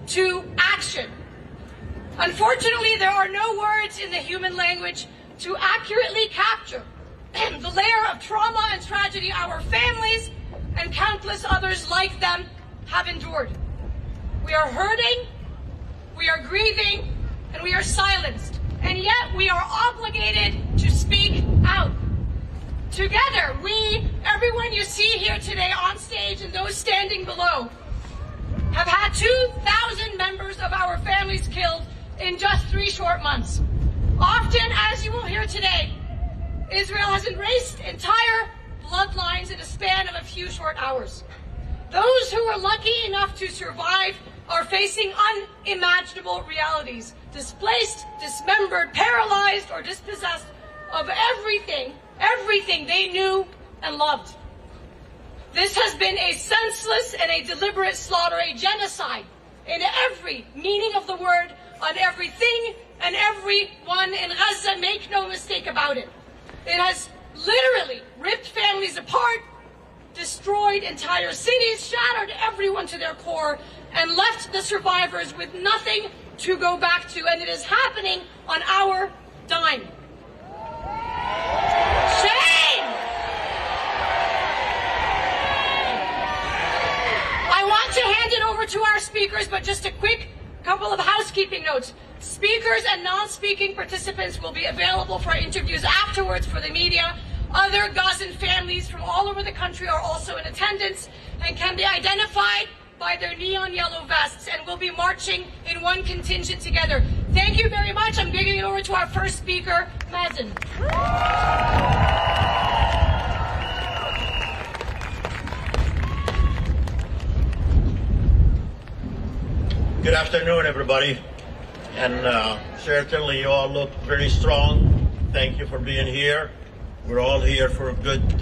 to action. Unfortunately, there are no words in the human language to accurately capture the layer of trauma and tragedy our families and countless others like them have endured. We are hurting, we are grieving, and we are silenced, and yet we are obligated to speak out. Together, everyone you see here today on stage and those standing below, have had 2,000 members of our families killed in just 3 short months. Often, as you will hear today, Israel has erased entire bloodlines in a span of a few short hours. Those who are lucky enough to survive are facing unimaginable realities, displaced, dismembered, paralyzed, or dispossessed of everything they knew and loved. This has been a senseless and a deliberate slaughter, a genocide in every meaning of the word, on everything and everyone in Gaza. Make no mistake about it. It has literally ripped families apart, destroyed entire cities, shattered everyone to their core, and left the survivors with nothing to go back to. And it is happening on our dime. Shame! I want to hand it over to our speakers, but just a quick couple of housekeeping notes. Speakers and non-speaking participants will be available for interviews afterwards for the media. Other Gazan families from all over the country are also in attendance and can be identified by their neon yellow vests, and will be marching in one contingent together. Thank you very much. I'm giving it over to our first speaker, Mazen. Good afternoon, everybody. And certainly you all look very strong. Thank you for being here. We're all here for a good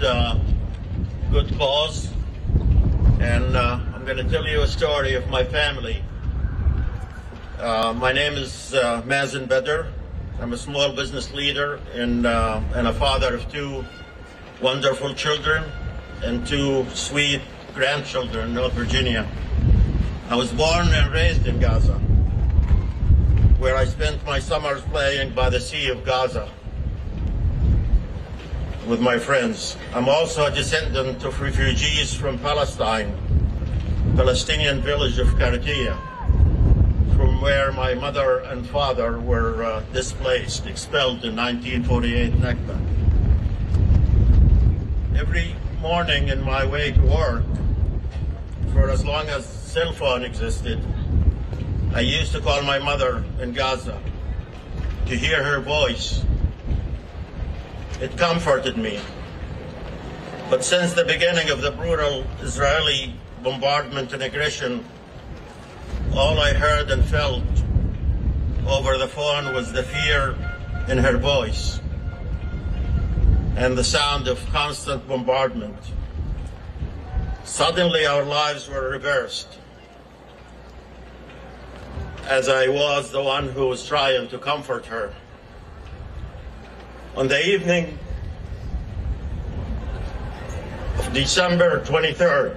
cause. And I'm going to tell you a story of my family. My name is Mazen Badr. I'm a small business leader and a father of 2 wonderful children and 2 sweet grandchildren in North Virginia. I was born and raised in Gaza, where I spent my summers playing by the Sea of Gaza with my friends. I'm also a descendant of refugees from Palestine, Palestinian village of Karatiya, from where my mother and father were displaced, expelled in 1948 Nakba. Every morning in my way to work, for as long as cell phone existed, I used to call my mother in Gaza to hear her voice. It comforted me. But since the beginning of the brutal Israeli bombardment and aggression, all I heard and felt over the phone was the fear in her voice and the sound of constant bombardment. Suddenly our lives were reversed, as I was the one who was trying to comfort her. On the evening of December 23rd,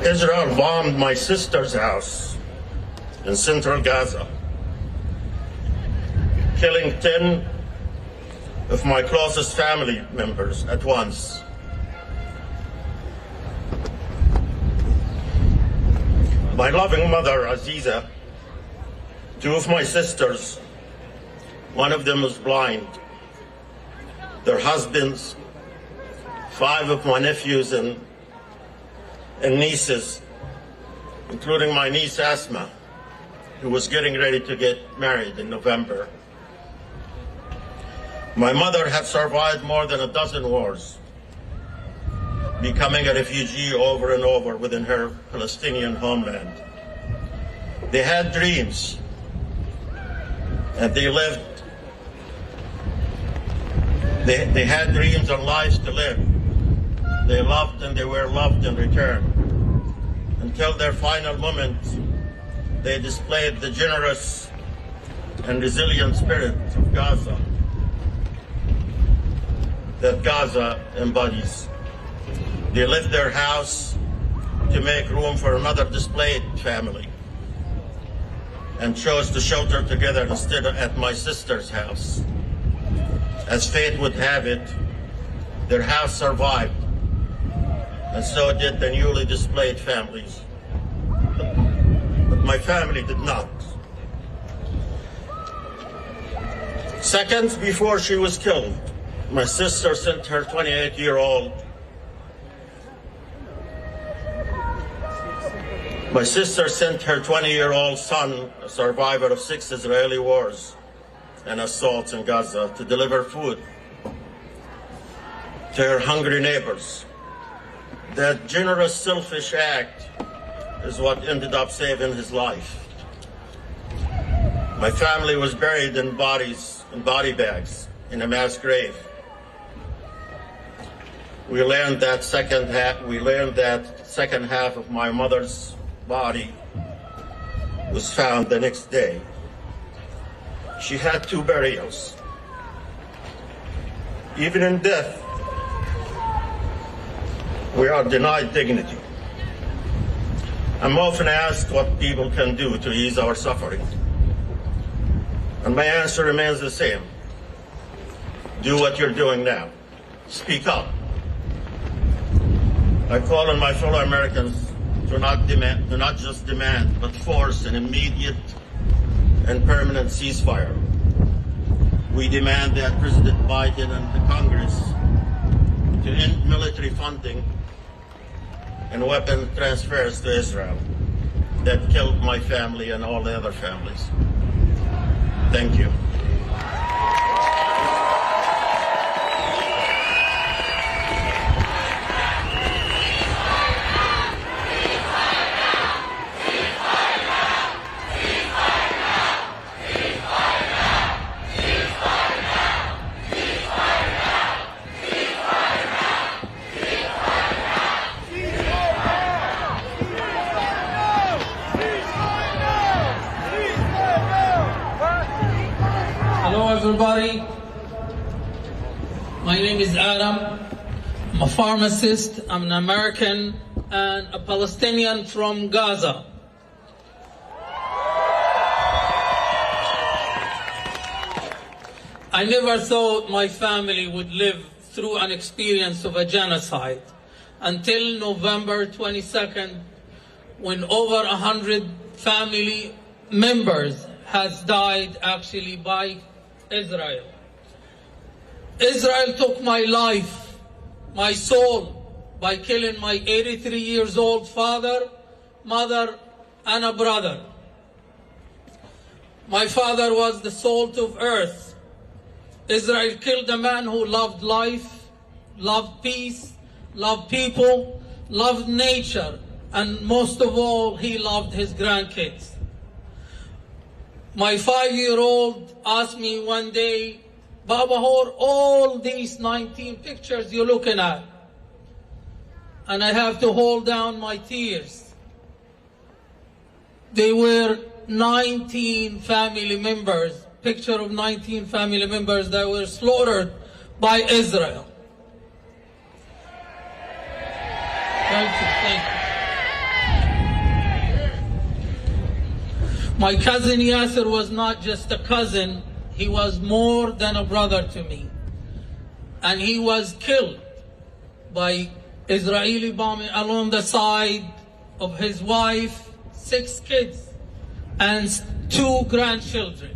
Israel bombed my sister's house in central Gaza, killing 10 of my closest family members at once. My loving mother, Aziza, 2 of my sisters, one of them was blind, their husbands, 5 of my nephews and nieces, including my niece Asma, who was getting ready to get married in November. My mother had survived more than a dozen wars, becoming a refugee over and over within her Palestinian homeland. They had dreams, and they lived. They had dreams and lives to live. They loved and they were loved in return. Until their final moment, they displayed the generous and resilient spirit of Gaza that Gaza embodies. They left their house to make room for another displaced family and chose to shelter together instead of at my sister's house. As fate would have it, their house survived, and so did the newly displaced families. But my family did not. Seconds before she was killed, my sister sent her 28-year-old son, a survivor of 6 Israeli wars and assaults in Gaza, to deliver food to her hungry neighbors. That generous, selfish act is what ended up saving his life. My family was buried in body bags in a mass grave. We learned that second half of my mother's body was found the next day. She had 2 burials. Even in death, we are denied dignity. I'm often asked what people can do to ease our suffering. And my answer remains the same. Do what you're doing now. Speak up. I call on my fellow Americans to not just demand, but force an immediate and permanent ceasefire. We demand that President Biden and the Congress to end military funding and weapon transfers to Israel that killed my family and all the other families. Thank you. Everybody, my name is Adam. I'm a pharmacist, I'm an American and a Palestinian from Gaza. I never thought my family would live through an experience of a genocide until November 22nd, when over 100 family members has died actually by Israel. Israel took my life, my soul, by killing my 83 years old father, mother, and a brother. My father was the salt of earth. Israel killed a man who loved life, loved peace, loved people, loved nature, and most of all, he loved his grandkids. My 5-year-old asked me one day, Baba, how are all these 19 pictures you're looking at? And I have to hold down my tears. They were 19 family members, picture of 19 family members that were slaughtered by Israel. Thank you. My cousin Yasser was not just a cousin, he was more than a brother to me. And he was killed by Israeli bombing along the side of his wife, 6 kids, and 2 grandchildren.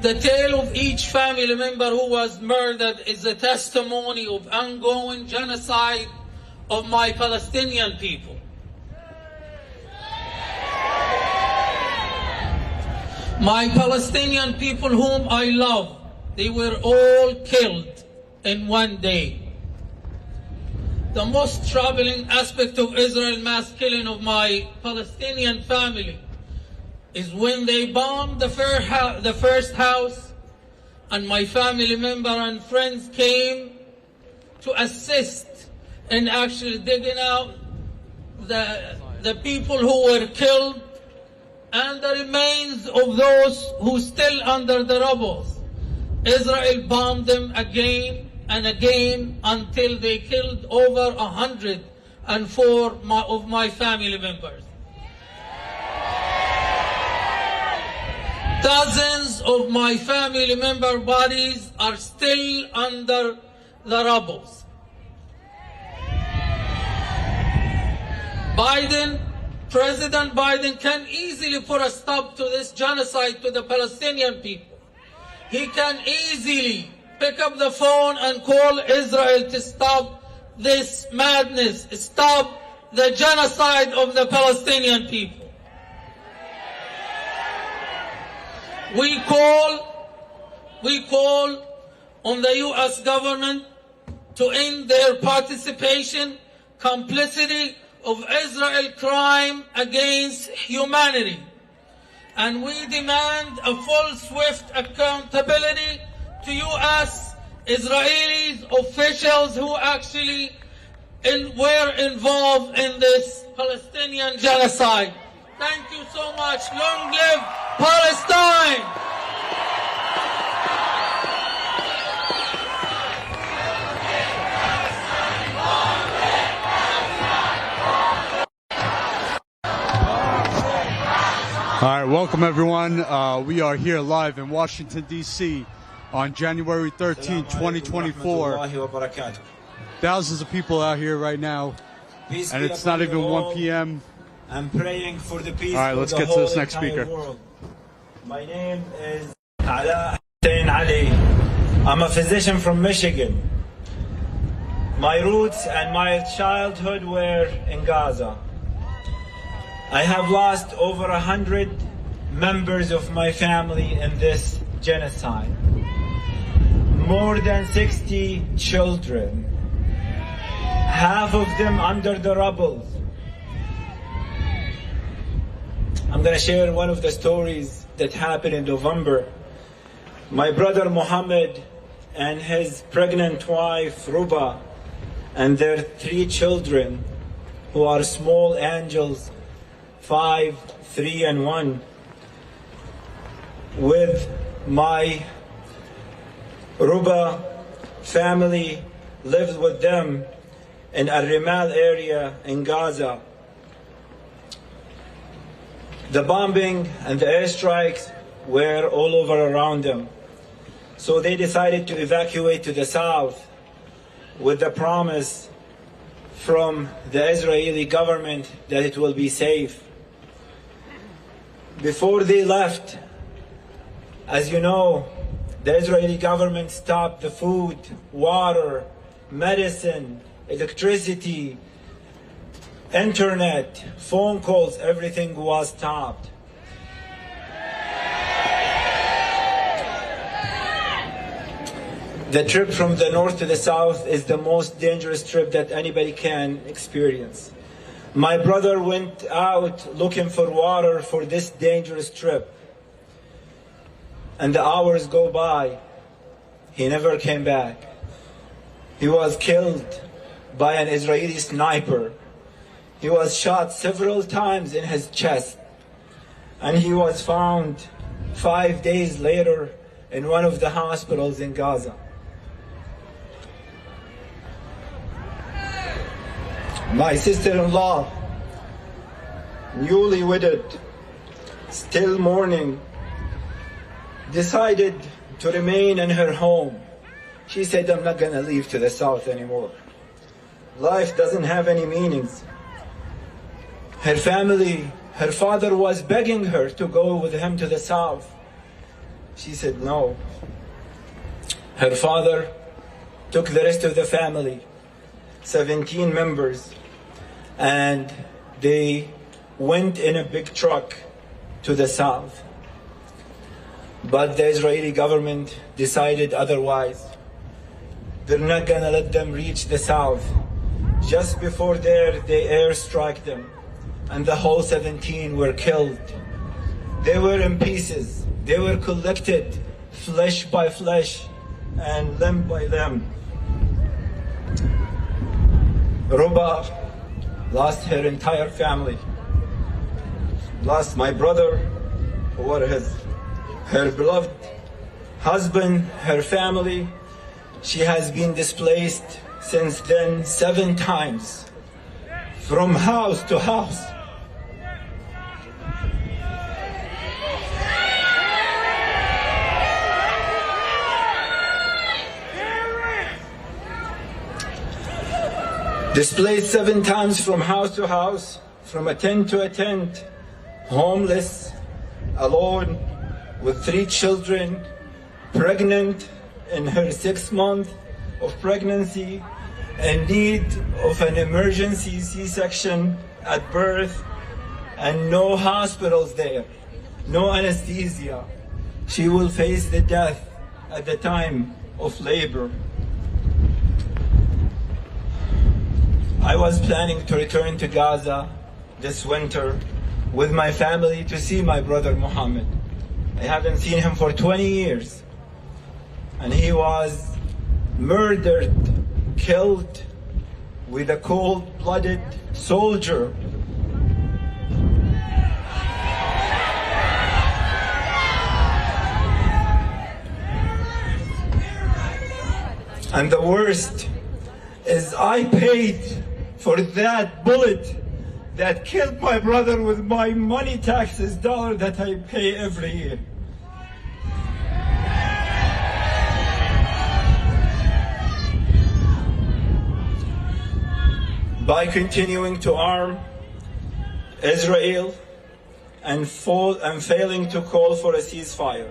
The tale of each family member who was murdered is a testimony of ongoing genocide of my Palestinian people. My Palestinian people whom I love, they were all killed in one day. The most troubling aspect of Israel's mass killing of my Palestinian family is when they bombed the first house and my family member and friends came to assist in actually digging out the people who were killed and the remains of those who still under the rubble. Israel bombed them again and again until they killed over 104 of my family members. Dozens of my family member bodies are still under the rubble. President Biden can easily put a stop to this genocide to the Palestinian people. He can easily pick up the phone and call Israel to stop this madness, stop the genocide of the Palestinian people. We call on the U.S. government to end their participation, complicity of Israel crime against humanity. And we demand a full, swift accountability to U.S. Israeli officials who actually were involved in this Palestinian genocide. Thank you so much. Long live Palestine! All right, welcome everyone. We are here live in Washington, D.C. on January 13, 2024. Thousands of people out here right now, and it's not even 1 p.m. I'm praying for the peace. All right, let's get to this next speaker. World. My name is Ali. I'm a physician from Michigan. My roots and my childhood were in Gaza. I have lost over 100 members of my family in this genocide. More than 60 children, half of them under the rubble. I'm going to share one of the stories that happened in November. My brother Muhammad and his pregnant wife Ruba and their 3 children, who are small angels, 5, 3, and 1, with my Ruba family, lived with them in Al-Rimal area in Gaza. The bombing and the airstrikes were all over around them. So they decided to evacuate to the south with the promise from the Israeli government that it will be safe. Before they left, as you know, the Israeli government stopped the food, water, medicine, electricity, internet, phone calls, everything was stopped. The trip from the north to the south is the most dangerous trip that anybody can experience. My brother went out looking for water for this dangerous trip. And the hours go by. He never came back. He was killed by an Israeli sniper. He was shot several times in his chest. And he was found 5 days later in one of the hospitals in Gaza. My sister-in-law, newly wedded, still mourning, decided to remain in her home. She said, I'm not going to leave to the south anymore. Life doesn't have any meanings. Her family, her father was begging her to go with him to the south. She said no. Her father took the rest of the family, 17 members, and they went in a big truck to the south. But the Israeli government decided otherwise. They're not going to let them reach the south. Just before there, they airstruck them, and the whole 17 were killed. They were in pieces. They were collected flesh by flesh and limb by limb. Ruba lost her entire family. Lost my brother, her beloved husband, her family, She has been displaced since then 7 times, from house to house. Displaced 7 times from house to house, from a tent to a tent, homeless, alone, with 3 children, pregnant in her 6th month of pregnancy, in need of an emergency C-section at birth, and no hospitals there, no anesthesia. She will face the death at the time of labor. I was planning to return to Gaza this winter with my family to see my brother Muhammad. I haven't seen him for 20 years. And he was murdered, killed with a cold-blooded soldier. And the worst is I paid for that bullet that killed my brother with my money taxes dollar that I pay every year. By continuing to arm Israel and failing to call for a ceasefire,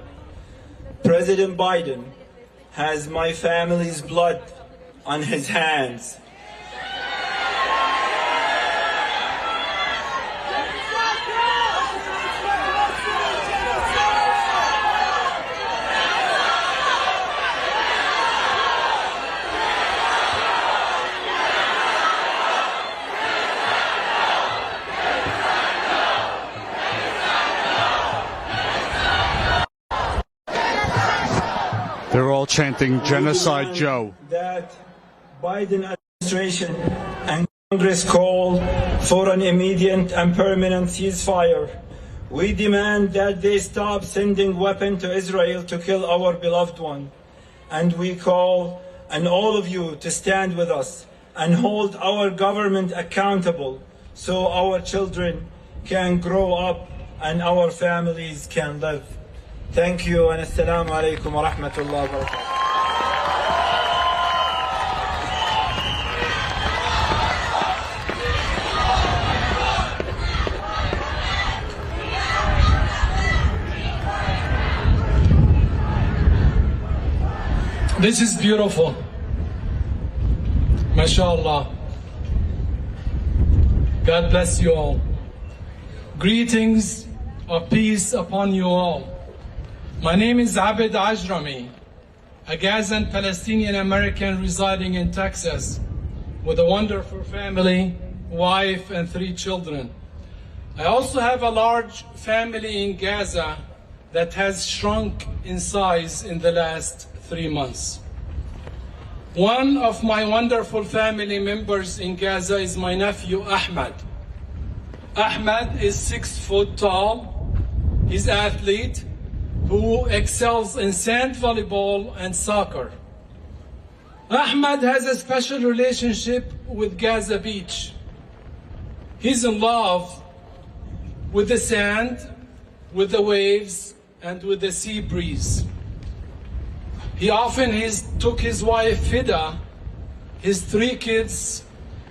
President Biden has my family's blood on his hands. They're all chanting Genocide Joe. That Biden administration and Congress call for an immediate and permanent ceasefire. We demand that they stop sending weapons to Israel to kill our beloved one. And we call on all of you to stand with us and hold our government accountable so our children can grow up and our families can live. Thank you, and assalamu alaikum wa rahmatullahi wa barakatuh. This is beautiful. MashaAllah. God bless you all. Greetings of peace upon you all. My name is Abid a Gazan Palestinian American residing in Texas with a wonderful family, wife, and 3 children. I also have a large family in Gaza that has shrunk in size in the last 3 months. One of my wonderful family members in Gaza is my nephew Ahmad. Ahmad is 6 foot tall. He's an athlete who excels in sand volleyball and soccer. Ahmad has a special relationship with Gaza Beach. He's in love with the sand, with the waves, and with the sea breeze. He often took his wife Fida, his 3 kids,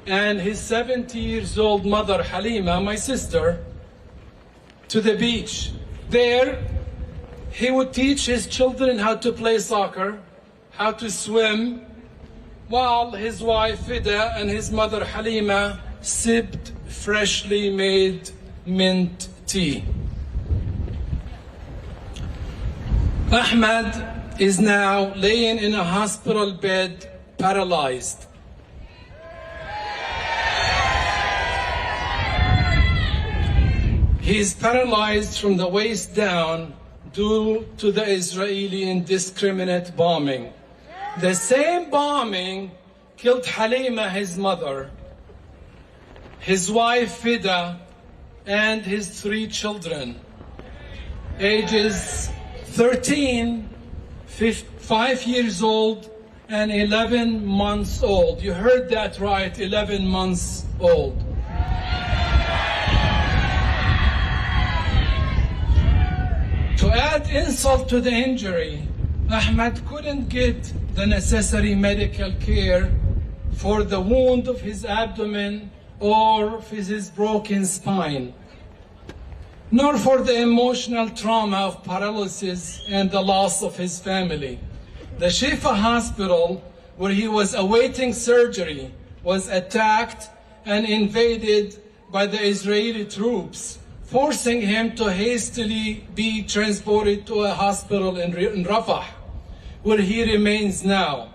and his 70-year-old mother Halima, my sister, to the beach. There, he would teach his children how to play soccer, how to swim, while his wife Fida and his mother Halima sipped freshly made mint tea. Ahmad is now laying in a hospital bed, paralyzed. He is paralyzed from the waist down due to the Israeli indiscriminate bombing. The same bombing killed Halima, his mother, his wife Fida, and his 3 children, ages 13, 5 years old, and 11 months old. You heard that right, 11 months old. To add insult to the injury, Ahmed couldn't get the necessary medical care for the wound of his abdomen or for his broken spine, nor for the emotional trauma of paralysis and the loss of his family. The Shifa hospital, where he was awaiting surgery, was attacked and invaded by the Israeli troops, forcing him to hastily be transported to a hospital in Rafah, where he remains now.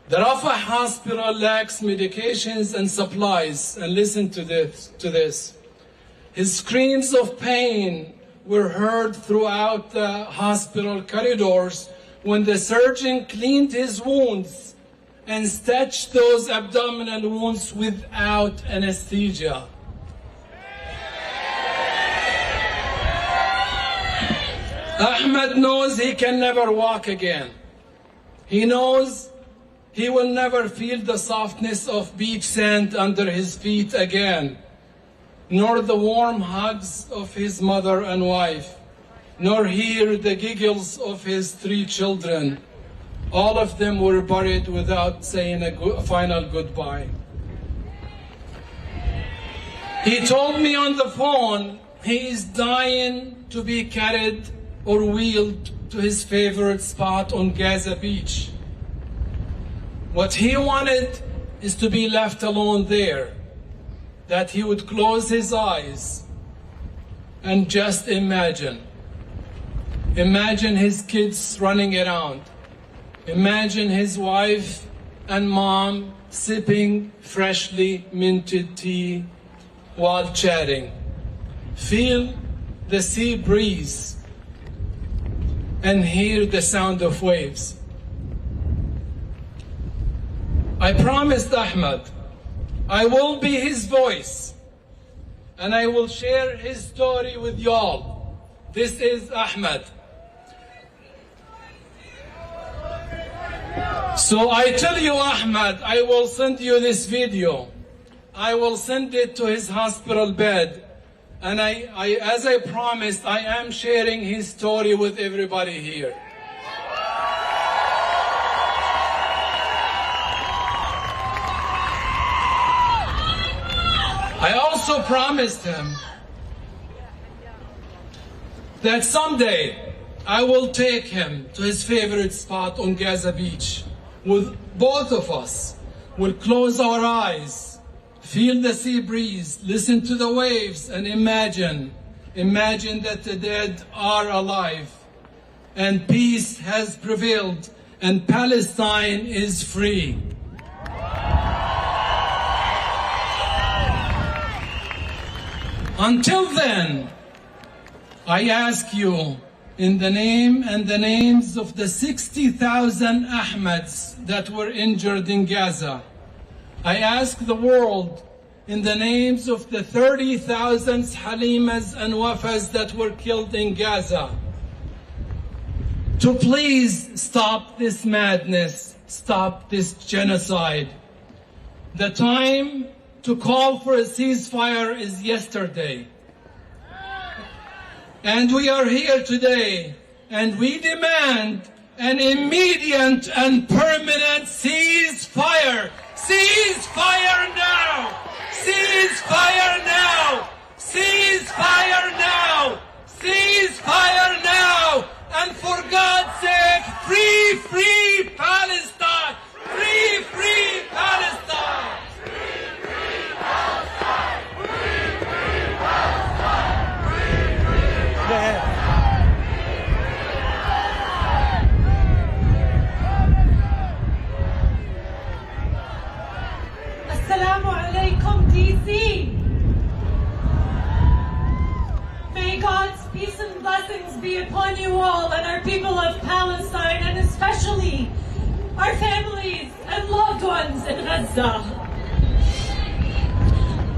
The Rafah hospital lacks medications and supplies, and listen to this. His screams of pain were heard throughout the hospital corridors when the surgeon cleaned his wounds and stitched those abdominal wounds without anesthesia. Ahmed knows he can never walk again. He knows he will never feel the softness of beach sand under his feet again, nor the warm hugs of his mother and wife, nor hear the giggles of his 3 children. All of them were buried without saying a final goodbye. He told me on the phone he is dying to be carried or wheeled to his favorite spot on Gaza Beach. What he wanted is to be left alone there, that he would close his eyes and just imagine his kids running around. Imagine his wife and mom sipping freshly minted tea while chatting. Feel the sea breeze and hear the sound of waves. I promised Ahmed I will be his voice and I will share his story with y'all. This is Ahmed. So I tell you, Ahmed, I will send you this video. I will send it to his hospital bed. And as I promised, I am sharing his story with everybody here. I also promised him that someday I will take him to his favorite spot on Gaza Beach. With both of us, we'll close our eyes, feel the sea breeze, listen to the waves, and imagine that the dead are alive, and peace has prevailed, and Palestine is free. Until then, I ask you, in the name and the names of the 60,000 Ahmeds that were injured in Gaza, I ask the world, in the names of the 30,000 Halimas and Wafas that were killed in Gaza, to please stop this madness, stop this genocide. The time to call for a ceasefire is yesterday. And we are here today, and we demand an immediate and permanent ceasefire. Ceasefire now! Ceasefire now! Ceasefire now! Ceasefire now! And for God's sake, free, free Palestine! Free, free Palestine! Assalamu alaikum, D.C. May God's peace and blessings be upon you all and our people of Palestine, and especially our families and loved ones in Gaza.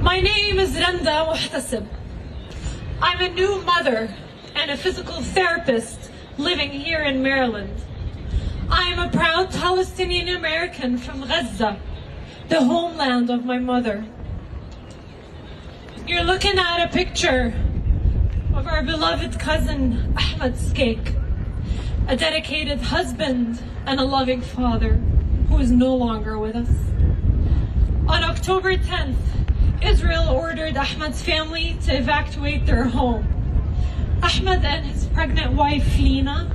My name is Randa Muhtasib. I'm a new mother and a physical therapist living here in Maryland. I am a proud Palestinian American from Gaza, the homeland of my mother. You're looking at a picture of our beloved cousin Ahmed Skeik, a dedicated husband and a loving father who is no longer with us. On October 10th, Israel ordered Ahmed's family to evacuate their home. Ahmed and his pregnant wife Lina,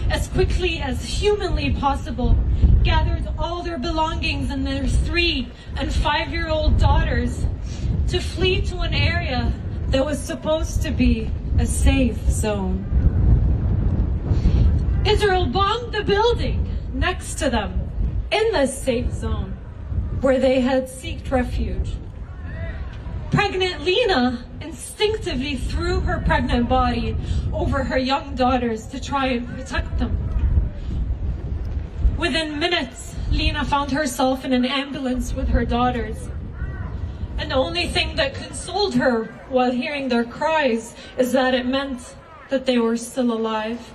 as quickly as humanly possible, gathered all their belongings and their 3- and 5-year-old daughters to flee to an area that was supposed to be a safe zone. Israel bombed the building next to them in the safe zone where they had sought refuge. Pregnant Lina instinctively threw her pregnant body over her young daughters to try and protect them. Within minutes, Lina found herself in an ambulance with her daughters. And the only thing that consoled her while hearing their cries is that it meant that they were still alive.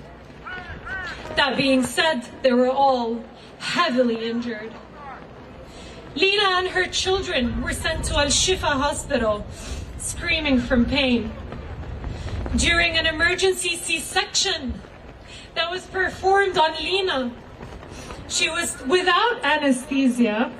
That being said, they were all heavily injured. Lina and her children were sent to Al-Shifa hospital, screaming from pain. During an emergency C-section that was performed on Lina, she was without anesthesia.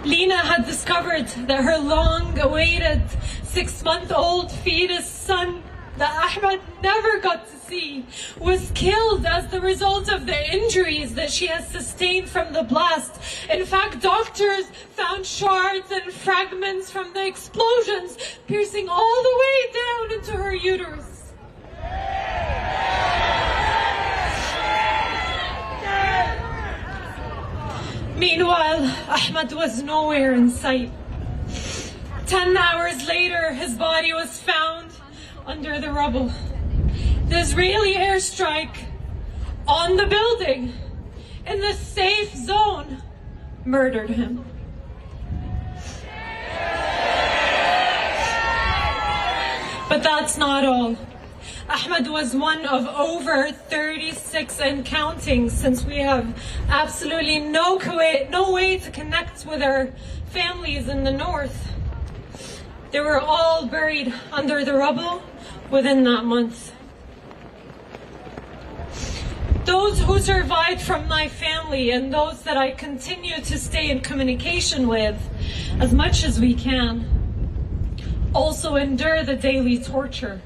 Lina had discovered that her long-awaited 6-month-old fetus son that Ahmed never got to see was killed as the result of the injuries that she has sustained from the blast. In fact, doctors found shards and fragments from the explosions piercing all the way down into her uterus. Meanwhile, Ahmed was nowhere in sight. 10 hours later, his body was found under the rubble. The Israeli airstrike on the building in the safe zone murdered him. But that's not all. Ahmed was one of over 36 and counting, since we have absolutely no way to connect with our families in the north. They were all buried under the rubble within that month. Those who survived from my family and those that I continue to stay in communication with as much as we can also endure the daily torture.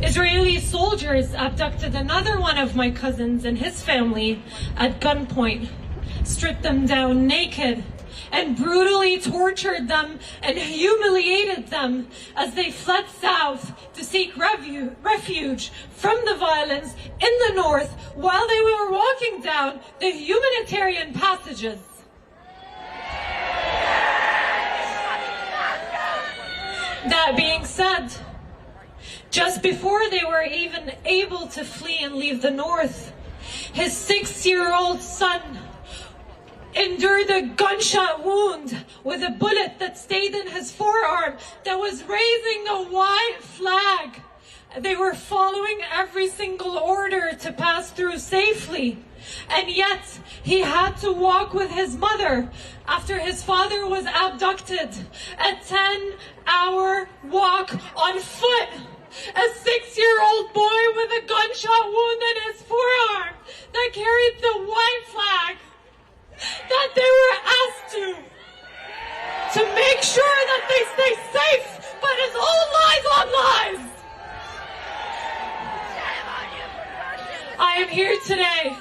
Israeli soldiers abducted another one of my cousins and his family at gunpoint, stripped them down naked, and brutally tortured them and humiliated them as they fled south to seek refuge from the violence in the north while they were walking down the humanitarian passages. That being said, just before they were even able to flee and leave the north, his 6-year-old son endured a gunshot wound with a bullet that stayed in his forearm that was raising a white flag. They were following every single order to pass through safely. And yet, he had to walk with his mother after his father was abducted. A 10-hour walk on foot. A 6-year-old boy with a gunshot wound in his forearm that carried the white flag that they were asked to make sure that they stay safe, but it's all lies on lies. I am here today,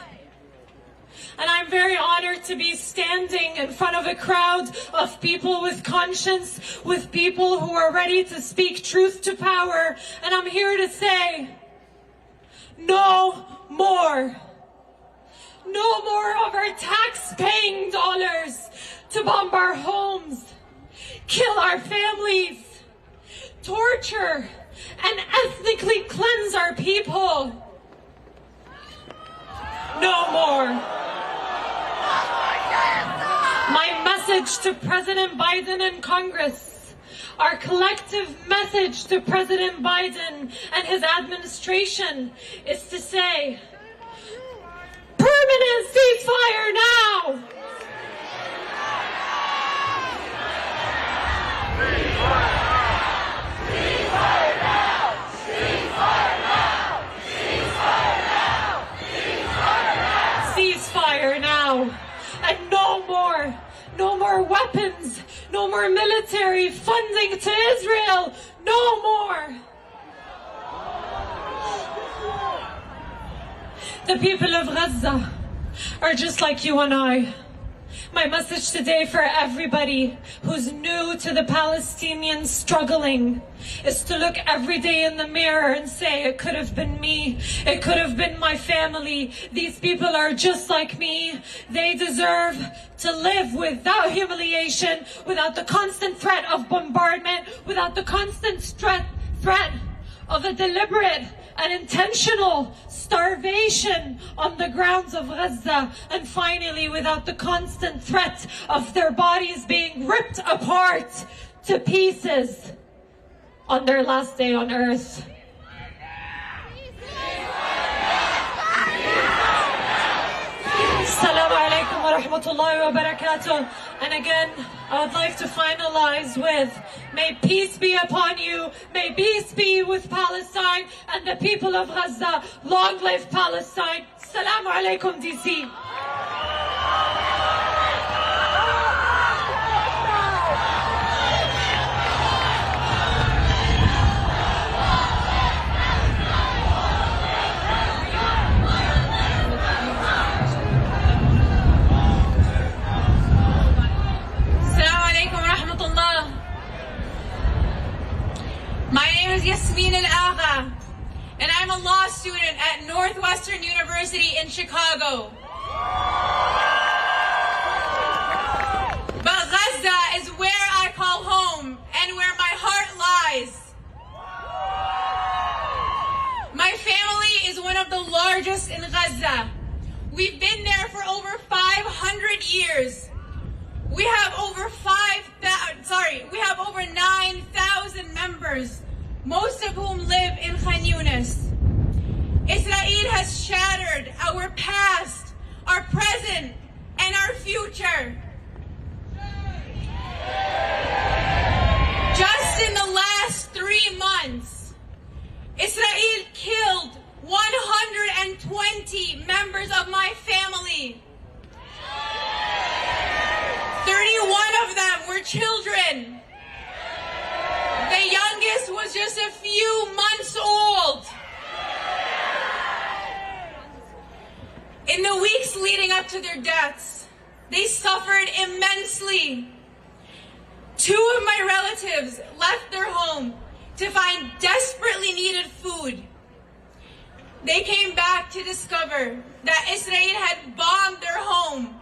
and I'm very honored to be standing in front of a crowd of people with conscience, with people who are ready to speak truth to power. And I'm here to say, no more. No more of our tax-paying dollars to bomb our homes, kill our families, torture, and ethnically cleanse our people. No more. My message to President Biden and Congress, our collective message to President Biden and his administration is to say, permanent ceasefire now! Ceasefire now! And no more weapons, no more military funding to Israel, no more! The people of Gaza are just like you and I. My message today for everybody who's new to the Palestinian struggling is to look every day in the mirror and say, it could have been me, it could have been my family. These people are just like me. They deserve to live without humiliation, without the constant threat of bombardment, without the constant threat of a deliberate and intentional starvation on the grounds of Gaza, and finally without the constant threat of their bodies being ripped apart to pieces on their last day on earth. Assalamu alaikum wa rahmatullahi wa barakatuh. And again, I would like to finalize with, may peace be upon you, may peace be with Palestine and the people of Gaza. Long live Palestine. Assalamu alaikum, D.C. My name is Yasmin Al-Agha, and I'm a law student at Northwestern University in Chicago. But Gaza is where I call home and where my heart lies. My family is one of the largest in Gaza. We've been there for over 500 years. We have over 9,000 members, most of whom live in Khan Yunis. Israel has shattered our past, our present, and our future. Just in the last 3 months, Israel killed 120 members of my family. 31 of them were children. The youngest was just a few months old. In the weeks leading up to their deaths, they suffered immensely. 2 of my relatives left their home to find desperately needed food. They came back to discover that Israel had bombed their home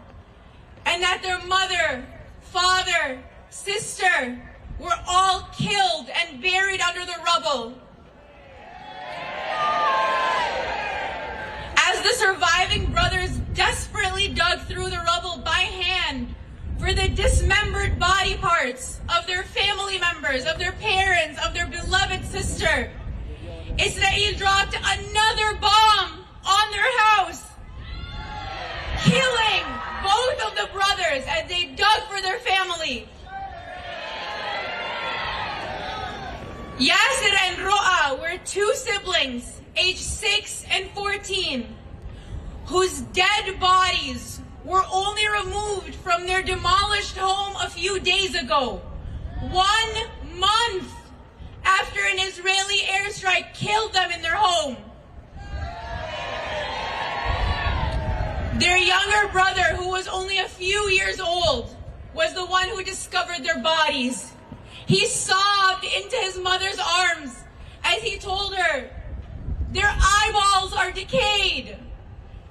and that their mother, father, sister were all killed and buried under the rubble. As the surviving brothers desperately dug through the rubble by hand for the dismembered body parts of their family members, of their parents, of their beloved sister, Israel dropped another bomb on their house, killing both of the brothers as they dug for their family. Yasser and Ro'a were 2 siblings, aged 6 and 14, whose dead bodies were only removed from their demolished home a few days ago, 1 month after an Israeli airstrike killed them in their home. Their younger brother, who was only a few years old, was the one who discovered their bodies. He sobbed into his mother's arms as he told her, their eyeballs are decayed.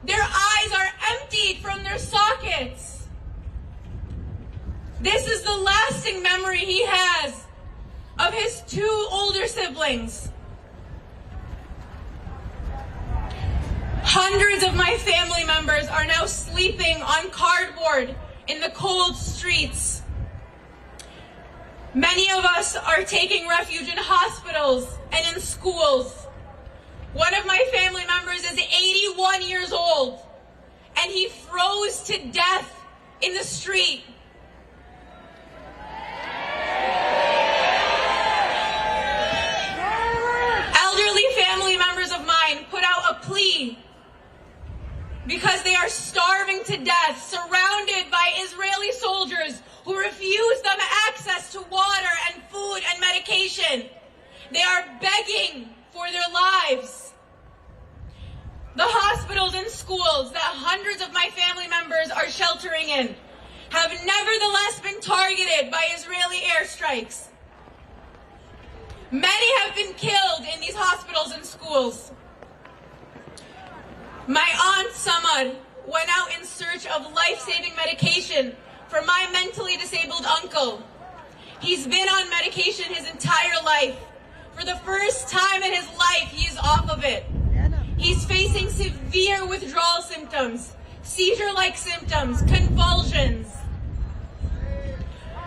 Their eyes are emptied from their sockets. This is the lasting memory he has of his 2 older siblings. Hundreds of my family members are now sleeping on cardboard in the cold streets. Many of us are taking refuge in hospitals and in schools. One of my family members is 81 years old, and he froze to death in the street. Elderly family members of mine put out a plea because they are starving to death, surrounded by Israeli soldiers who refuse them access to water and food and medication. They are begging for their lives. The hospitals and schools that hundreds of my family members are sheltering in have nevertheless been targeted by Israeli airstrikes. Many have been killed in these hospitals and schools. My aunt Samar went out in search of life-saving medication for my mentally disabled uncle. He's been on medication his entire life. For the first time in his life, he is off of it. He's facing severe withdrawal symptoms, seizure-like symptoms, convulsions.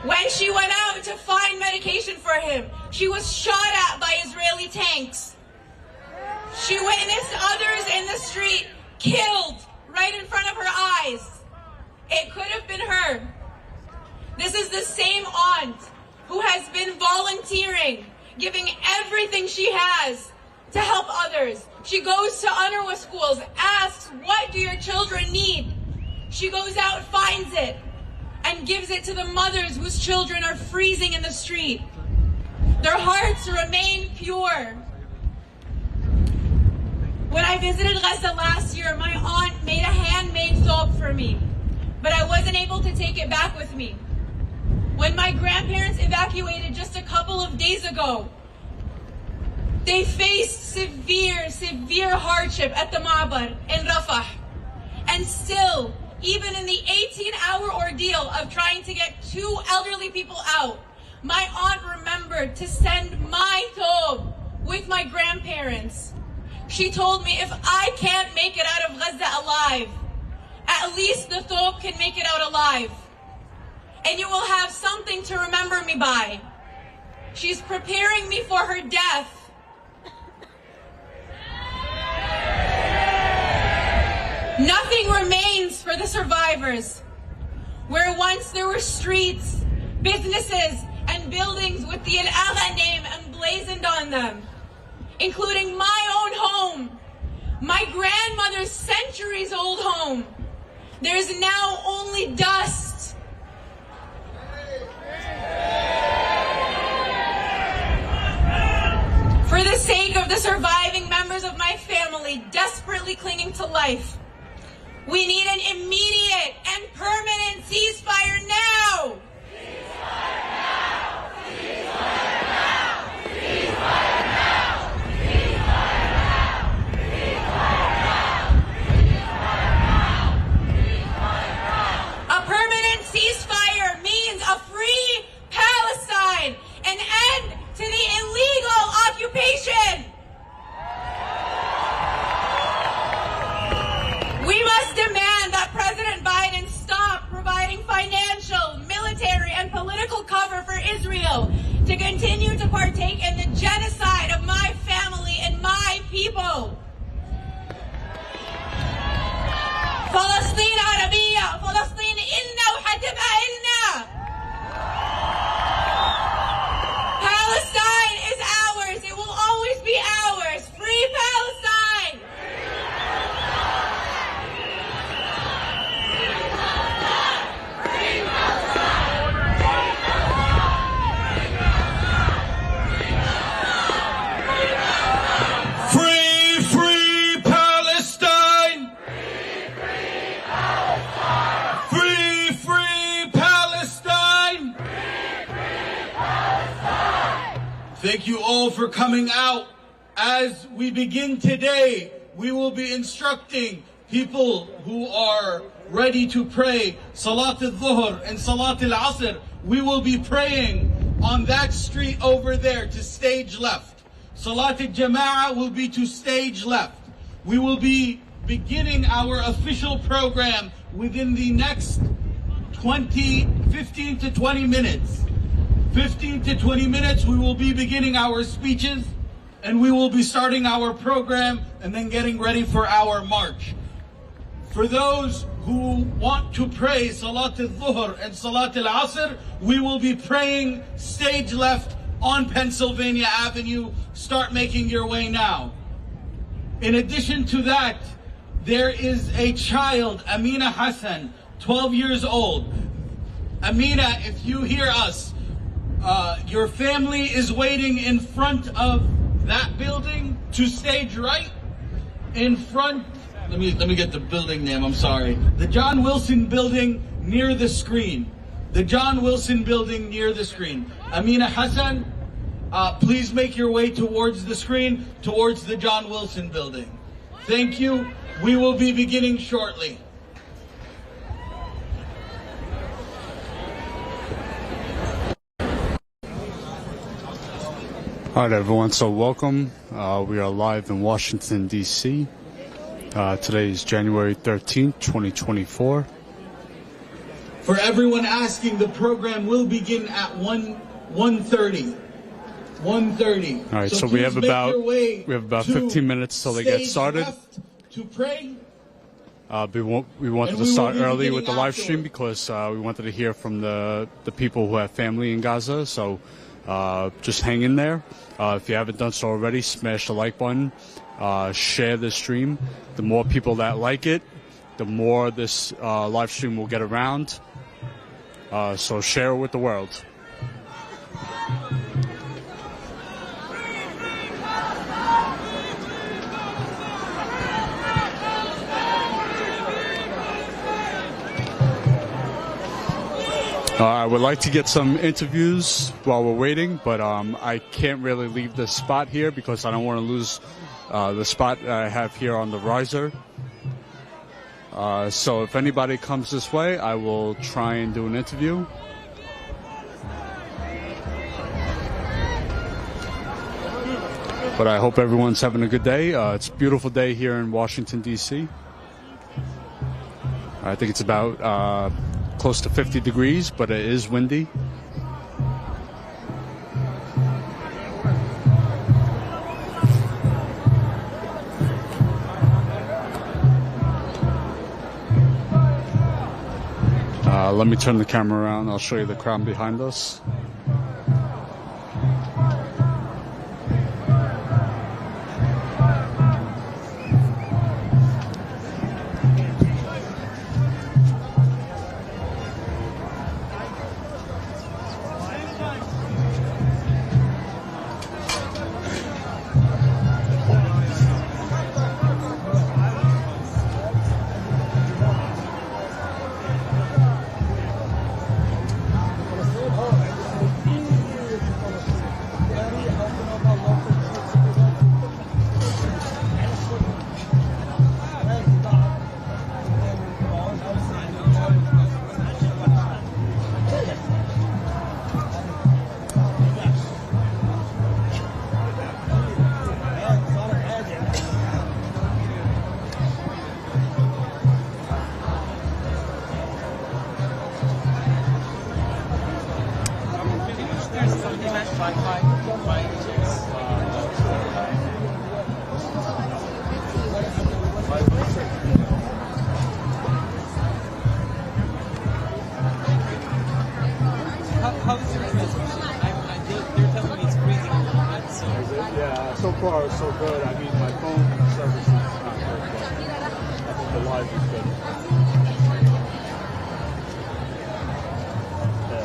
When she went out to find medication for him, she was shot at by Israeli tanks. She witnessed others in the street killed right in front of her eyes. It could have been her. This is the same aunt who has been volunteering, giving everything she has to help others. She goes to UNRWA schools, asks, what do your children need? She goes out, finds it, and gives it to the mothers whose children are freezing in the street. Their hearts remain pure. When I visited Gaza last year, my aunt made a handmade thobe for me, but I wasn't able to take it back with me. When my grandparents evacuated just a couple of days ago, they faced severe hardship at the Ma'bar in Rafah. And still, even in the 18-hour ordeal of trying to get 2 elderly people out, my aunt remembered to send my thobe with my grandparents. She told me, if I can't make it out of Gaza alive, at least the thobe can make it out alive. And you will have something to remember me by. She's preparing me for her death. Nothing remains for the survivors. Where once there were streets, businesses, and buildings with the Al-Agha name emblazoned on them, including my own home, my grandmother's centuries-old home, there's now only dust. For the sake of the surviving members of my family desperately clinging to life, we need an immediate and permanent ceasefire now! Ceasefire now! Ceasefire now! Ceasefire now! Ceasefire now! Ceasefire now! Ceasefire now! Ceasefire now! A permanent ceasefire means a free Palestine, an end to the illegal occupation. We must demand that President Biden stop providing financial, military, and political cover for Israel to continue to partake in the genocide of my family and my people. Palestine Arabiya, Palestine inna wa hatibqa inna. Palestine is ours. It will always be ours. Free Palestine. Thank you all for coming out. As we begin today, we will be instructing people who are ready to pray Salat al-Dhuhr and Salat al-Asr. We will be praying on that street over there to stage left. Salat al-Jama'ah will be to stage left. We will be beginning our official program within the next 15 to 20 minutes. 15 to 20 minutes, we will be beginning our speeches, and we will be starting our program and then getting ready for our march. For those who want to pray Salat al-Dhuhr and Salat al-Asr, we will be praying stage left on Pennsylvania Avenue. Start making your way now. In addition to that, there is a child, Amina Hassan, 12 years old. Amina, if you hear us, your family is waiting in front of that building to stage right. In front, let me get the building name, I'm sorry. The John Wilson building near the screen. The John Wilson building near the screen. Amina Hassan, please make your way towards the screen, towards the John Wilson building. Thank you. We will be beginning shortly. All right, everyone, so welcome. We are live in Washington, D.C. Today is January 13th, 2024. For everyone asking, the program will begin at 1:30. 1:30. All right, so we have about 15 minutes till they get started. To pray. We wanted to start early with the live stream because we wanted to hear from the people who have family in Gaza. So just hang in there. If you haven't done so already, smash the like button. Share the stream. The more people that like it, the more this live stream will get around. So share it with the world. I would like to get some interviews while we're waiting, but I can't really leave this spot here because I don't want to lose the spot I have here on the riser. So if anybody comes this way, I will try and do an interview. But I hope everyone's having a good day. It's a beautiful day here in Washington, D.C. I think it's about close to 50 degrees, but it is windy. Let me turn the camera around. I'll show you the crowd behind us. So far, so good. I mean, my phone service is not good, but I think the live is good.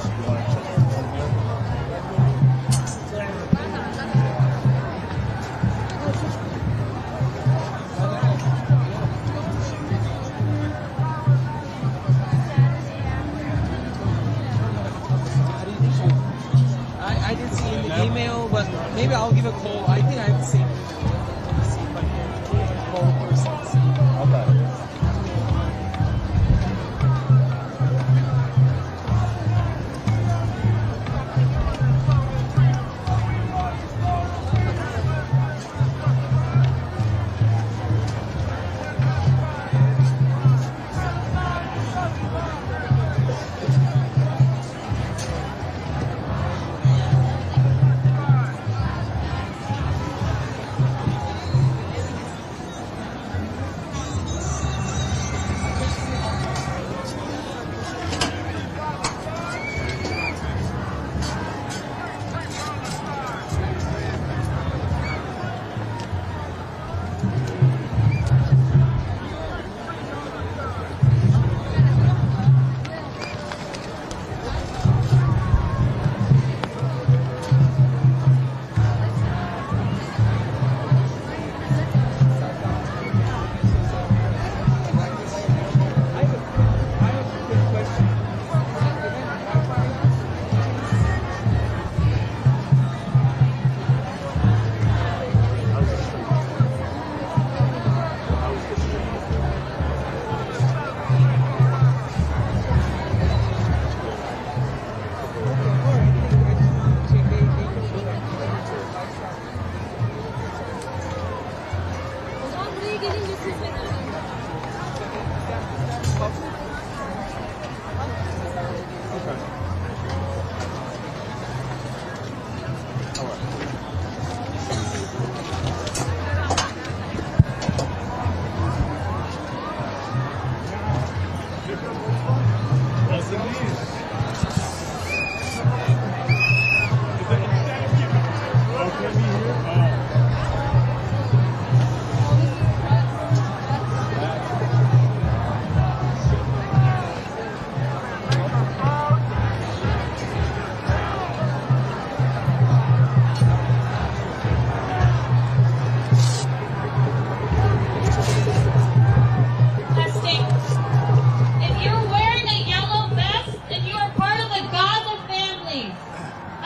You want to check your phone here? I didn't see any email, but maybe I'll give a call. I think I haven't seen it. See if I can call the person. Okay.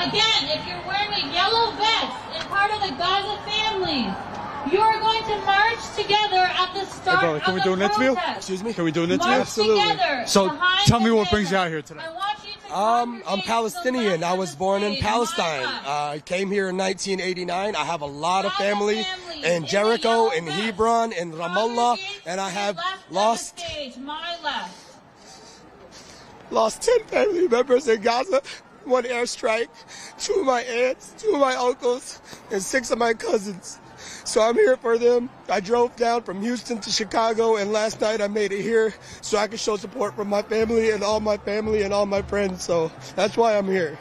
Again, if you're wearing a yellow vest and part of the Gaza families, you are going to march together at the start of the protest. Can we do an interview? Excuse me? Can we do an interview? Absolutely. So tell me what brings you out here today. I'm Palestinian. I was born in Palestine. I came here in 1989. I have a lot of family in Jericho, in Hebron, in Ramallah, and I have lost 10 family members in Gaza. 1 airstrike, 2 of my aunts, 2 of my uncles, and 6 of my cousins. So I'm here for them. I drove down from Houston to Chicago, and last night I made it here so I could show support from my family and all my friends. So that's why I'm here.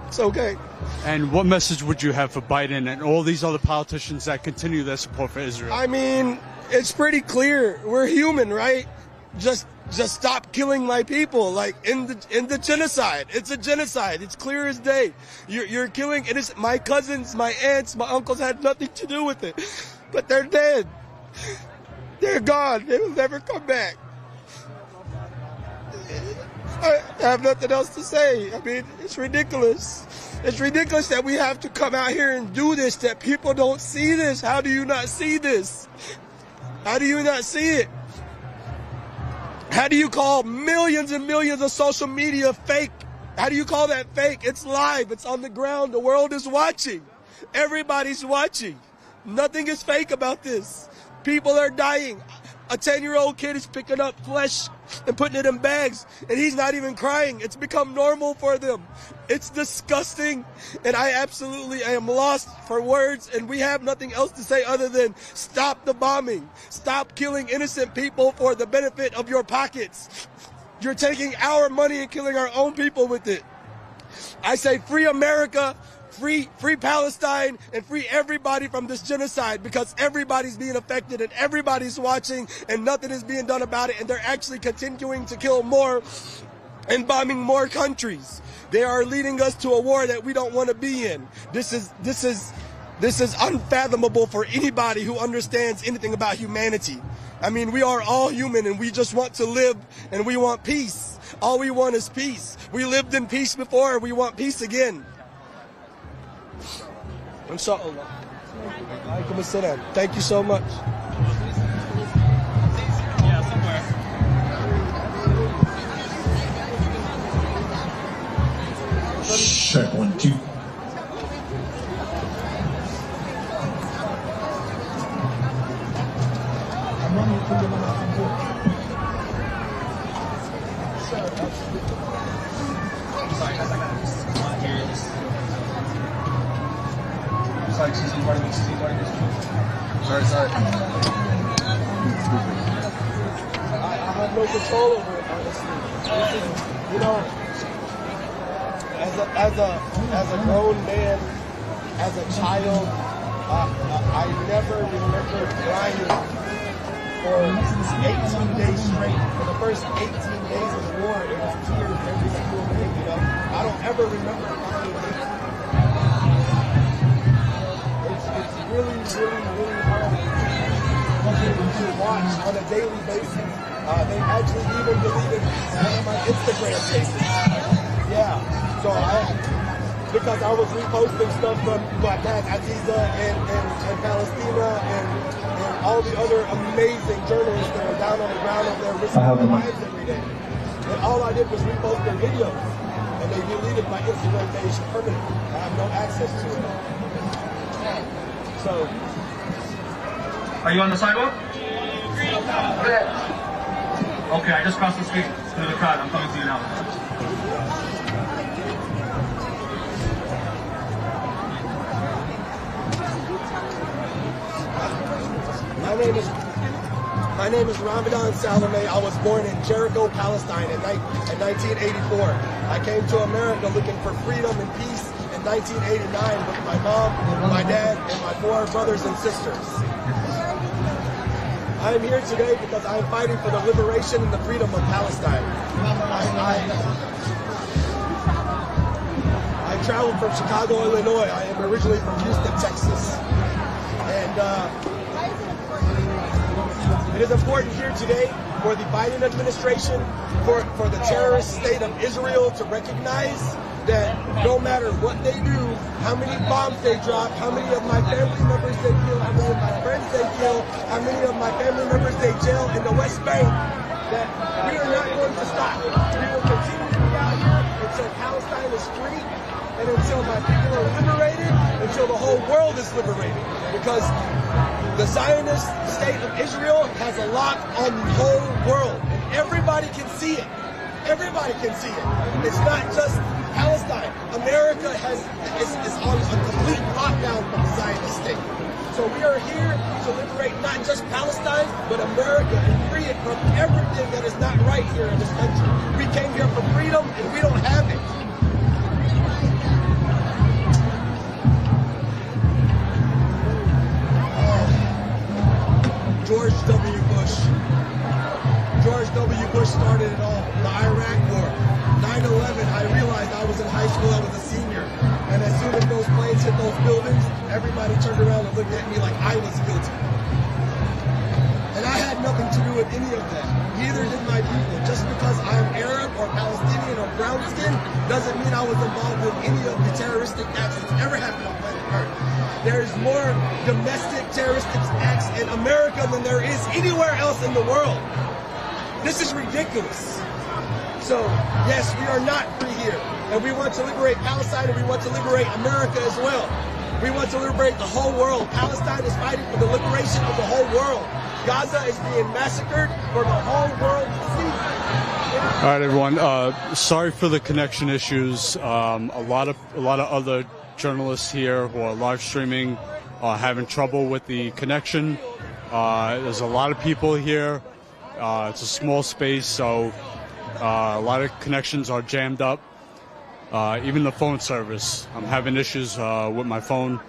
It's okay. And what message would you have for Biden and all these other politicians that continue their support for Israel? I mean, it's pretty clear. We're human, right? Just stop killing my people, like in the genocide. It's a genocide. It's clear as day. You're killing innocent. My cousins, my aunts, my uncles had nothing to do with it, but they're dead. They're gone. They will never come back. I have nothing else to say. I mean, it's ridiculous. It's ridiculous that we have to come out here and do this, that people don't see this. How do you not see this? How do you not see it? How do you call millions and millions of social media fake? How do you call that fake? It's live. It's on the ground. The world is watching. Everybody's watching. Nothing is fake about this. People are dying. A 10-year-old kid is picking up flesh and putting it in bags, and he's not even crying. It's become normal for them. It's disgusting, and I am lost for words, and we have nothing else to say other than stop the bombing. Stop killing innocent people for the benefit of your pockets. You're taking our money and killing our own people with it. I say free America, free Palestine, and free everybody from this genocide, because everybody's being affected and everybody's watching and nothing is being done about it, and they're actually continuing to kill more and bombing more countries. They are leading us to a war that we don't want to be in. This is unfathomable for anybody who understands anything about humanity. I mean, we are all human and we just want to live and we want peace. All we want is peace. We lived in peace before, we want peace again. Inshallah. Alaikum assalam. Thank you so much. Yeah, somewhere. Check 1, 2. Sorry. I have no control over it, honestly. You know, as a grown man, as a child, I never remember crying for 18 days straight. For the first 18 days of the war, it was tears every single day, you know. I don't ever remember crying. It's really hard to watch on a daily basis. They actually even deleted one of my Instagram pages. Yeah, so because I was reposting stuff from my dad, Aziza, and Palestina, and all the other amazing journalists that are down on the ground over there risking their lives every day. And all I did was repost their videos, and they deleted my Instagram page permanently. I have no access to it. So, are you on the sidewalk? Okay, I just crossed the street through the crowd. I'm coming to you now. My name is Ramadan Salam. I was born in Jericho, Palestine in 1984. I came to America looking for freedom and peace in 1989 with my mom, my dad, and my 4 brothers and sisters. I am here today because I am fighting for the liberation and the freedom of Palestine. I traveled from Chicago, Illinois. I am originally from Houston, Texas. And It is important here today for the Biden administration, for the terrorist state of Israel to recognize that no matter what they do, how many bombs they drop, how many of my family members they kill, how many of my friends they kill, how many of my family members they jail in the West Bank, that we are not going to stop. We will continue to be out here until Palestine is free and until my people are liberated, until the whole world is liberated. Because the Zionist state of Israel has a lock on the whole world. And everybody can see it. Everybody can see it. It's not just Palestine. America is on a complete lockdown from the Zionist state. So we are here to liberate not just Palestine, but America, and free it from everything that is not right here in this country. We came here for freedom, and we don't have it. George W. Bush. George W. Bush started it all. The Iraq War. 9/11, I realized I was in high school, I was a senior. And as soon as those planes hit those buildings, everybody turned around and looked at me like I was guilty. And I had nothing to do with any of that. Neither did my people. Just because I'm Arab or Palestinian or brown skin doesn't mean I was involved with any of the terroristic acts that's ever happened on planet Earth. There's more domestic terroristic acts in America than there is anywhere else in the world. This is ridiculous. So, yes, we are not free here. And we want to liberate Palestine, and we want to liberate America as well. We want to liberate the whole world. Palestine is fighting for the liberation of the whole world. Gaza is being massacred for the whole world to see. All right, everyone. Sorry for the connection issues. A lot of other journalists here who are live streaming are having trouble with the connection. There's a lot of people here. It's a small space, so a lot of connections are jammed up. Even the phone service. I'm having issues with my phone.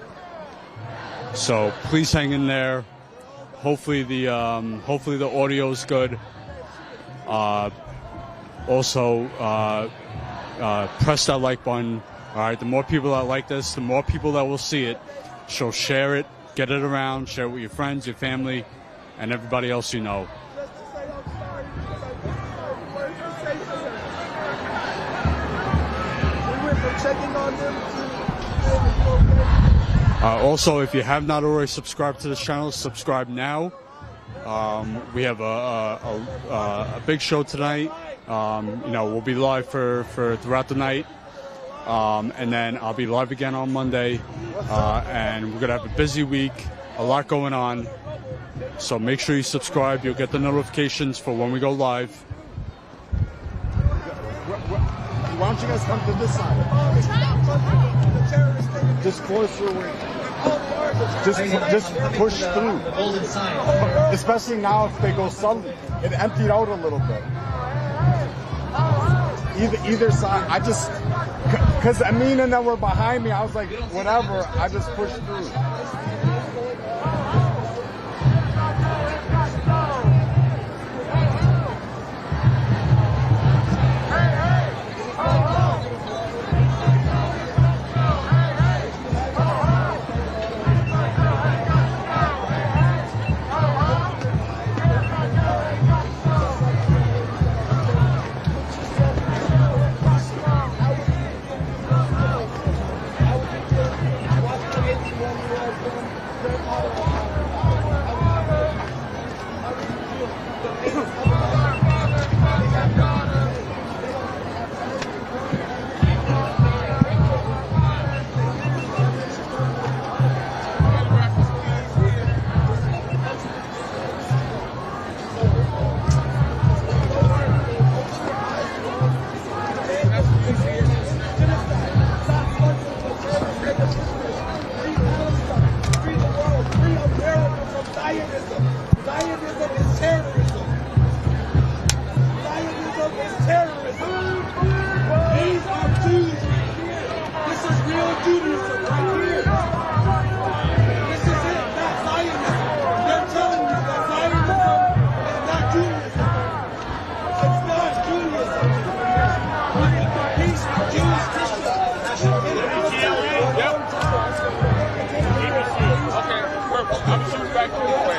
So please hang in there. Hopefully the audio is good. Also, press that like button. All right, the more people that like this, the more people that will see it. So share it, get it around, share it with your friends, your family, and everybody else you know. Also, if you have not already subscribed to this channel, subscribe now. We have a big show tonight. We'll be live for throughout the night. And then I'll be live again on Monday. And we're going to have a busy week, a lot going on. So make sure you subscribe. You'll get the notifications for when we go live. Why don't you guys come to this side? Just closer away. Just push through. Especially now if they go suddenly. It emptied out a little bit. Either side. I just, because Amin and them were behind me, I was like, whatever. I just pushed through. I'm shooting back this way.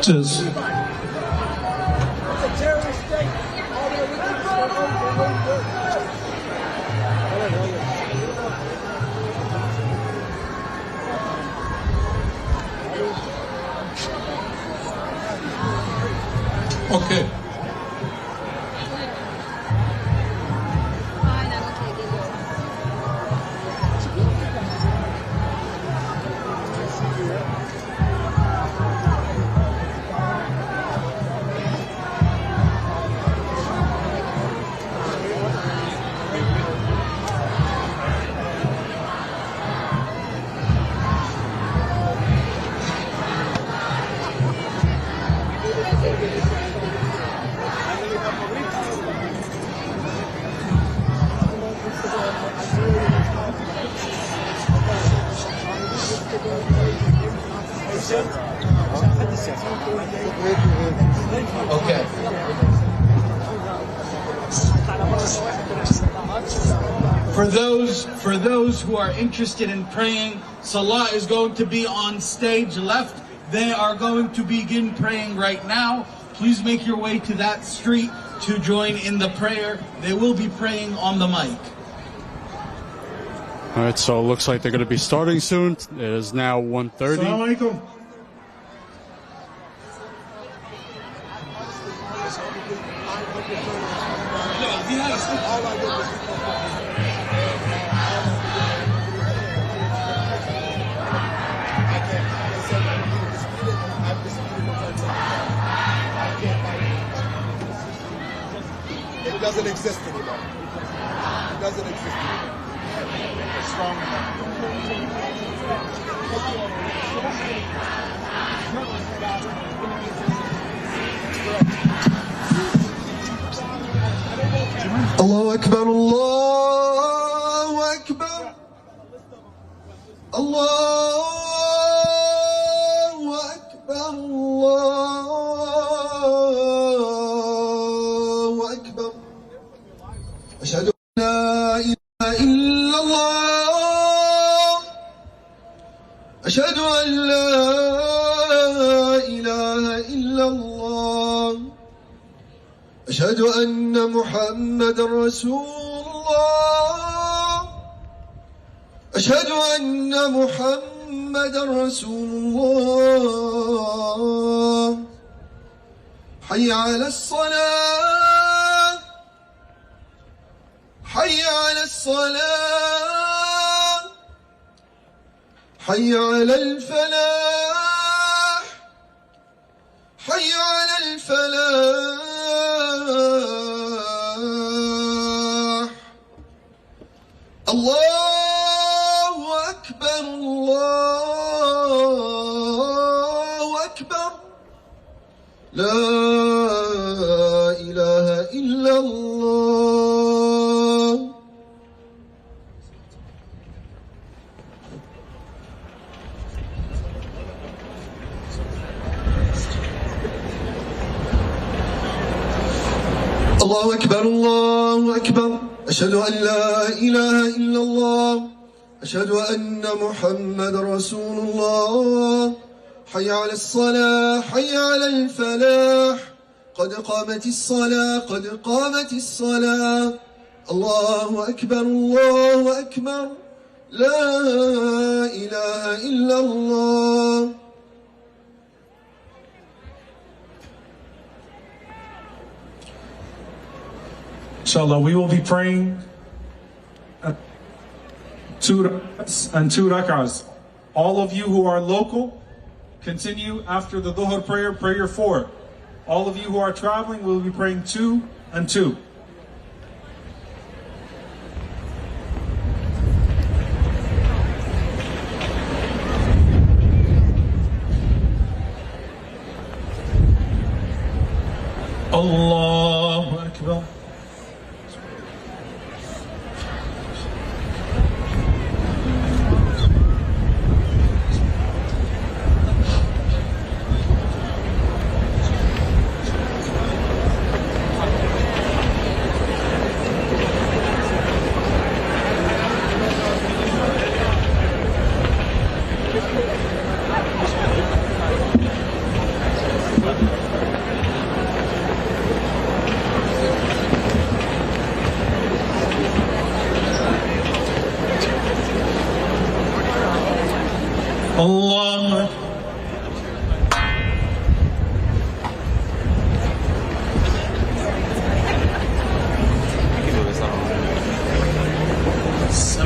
Cheers. Okay. Okay. For those who are interested in praying, Salah is going to be on stage left. They are going to begin praying right now. Please make your way to that street to join in the prayer. They will be praying on the mic. All right, so it looks like they're going to be starting soon. It is now 1:30. Assalamu alaikum. It doesn't exist anymore. It doesn't exist anymore. It's strong enough. Allahu Akbar, Allahu Akbar, Allahu Akbar, Allahu Akbar. Ashhadu an la ilaha illa Allah. Ashhadu an la ilaha illa Allah. أشهد أن محمد رسول الله. أشهد أن محمد رسول الله. حي على الصلاة، حي على الصلاة، حي على الفلاح، حي على الفلاح. الله أكبر، الله أكبر، لا إله إلا الله. الله أكبر، الله أكبر. أشهد أن لا إله إلا الله. أشهد أن محمد رسول الله. حي على الصلاة، حي على الفلاح، قد قامت الصلاة، قد قامت الصلاة. الله أكبر، الله أكبر، لا إله إلا الله. Inshallah, we will be praying two rak'ahs. All of you who are local, continue after the Dhuhr prayer, prayer 4. All of you who are traveling, we will be praying 2 and 2. Allahu Akbar.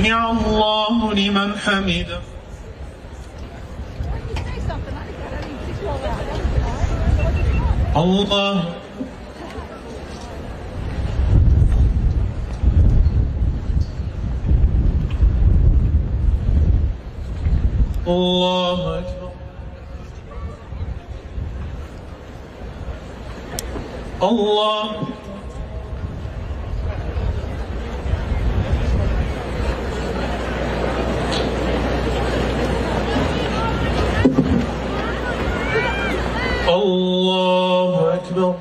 سمع الله لمن حمده. الله الله أكبر. الله الله أكبر.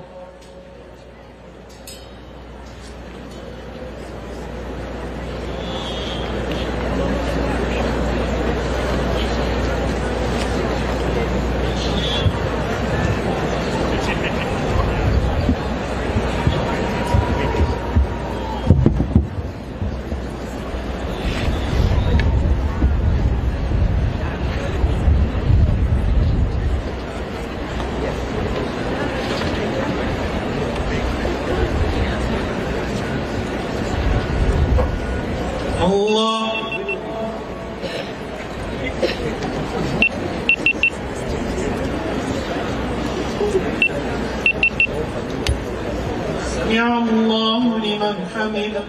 سمع الله لمن حمده.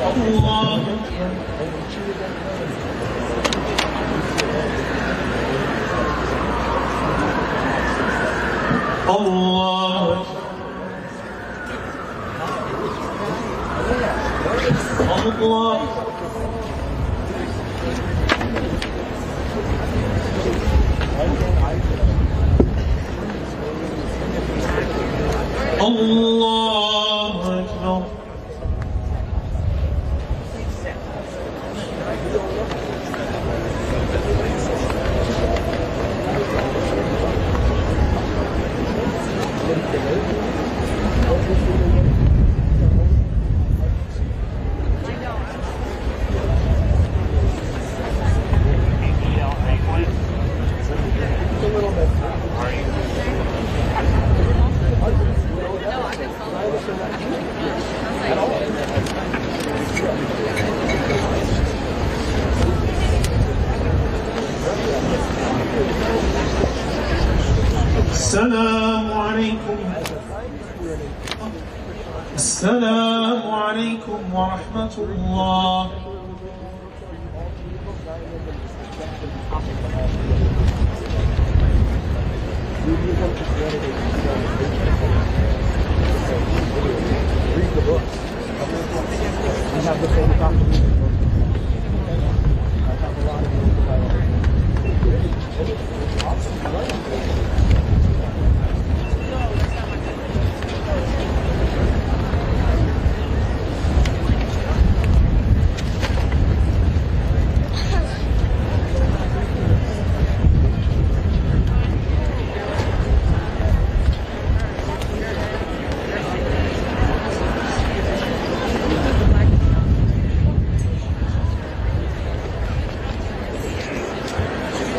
الله الله الله الله أكبر. السلام عليكم. السلام عليكم ورحمة الله. Read the book. We have the photocopy. I have a lot of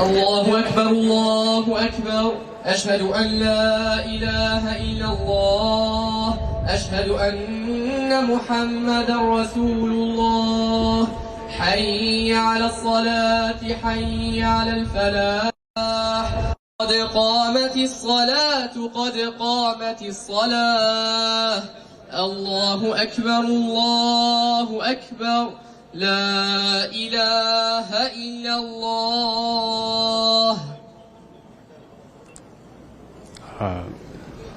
الله أكبر الله أكبر. أشهد أن لا إله إلا الله. أشهد أن محمدا رسول الله. حي على الصلاة حي على الفلاح. قد قامت الصلاة قد قامت الصلاة. الله أكبر الله أكبر. لا إله إلا الله. I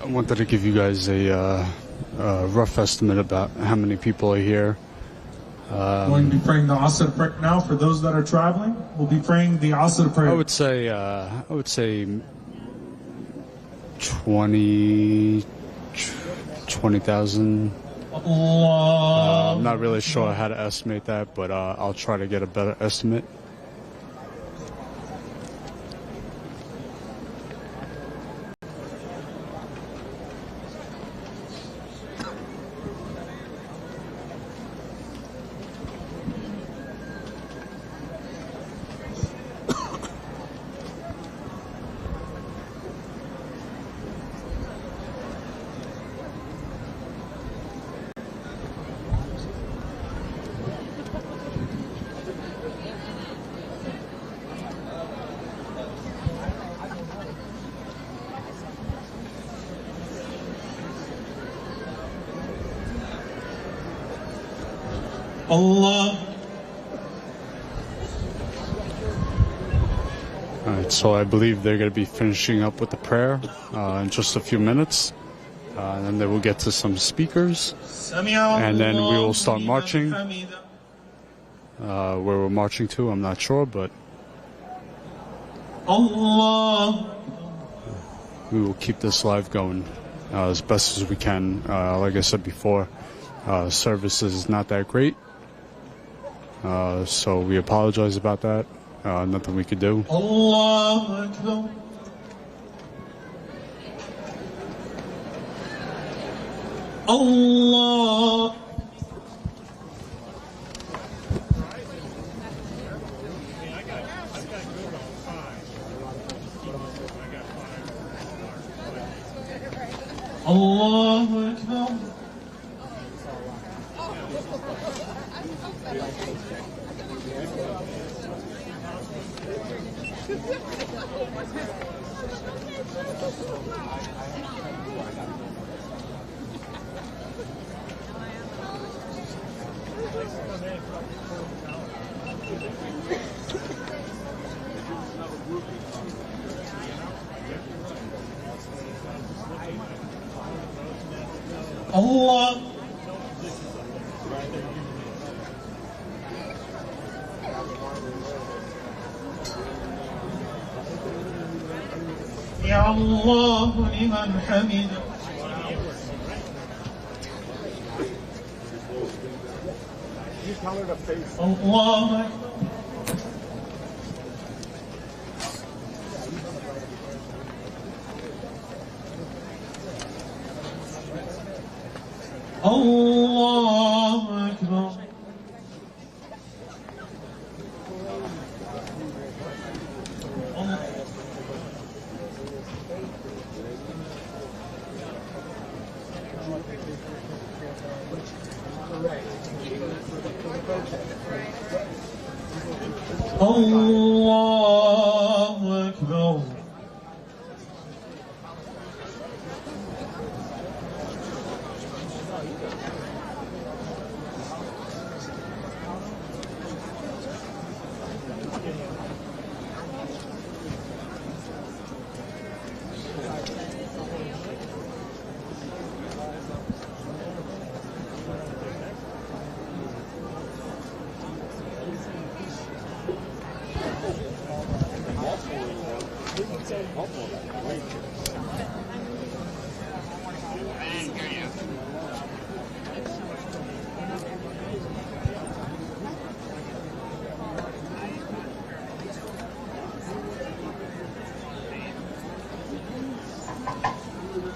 wanted to give you guys a rough estimate about how many people are here. We're going to be praying the Asr prayer now. For those that are traveling, we'll be praying the Asr prayer. I would say 20,000. I'm not really sure how to estimate that, but I'll try to get a better estimate. Allah. All right, so I believe they're going to be finishing up with the prayer in just a few minutes. And then they will get to some speakers. And then we will start marching. Where we're marching to, I'm not sure, but Allah. We will keep this live going as best as we can. Like I said before, service is not that great. So we apologize about that. Nothing we could do. Allah Akbar. Allah. Allahu Akbar. Allah. Ya Allah liman hamida. Allah. Allah Akbar. Allahu Akbar.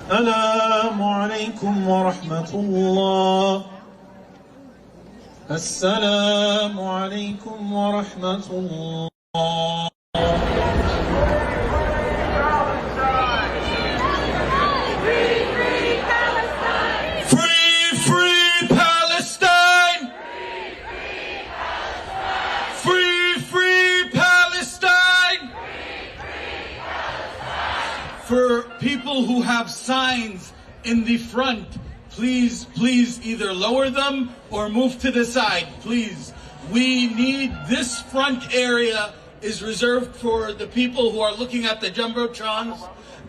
السلام عليكم ورحمة الله. السلام عليكم ورحمة الله. For people who have signs in the front, please either lower them or move to the side, please. We need this front area is reserved for the people who are looking at the Jumbotrons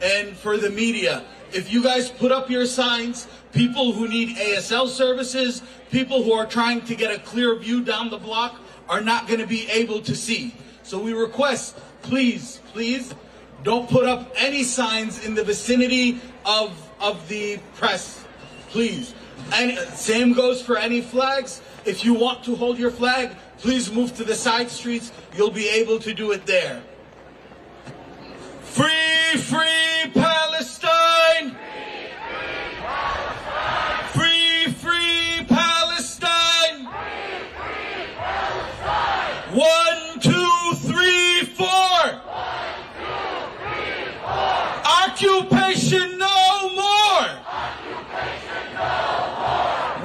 and for the media. If you guys put up your signs, people who need ASL services, people who are trying to get a clear view down the block are not going to be able to see. So we request, please, don't put up any signs in the vicinity of the press, please. And same goes for any flags. If you want to hold your flag, please move to the side streets. You'll be able to do it there. Free, free Palestine! Free, free Palestine! 1, 2, 3, 4! Occupation no more!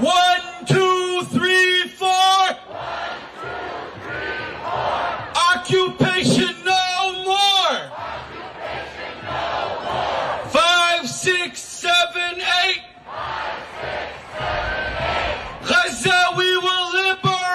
1, 2, 3, 4! Occupation no more! 5, 6, 7, 8! Gaza, we will liberate!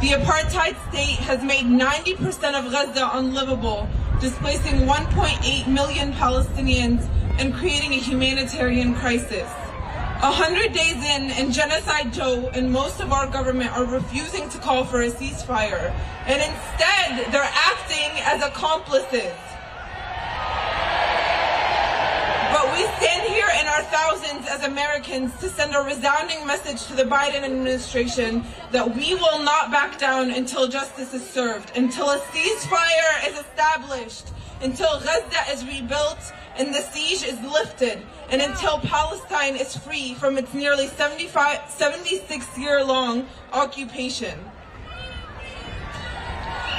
The apartheid state has made 90% of Gaza unlivable, displacing 1.8 million Palestinians and creating a humanitarian crisis. 100 days in, and Genocide Joe and most of our government are refusing to call for a ceasefire, and instead they're acting as accomplices. But we stand here in our thousands as Americans to send a resounding message to the Biden administration that we will not back down until justice is served, until a ceasefire is established, until Gaza is rebuilt and the siege is lifted, and until Palestine is free from its nearly 76-year-long occupation.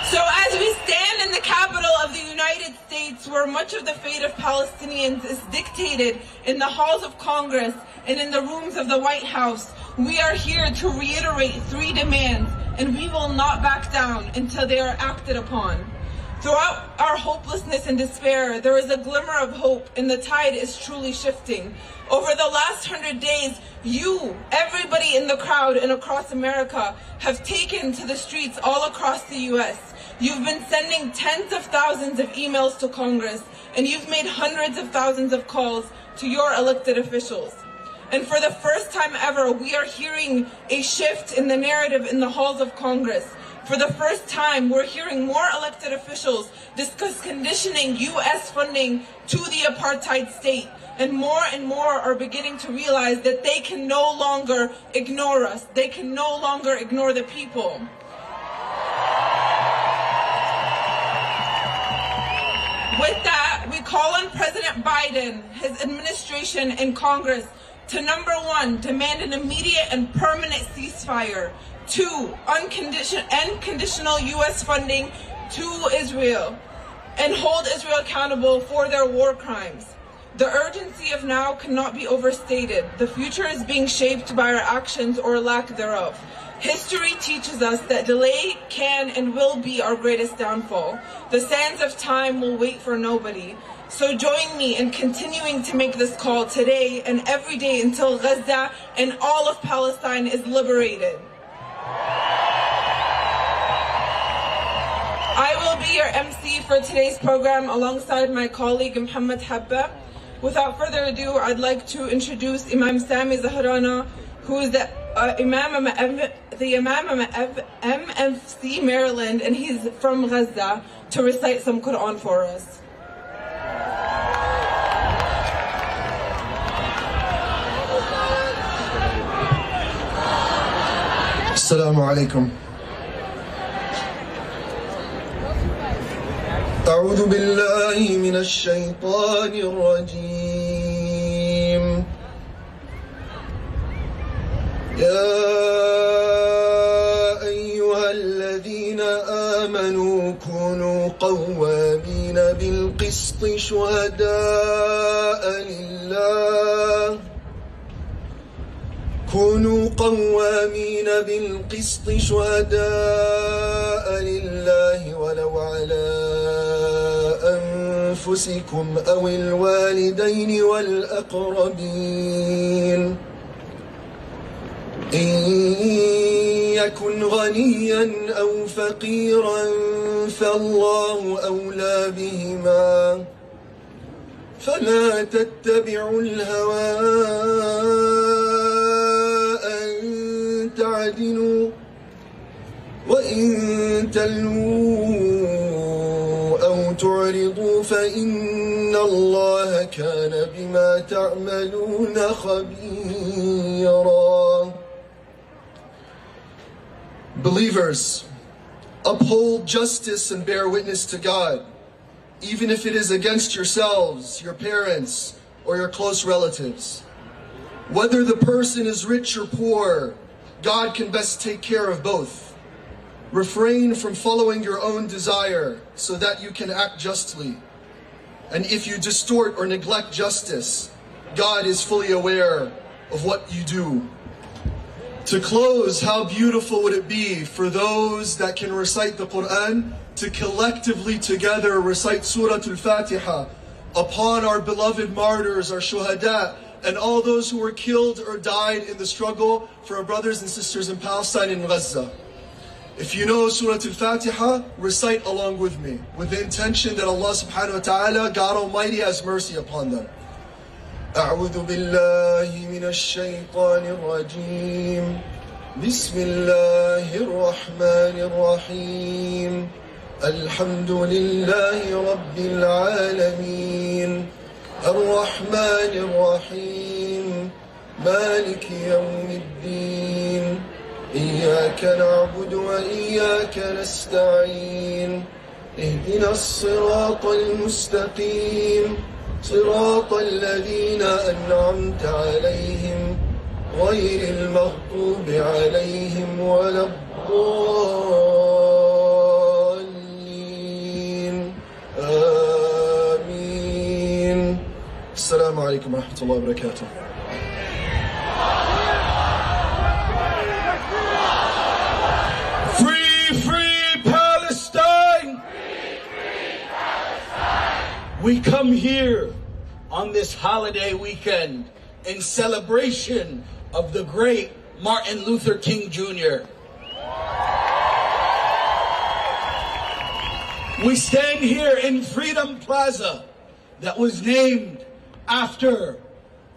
So as we stand in the capital of the United States, where much of the fate of Palestinians is dictated in the halls of Congress and in the rooms of the White House, we are here to reiterate 3 demands, and we will not back down until they are acted upon. Throughout our hopelessness and despair, there is a glimmer of hope, and the tide is truly shifting. Over the last 100 days, you, everybody in the crowd and across America, have taken to the streets all across the U.S. You've been sending tens of thousands of emails to Congress, and you've made hundreds of thousands of calls to your elected officials. And for the first time ever, we are hearing a shift in the narrative in the halls of Congress. For the first time, we're hearing more elected officials discuss conditioning U.S. funding to the apartheid state. And more are beginning to realize that they can no longer ignore us. They can no longer ignore the people. With that, we call on President Biden, his administration, and Congress to, number 1, demand an immediate and permanent ceasefire. 2, unconditional U.S. funding to Israel, and hold Israel accountable for their war crimes. The urgency of now cannot be overstated. The future is being shaped by our actions or lack thereof. History teaches us that delay can and will be our greatest downfall. The sands of time will wait for nobody. So join me in continuing to make this call today and every day until Gaza and all of Palestine is liberated. I will be your MC for today's program alongside my colleague Muhammad Habba. Without further ado, I'd like to introduce Imam Sami Zahrana, who is the Imam of MFC Maryland, and he's from Gaza, to recite some Quran for us. Assalamu alaikum. أعوذ بالله من الشيطان الرجيم. يا أيها الذين آمنوا كونوا قوامين بالقسط شهداء لله. كونوا قوامين بالقسط شهداء لله ولو على أنفسكم أو الوالدين والأقربين إن يكن غنيا أو فقيرا فالله أولى بهما فلا تتبعوا الهوى أن تعدلوا وإن تلووا أو تعرضوا فإن الله كان بما تعملون خبيرا. Believers, uphold justice and bear witness to God, even if it is against yourselves, your parents, or your close relatives. Whether the person is rich or poor, God can best take care of both. Refrain from following your own desire so that you can act justly. And if you distort or neglect justice, God is fully aware of what you do. To close, how beautiful would it be for those that can recite the Quran to collectively together recite Surah Al-Fatiha upon our beloved martyrs, our shuhada, and all those who were killed or died in the struggle for our brothers and sisters in Palestine and Gaza. If you know Surah Al-Fatiha, recite along with me, with the intention that Allah subhanahu wa ta'ala, God Almighty, has mercy upon them. أعوذ بالله من الشيطان الرجيم بسم الله الرحمن الرحيم الحمد لله رب العالمين الرحمن الرحيم مالك يوم الدين إياك نعبد وإياك نستعين اهدنا الصراط المستقيم صراط الذين أنعمت عليهم غير المغضوب عليهم ولا الضالين آمين. السلام عليكم ورحمة الله وبركاته. We come here on this holiday weekend in celebration of the great Martin Luther King Jr. We stand here in Freedom Plaza that was named after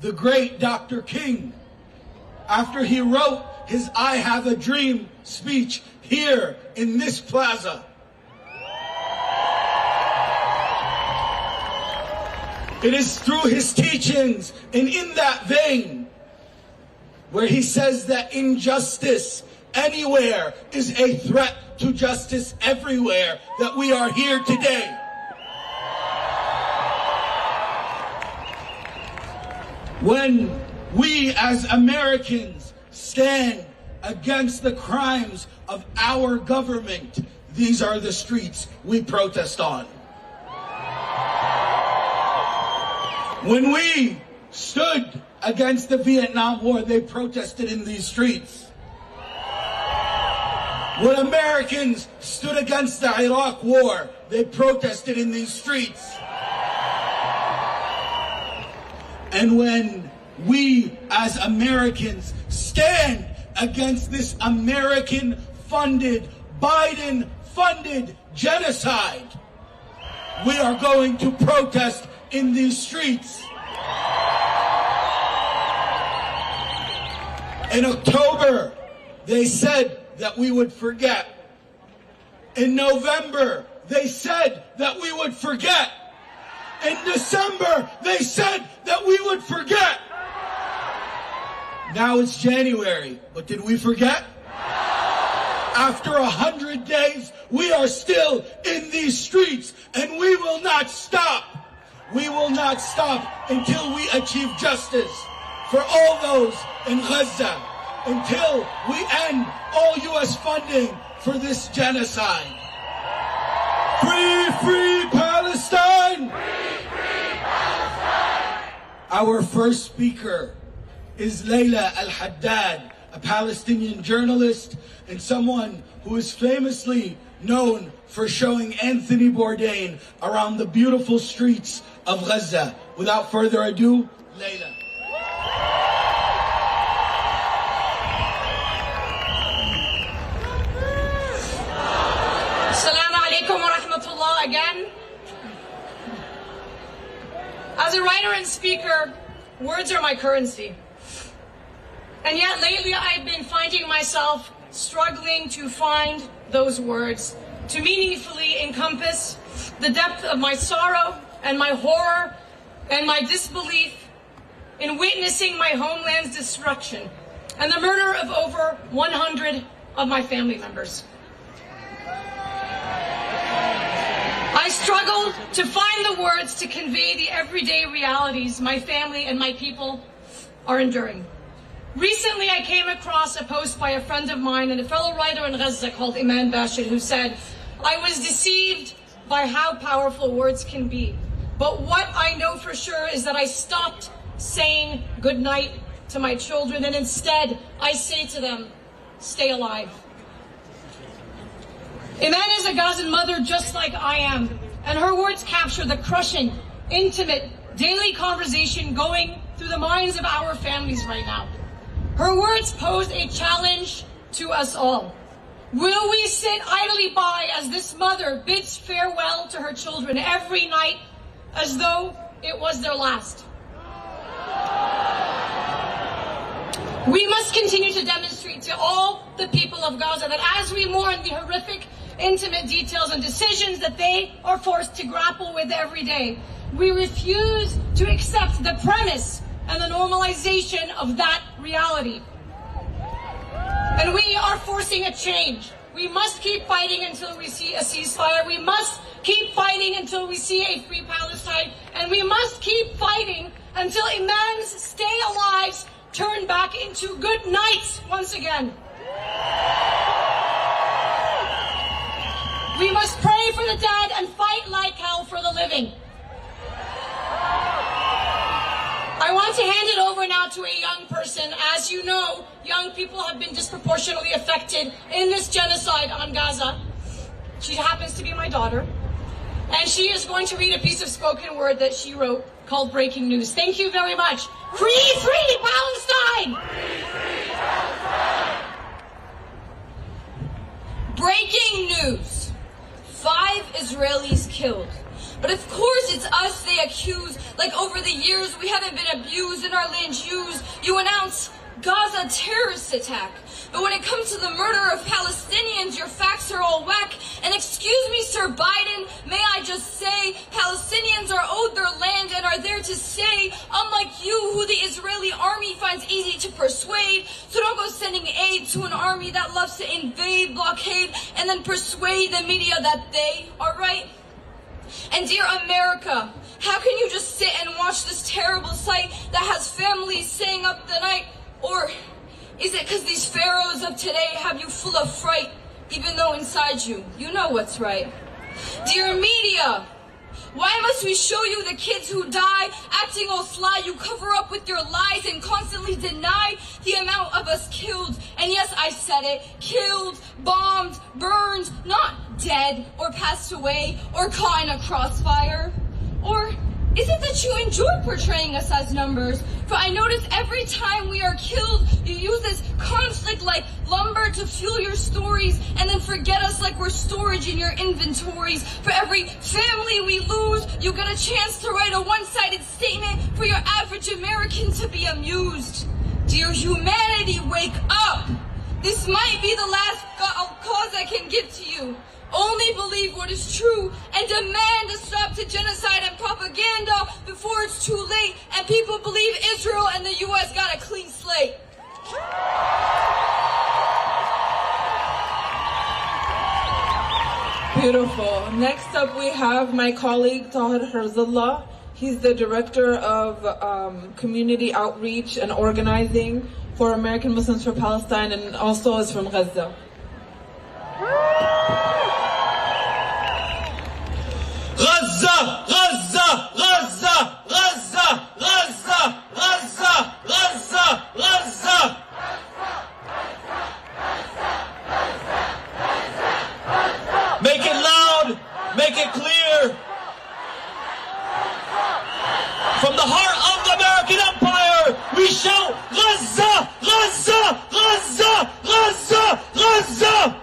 the great Dr. King, after he wrote his I Have a Dream speech here in this plaza. It is through his teachings and in that vein where he says that injustice anywhere is a threat to justice everywhere that we are here today. When we as Americans stand against the crimes of our government, these are the streets we protest on. When we stood against the Vietnam War, they protested in these streets. When Americans stood against the Iraq War, they protested in these streets. And when we as Americans stand against this American-funded, Biden-funded genocide, we are going to protest in these streets. In October, they said that we would forget. In November, they said that we would forget. In December, they said that we would forget. Now it's January, but did we forget? After 100 days, we are still in these streets, and we will not stop. We will not stop until we achieve justice for all those in Gaza, until we end all U.S. funding for this genocide. Free, free Palestine! Free, free Palestine! Our first speaker is Layla Al-Haddad, a Palestinian journalist and someone who is famously known for showing Anthony Bourdain around the beautiful streets of Gaza. Without further ado, Layla. Assalamu alaikum wa rahmatullah again. As a writer and speaker, words are my currency. And yet lately I've been finding myself struggling to find those words to meaningfully encompass the depth of my sorrow and my horror and my disbelief in witnessing my homeland's destruction and the murder of over 100 of my family members. I struggle to find the words to convey the everyday realities my family and my people are enduring. Recently, I came across a post by a friend of mine and a fellow writer in Gaza called Iman Bashir, who said, "I was deceived by how powerful words can be. But what I know for sure is that I stopped saying good night to my children, and instead I say to them, stay alive." Iman is a Gazan mother just like I am, and her words capture the crushing, intimate, daily conversation going through the minds of our families right now. Her words pose a challenge to us all. Will we sit idly by as this mother bids farewell to her children every night as though it was their last? We must continue to demonstrate to all the people of Gaza that as we mourn the horrific, intimate details and decisions that they are forced to grapple with every day, we refuse to accept the premise and the normalization of that reality. And we are forcing a change. We must keep fighting until we see a ceasefire. We must keep fighting until we see a free Palestine. And we must keep fighting until Iman's stay alive turn back into good nights once again. We must pray for the dead and fight like hell for the living. I want to hand it over now to a young person. As you know, young people have been disproportionately affected in this genocide on Gaza. She happens to be my daughter. And she is going to read a piece of spoken word that she wrote called Breaking News. Thank you very much. Free, free Palestine! Free, free Palestine! Breaking news. 5 Israelis killed. But of course it's us they accuse, like over the years we haven't been abused and our land used. You announce Gaza terrorist attack. But when it comes to the murder of Palestinians, your facts are all whack. And excuse me, Sir Biden, may I just say, Palestinians are owed their land and are there to stay, unlike you, who the Israeli army finds easy to persuade. So don't go sending aid to an army that loves to invade, blockade, and then persuade the media that they are right. And dear America, how can you just sit and watch this terrible sight that has families staying up the night? Or is it because these pharaohs of today have you full of fright, even though inside you, you know what's right? Dear media, why must we show you the kids who die, acting all sly? You cover up with your lies and constantly deny the amount of us killed. And yes, I said it, killed, bombed, burned, not dead or passed away or caught in a crossfire. Or is it that you enjoy portraying us as numbers? For I notice every time we are killed, you use this conflict like lumber to fuel your stories and then forget us like we're storage in your inventories. For every family we lose, you get a chance to write a one-sided statement for your average American to be amused. Dear humanity, wake up! This might be the last cause I can give to you. Only believe what is true and demand a stop to genocide and propaganda before it's too late and people believe Israel and the U.S. got a clean slate. Beautiful. Next up we have my colleague Tahir Herzullah. He's the Director of Community Outreach and Organizing for American Muslims for Palestine and also is from Gaza. Gaza, Gaza, Gaza, Gaza, Gaza, Gaza, Gaza, Gaza. Make it loud, make it clear. From the heart of the American Empire, we shout Gaza, Gaza, Gaza, Gaza, Gaza.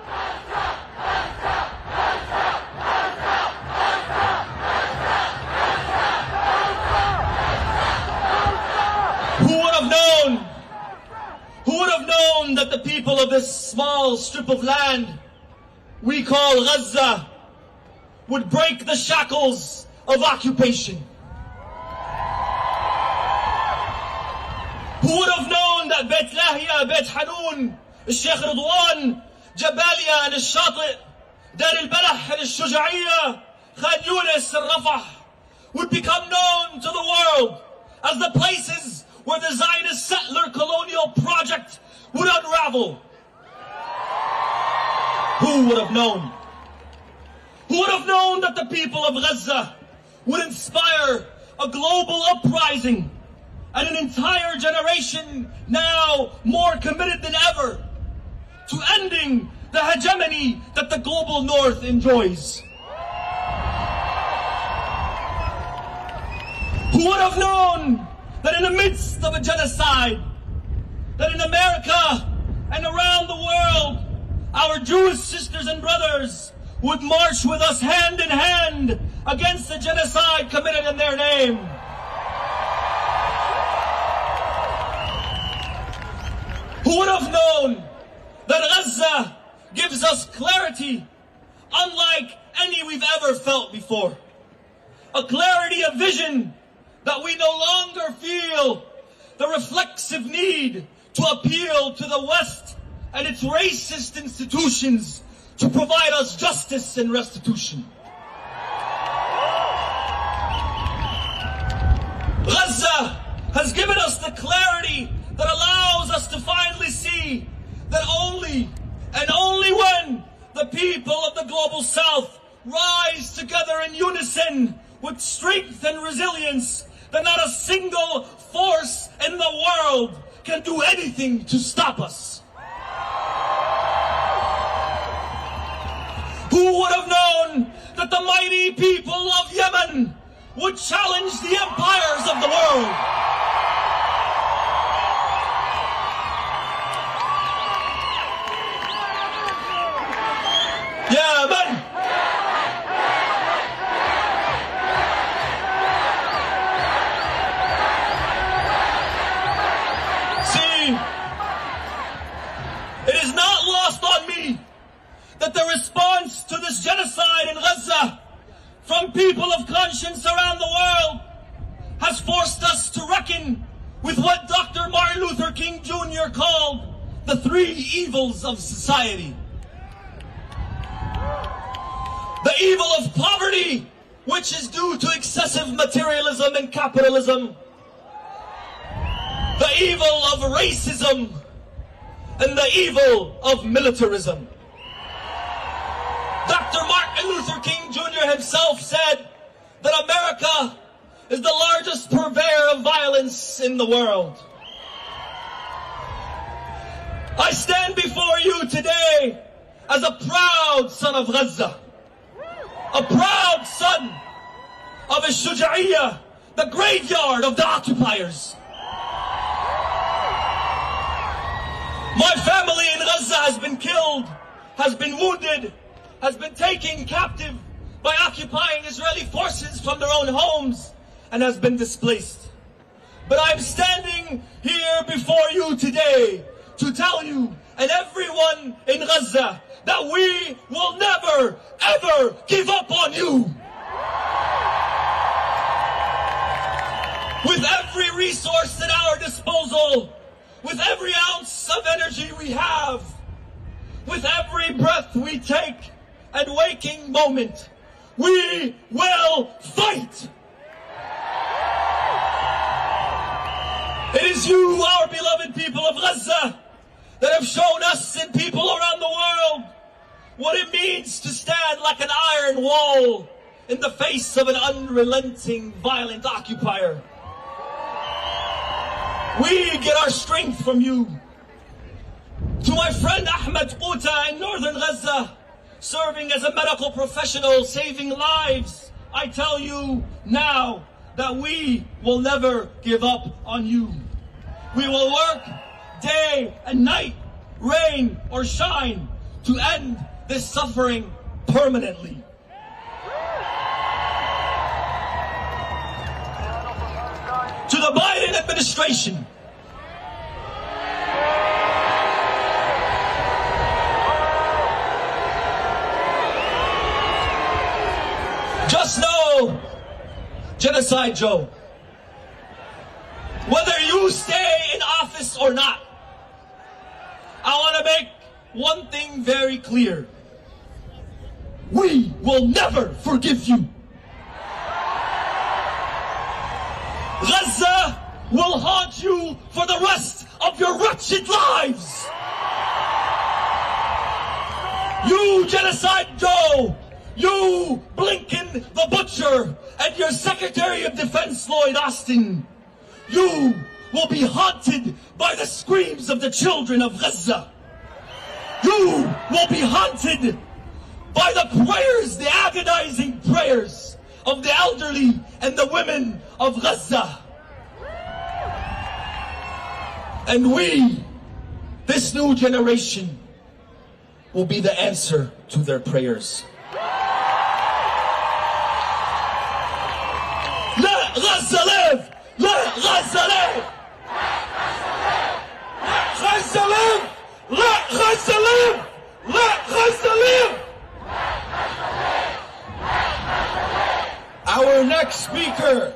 Who would have known that the people of this small strip of land we call Gaza would break the shackles of occupation? Who would have known that Beit Lahia, Beit Hanun, Sheikh Ridwan, Jabalia and Al-Shati, Dar al-Balah and Al-Shuja'iyya, Khan Yunis and Rafah would become known to the world as the places where the Zionist settler colonial project would unravel? Who would have known? Who would have known that the people of Gaza would inspire a global uprising and an entire generation now more committed than ever to ending the hegemony that the global North enjoys? Who would have known that in the midst of a genocide, that in America and around the world, our Jewish sisters and brothers would march with us hand in hand against the genocide committed in their name. Who would have known that Gaza gives us clarity unlike any we've ever felt before? A clarity of vision that we no longer feel the reflexive need to appeal to the West and its racist institutions to provide us justice and restitution. Gaza has given us the clarity that allows us to finally see that only and only when the people of the Global South rise together in unison with strength and resilience, that not a single force in the world can do anything to stop us. Who would have known that the mighty people of Yemen would challenge the empires of the world? Yemen! See, it is not lost on me that the response to this genocide in Gaza from people of conscience around the world has forced us to reckon with what Dr. Martin Luther King Jr. called the three evils of society. The evil of poverty, which is due to excessive materialism and capitalism. The evil of racism and the evil of militarism. Dr. Martin Luther King Jr. himself said that America is the largest purveyor of violence in the world. I stand before you today as a proud son of Gaza, a proud son of Shuja'iyya, the graveyard of the occupiers. My family in Gaza has been killed, has been wounded, has been taken captive by occupying Israeli forces from their own homes, and has been displaced. But I'm standing here before you today to tell you and everyone in Gaza that we will never, ever give up on you. With every resource at our disposal, with every ounce of energy we have, with every breath we take and waking moment, we will fight. It is you, our beloved people of Gaza, that have shown us and people around the world what it means to stand like an iron wall in the face of an unrelenting, violent occupier. We get our strength from you. To my friend Ahmed Quta in northern Gaza, serving as a medical professional, saving lives, I tell you now that we will never give up on you. We will work day and night, rain or shine, to end this suffering permanently. To the Biden administration, just know, Genocide Joe, whether you stay in office or not, I want to make one thing very clear. We will never forgive you. Gaza will haunt you for the rest of your wretched lives. You, Genocide Joe, you, Blinken the Butcher, and your Secretary of Defense, Lloyd Austin, you will be haunted by the screams of the children of Gaza. You will be haunted by the prayers, the agonizing prayers of the elderly and the women of Gaza. And we, this new generation, will be the answer to their prayers. Let Gaza live! Let Gaza live! Gaza live! Let Gaza live! Let Gaza live! Our next speaker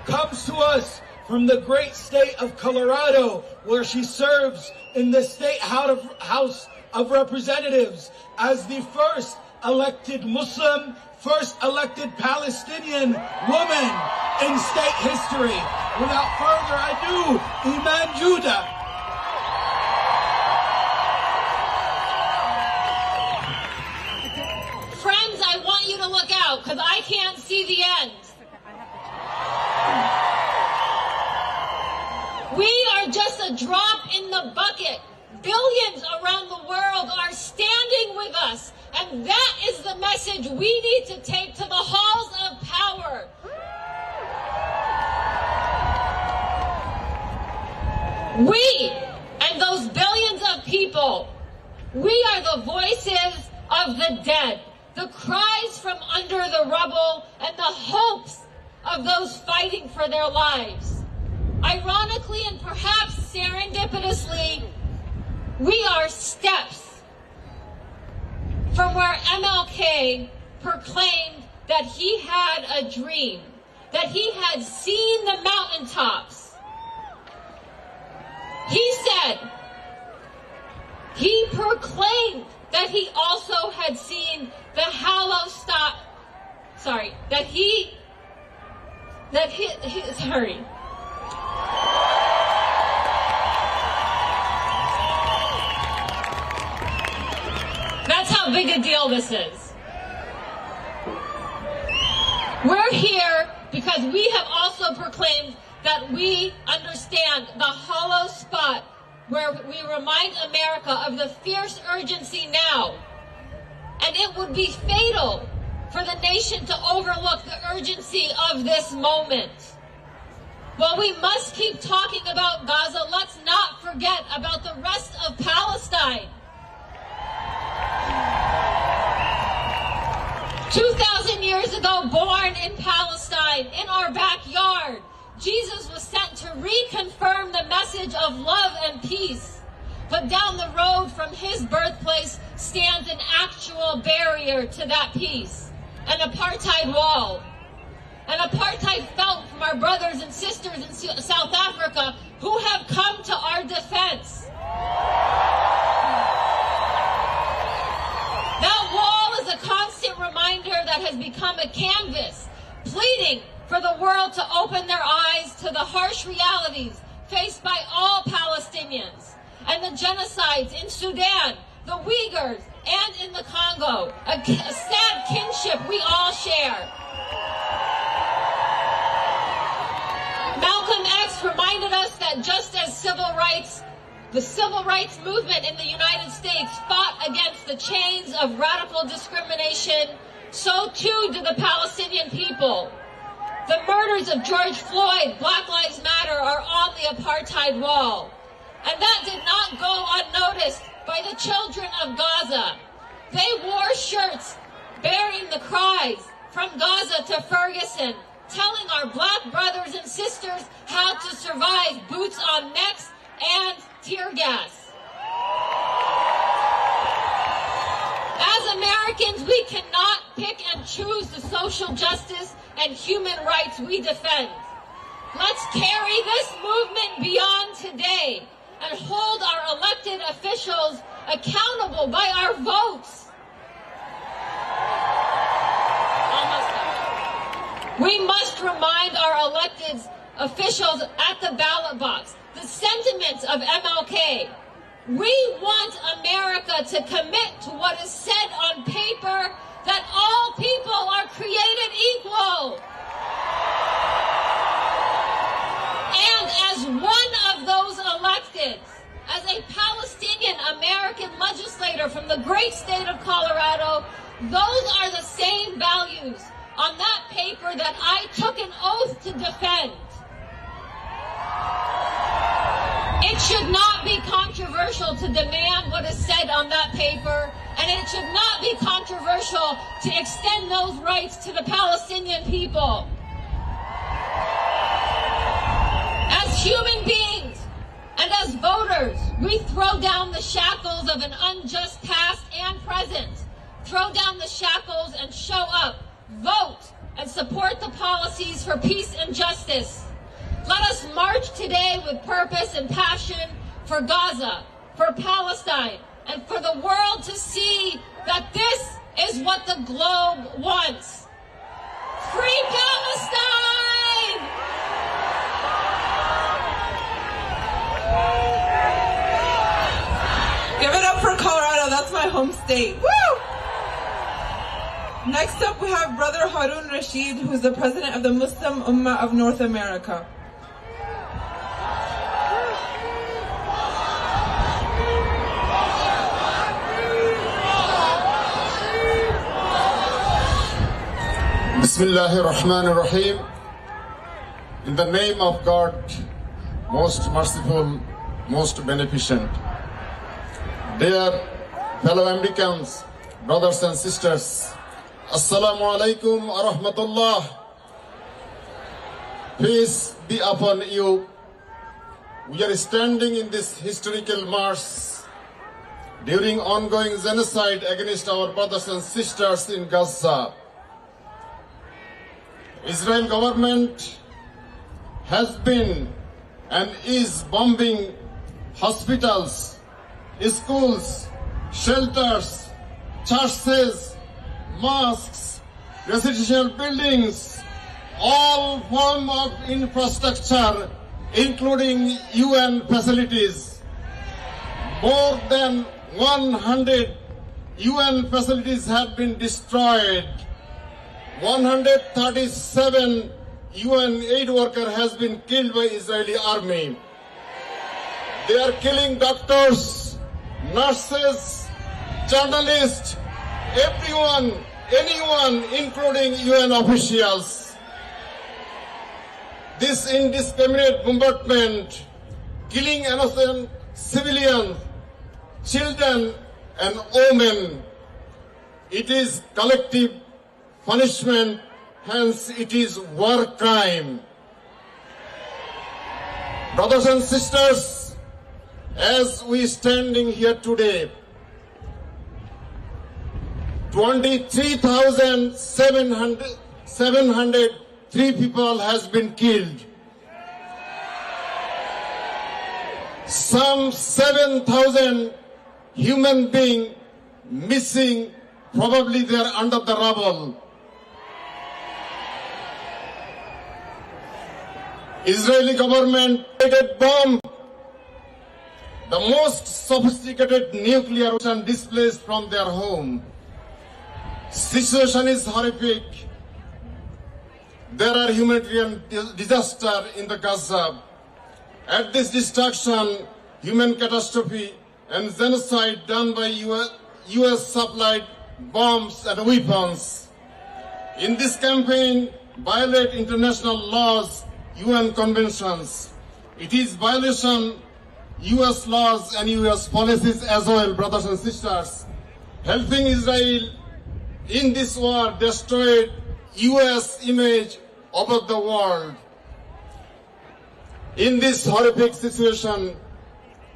comes to us from the great state of Colorado, where she serves in the State House of Representatives as the first elected Muslim, first elected Palestinian woman in state history. Without further ado, Iman Judah. Friends, I want you to look out because I can't see the end. We are just a drop in the bucket. Billions around the world are standing with us, and that is the message we need to take to the halls of power. We and those billions of people, we are the voices of the dead, the cries from under the rubble, and the hopes of those fighting for their lives. Ironically and perhaps serendipitously, we are steps from where MLK proclaimed that he had a dream, that he had seen the mountaintops. He said, he proclaimed that he also had seen the hollow stop, sorry, That's how big a deal this is. We're here because we have also proclaimed that we understand the hollow spot where we remind America of the fierce urgency now. And it would be fatal for the nation to overlook the urgency of this moment. While we must keep talking about Gaza, let's not forget about the rest of Palestine. 2,000 years ago, born in Palestine, in our backyard, Jesus was sent to reconfirm the message of love and peace. But down the road from his birthplace stands an actual barrier to that peace, an apartheid wall. An apartheid felt from our brothers and sisters in South Africa who have come to our defense. That wall is a constant reminder that has become a canvas, pleading for the world to open their eyes to the harsh realities faced by all Palestinians and the genocides in Sudan, the Uyghurs, and in the Congo, a sad kinship we all share. Malcolm X reminded us that just as the civil rights movement in the United States fought against the chains of radical discrimination, so too did the Palestinian people. The murders of George Floyd, Black Lives Matter, are on the apartheid wall. And that did not go unnoticed by the children of Gaza. They wore shirts bearing the cries from Gaza to Ferguson, telling our black brothers and sisters how to survive boots on necks and tear gas. As Americans, we cannot pick and choose the social justice and human rights we defend. Let's carry this movement beyond today and hold our elected officials accountable by our votes. We must remind our elected officials at the ballot box the sentiments of MLK. We want America to commit to what is said on paper, that all people are created equal. And as one of those elected, as a Palestinian American legislator from the great state of Colorado, those are the same values on that paper that I took an oath to defend. It should not be controversial to demand what is said on that paper, and it should not be controversial to extend those rights to the Palestinian people. As human beings and as voters, we throw down the shackles of an unjust past and present. Throw down the shackles and show up, vote, and support the policies for peace and justice. Let us march today with purpose and passion for Gaza, for Palestine, and for the world to see that this is what the globe wants. Free Palestine! Give it up for Colorado, that's my home state. Woo! Next up we have Brother Harun Rashid, who's the president of the Muslim Ummah of North America. Bismillahir Rahmanir Rahim. In the name of God, most merciful, most beneficent. Dear fellow Americans, brothers and sisters, Assalamu alaikum wa rahmatullah. Peace be upon you. We are standing in this historical march during ongoing genocide against our brothers and sisters in Gaza. Israel government has been and is bombing hospitals, schools, shelters, churches, mosques, residential buildings, all forms of infrastructure, including UN facilities. More than 100 UN facilities have been destroyed. 137 UN aid worker has been killed by Israeli army. They are killing doctors, nurses, journalists, everyone, anyone, including UN officials. This indiscriminate bombardment, killing innocent civilians, children and women, it is collective punishment, hence it is war crime. Brothers and sisters, as we standing here today, 23,703 people has been killed. Some 7,000 human beings missing, probably they are under the rubble. Israeli government bomb, the most sophisticated nuclear weapon displaced from their home. Situation is horrific. There are humanitarian disaster in the Gaza. At this destruction, human catastrophe and genocide done by US supplied bombs and weapons. In this campaign, violate international laws, UN conventions. It is violation US laws and US policies as well, brothers and sisters. Helping Israel in this war destroyed US image over the world. In this horrific situation,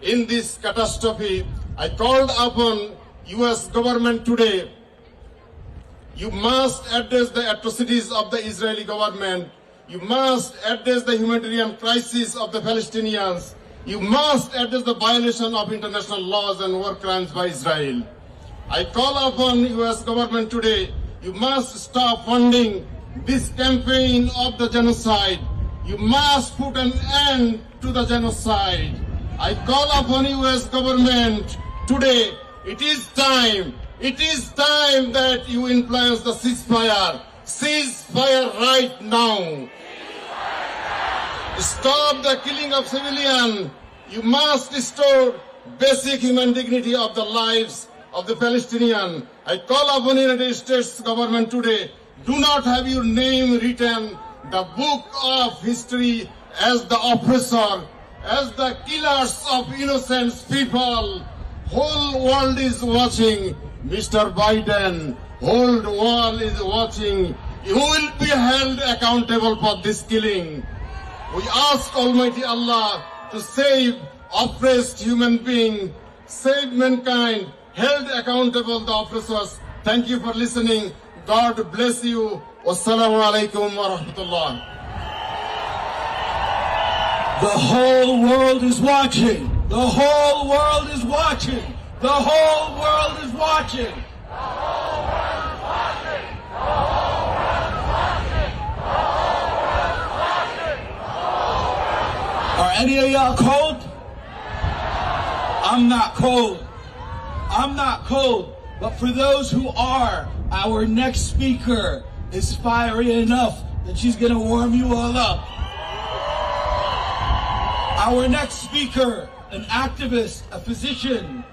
in this catastrophe, I called upon US government today. You must address the atrocities of the Israeli government. You must address the humanitarian crisis of the Palestinians. You must address the violation of international laws and war crimes by Israel. I call upon US government today. You must stop funding this campaign of the genocide. You must put an end to the genocide. I call upon US government today. It is time that you influence the ceasefire. Ceasefire right now. Stop the killing of civilians. You must restore basic human dignity of the lives of the Palestinians. I call upon the United States government today. Do not have your name written the book of history as the oppressor. as the killers of innocent people. Whole world is watching, Mr. Biden. Whole world is watching. You will be held accountable for this killing. We ask Almighty Allah to save oppressed human beings, save mankind, held accountable the oppressors. Thank you for listening. God bless you. Wassalamu alaikum wa rahmatullah. The whole world is watching. The whole world is watching. The whole world is watching. The whole world is watching. The whole world is watching. The whole world is watching. The whole world is watching. Are any of y'all cold? I'm not cold. I'm not cold. But for those who are, our next speaker is fiery enough that she's going to warm you all up. Our next speaker, an activist, a physician,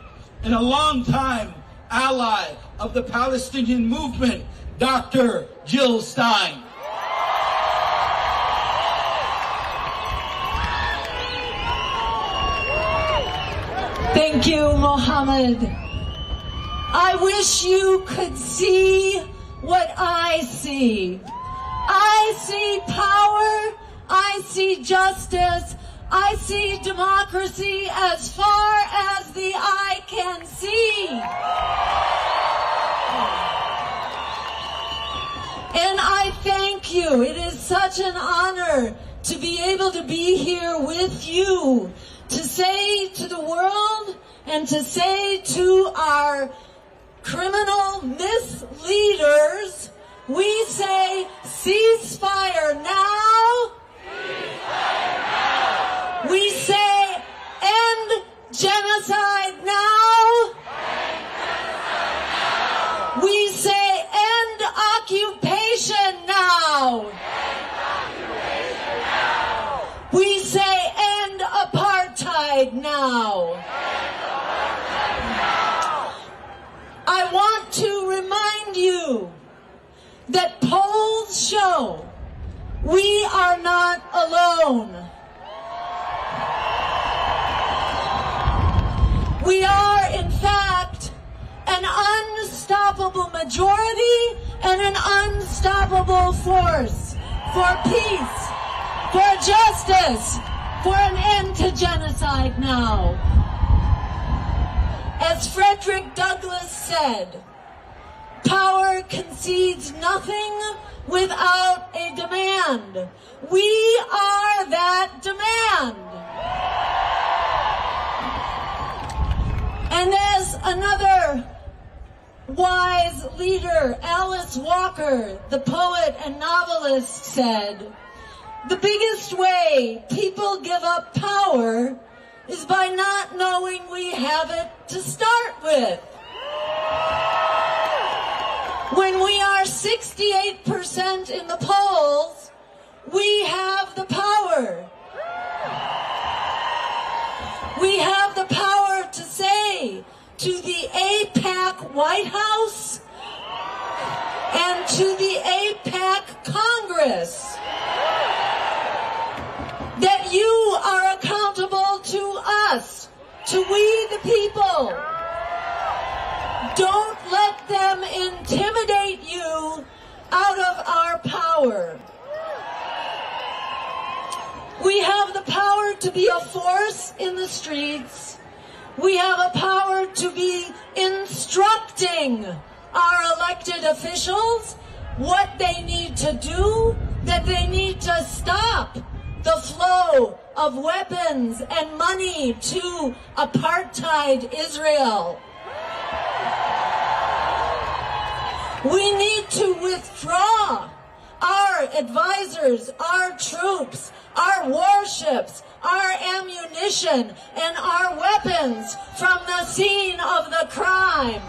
and a longtime ally of the Palestinian movement, Dr. Jill Stein. Thank you, Mohammed. I wish you could see what I see. I see power, I see justice, I see democracy as far as the eye can see. And I thank you. It is such an honor to be able to be here with you, to say to the world and to say to our criminal misleaders, we say ceasefire now. Ceasefire now. We say end genocide now. End genocide now. We say end occupation now. End occupation now. We say end apartheid now. I want to remind you that polls show we are not alone. We are, in fact, an unstoppable majority and an unstoppable force for peace, for justice, for an end to genocide now. As Frederick Douglass said, power concedes nothing without a demand. We are that demand. And as another wise leader, Alice Walker, the poet and novelist, said, the biggest way people give up power is by not knowing we have it to start with. When we are 68% in the polls, we have the power. We have the power to say to the AIPAC White House and to the AIPAC Congress that you are accountable to us, to we the people. Don't let them intimidate you out of our power. We have the power to be a force in the streets. We have a power to be instructing our elected officials what they need to do, that they need to stop the flow of weapons and money to apartheid Israel. We need to withdraw our advisors, our troops, our warships, our ammunition, and our weapons from the scene of the crime.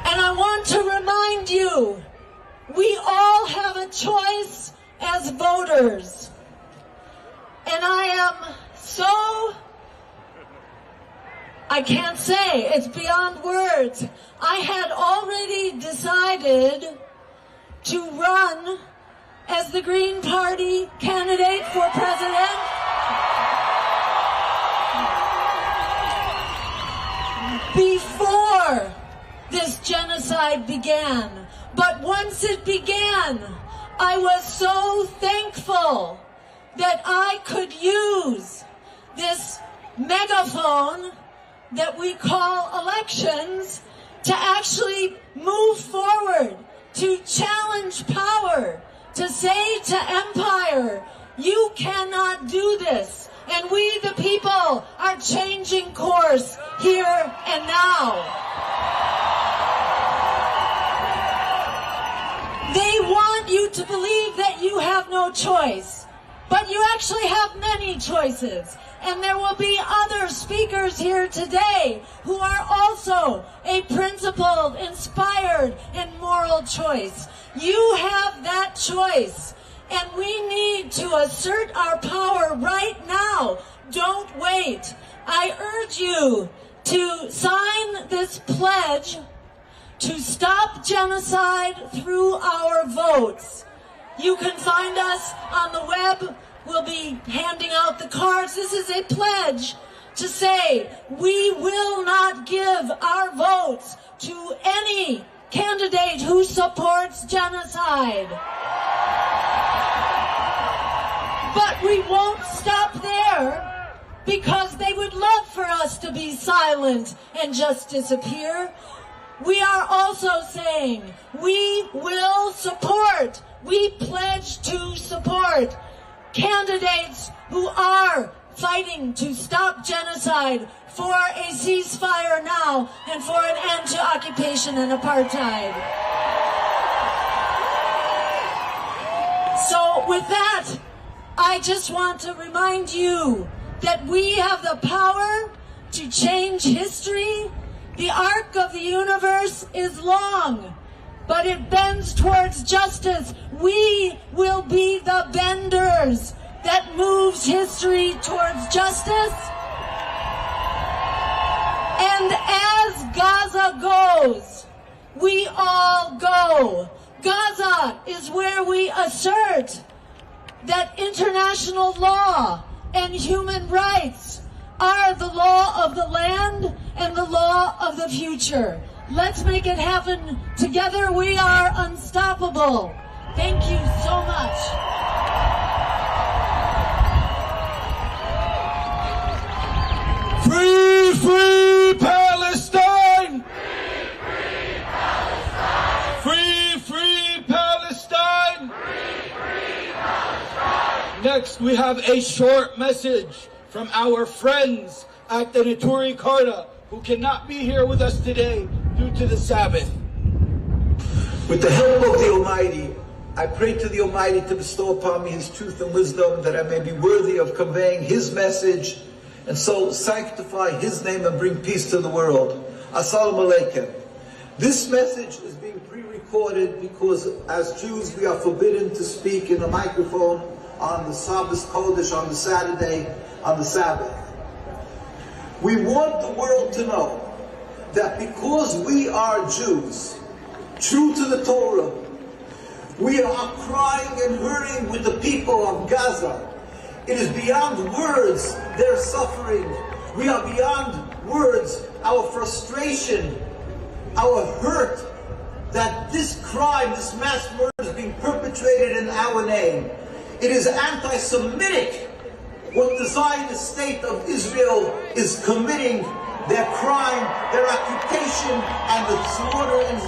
And I want to remind you, we all have a choice as voters. And I am so, I can't say, it's beyond words. I had already decided to run as the Green Party candidate for president. Before this genocide began. But once it began, I was so thankful that I could use this megaphone that we call elections to actually move forward, to challenge power, to say to empire, you cannot do this. And we, the people, are changing course here and now. They want you to believe that you have no choice, but you actually have many choices. And there will be other speakers here today who are also a principled, inspired, and moral choice. You have that choice. And we need to assert our power right now. Don't wait. I urge you to sign this pledge to stop genocide through our votes. You can find us on the web. We'll be handing out the cards. This is a pledge to say we will not give our votes to any candidate who supports genocide. But we won't stop there, because they would love for us to be silent and just disappear. We are also saying we will support, we pledge to support candidates who are fighting to stop genocide, for a ceasefire now, and for an end to occupation and apartheid. So with that, I just want to remind you that we have the power to change history. The arc of the universe is long, but it bends towards justice. We will be the benders that moves history towards justice. And as Gaza goes, we all go. Gaza is where we assert that international law and human rights are the law of the land and the law of the future. Let's make it happen. Together we are unstoppable. Thank you so much. Free, free Palestine! Free, free Palestine! Next, we have a short message from our friends at the Naturi Karta, who cannot be here with us today due to the Sabbath. With the help of the Almighty, I pray to the Almighty to bestow upon me His truth and wisdom, that I may be worthy of conveying His message, and so sanctify His name and bring peace to the world. Assalamu alaikum. This message is being pre-recorded because as Jews we are forbidden to speak in a microphone on the Shabbos Kodesh, on the Saturday, on the Sabbath. We want the world to know that because we are Jews, true to the Torah, we are crying and hurting with the people of Gaza. It is beyond words, their suffering. We are beyond words, our frustration, our hurt, that this crime, this mass murder is being perpetrated in our name. It is anti-Semitic what the Zionist state of Israel is committing, their crime, their occupation, and the slaughter in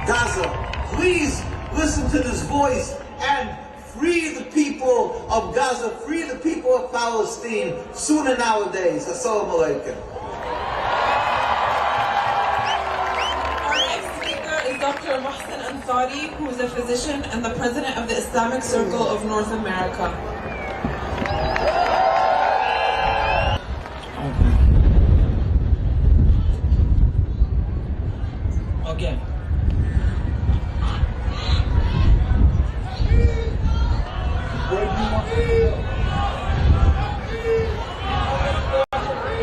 Gaza. Please listen to this voice and free the people of Gaza, free the people of Palestine, sooner nowadays. Assalamu alaikum. Our next speaker is Dr. Mohsen Ansari, who is a physician and the president of the Islamic Circle of North America. Again.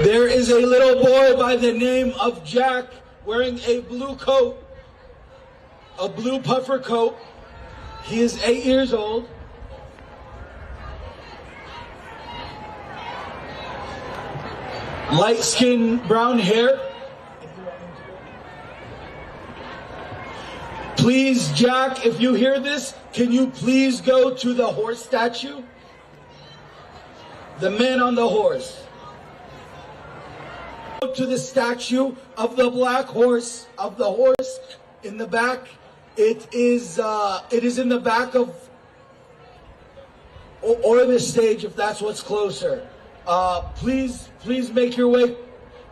There is a little boy by the name of Jack wearing a blue coat, a blue puffer coat, He is 8 years old. Light skin, brown hair. Please, Jack, if you hear this, can you please go to the horse statue? The man on the horse. Go to the statue of the black horse, of the horse in the back. It is in the back of, or the stage if that's what's closer. Please make your way.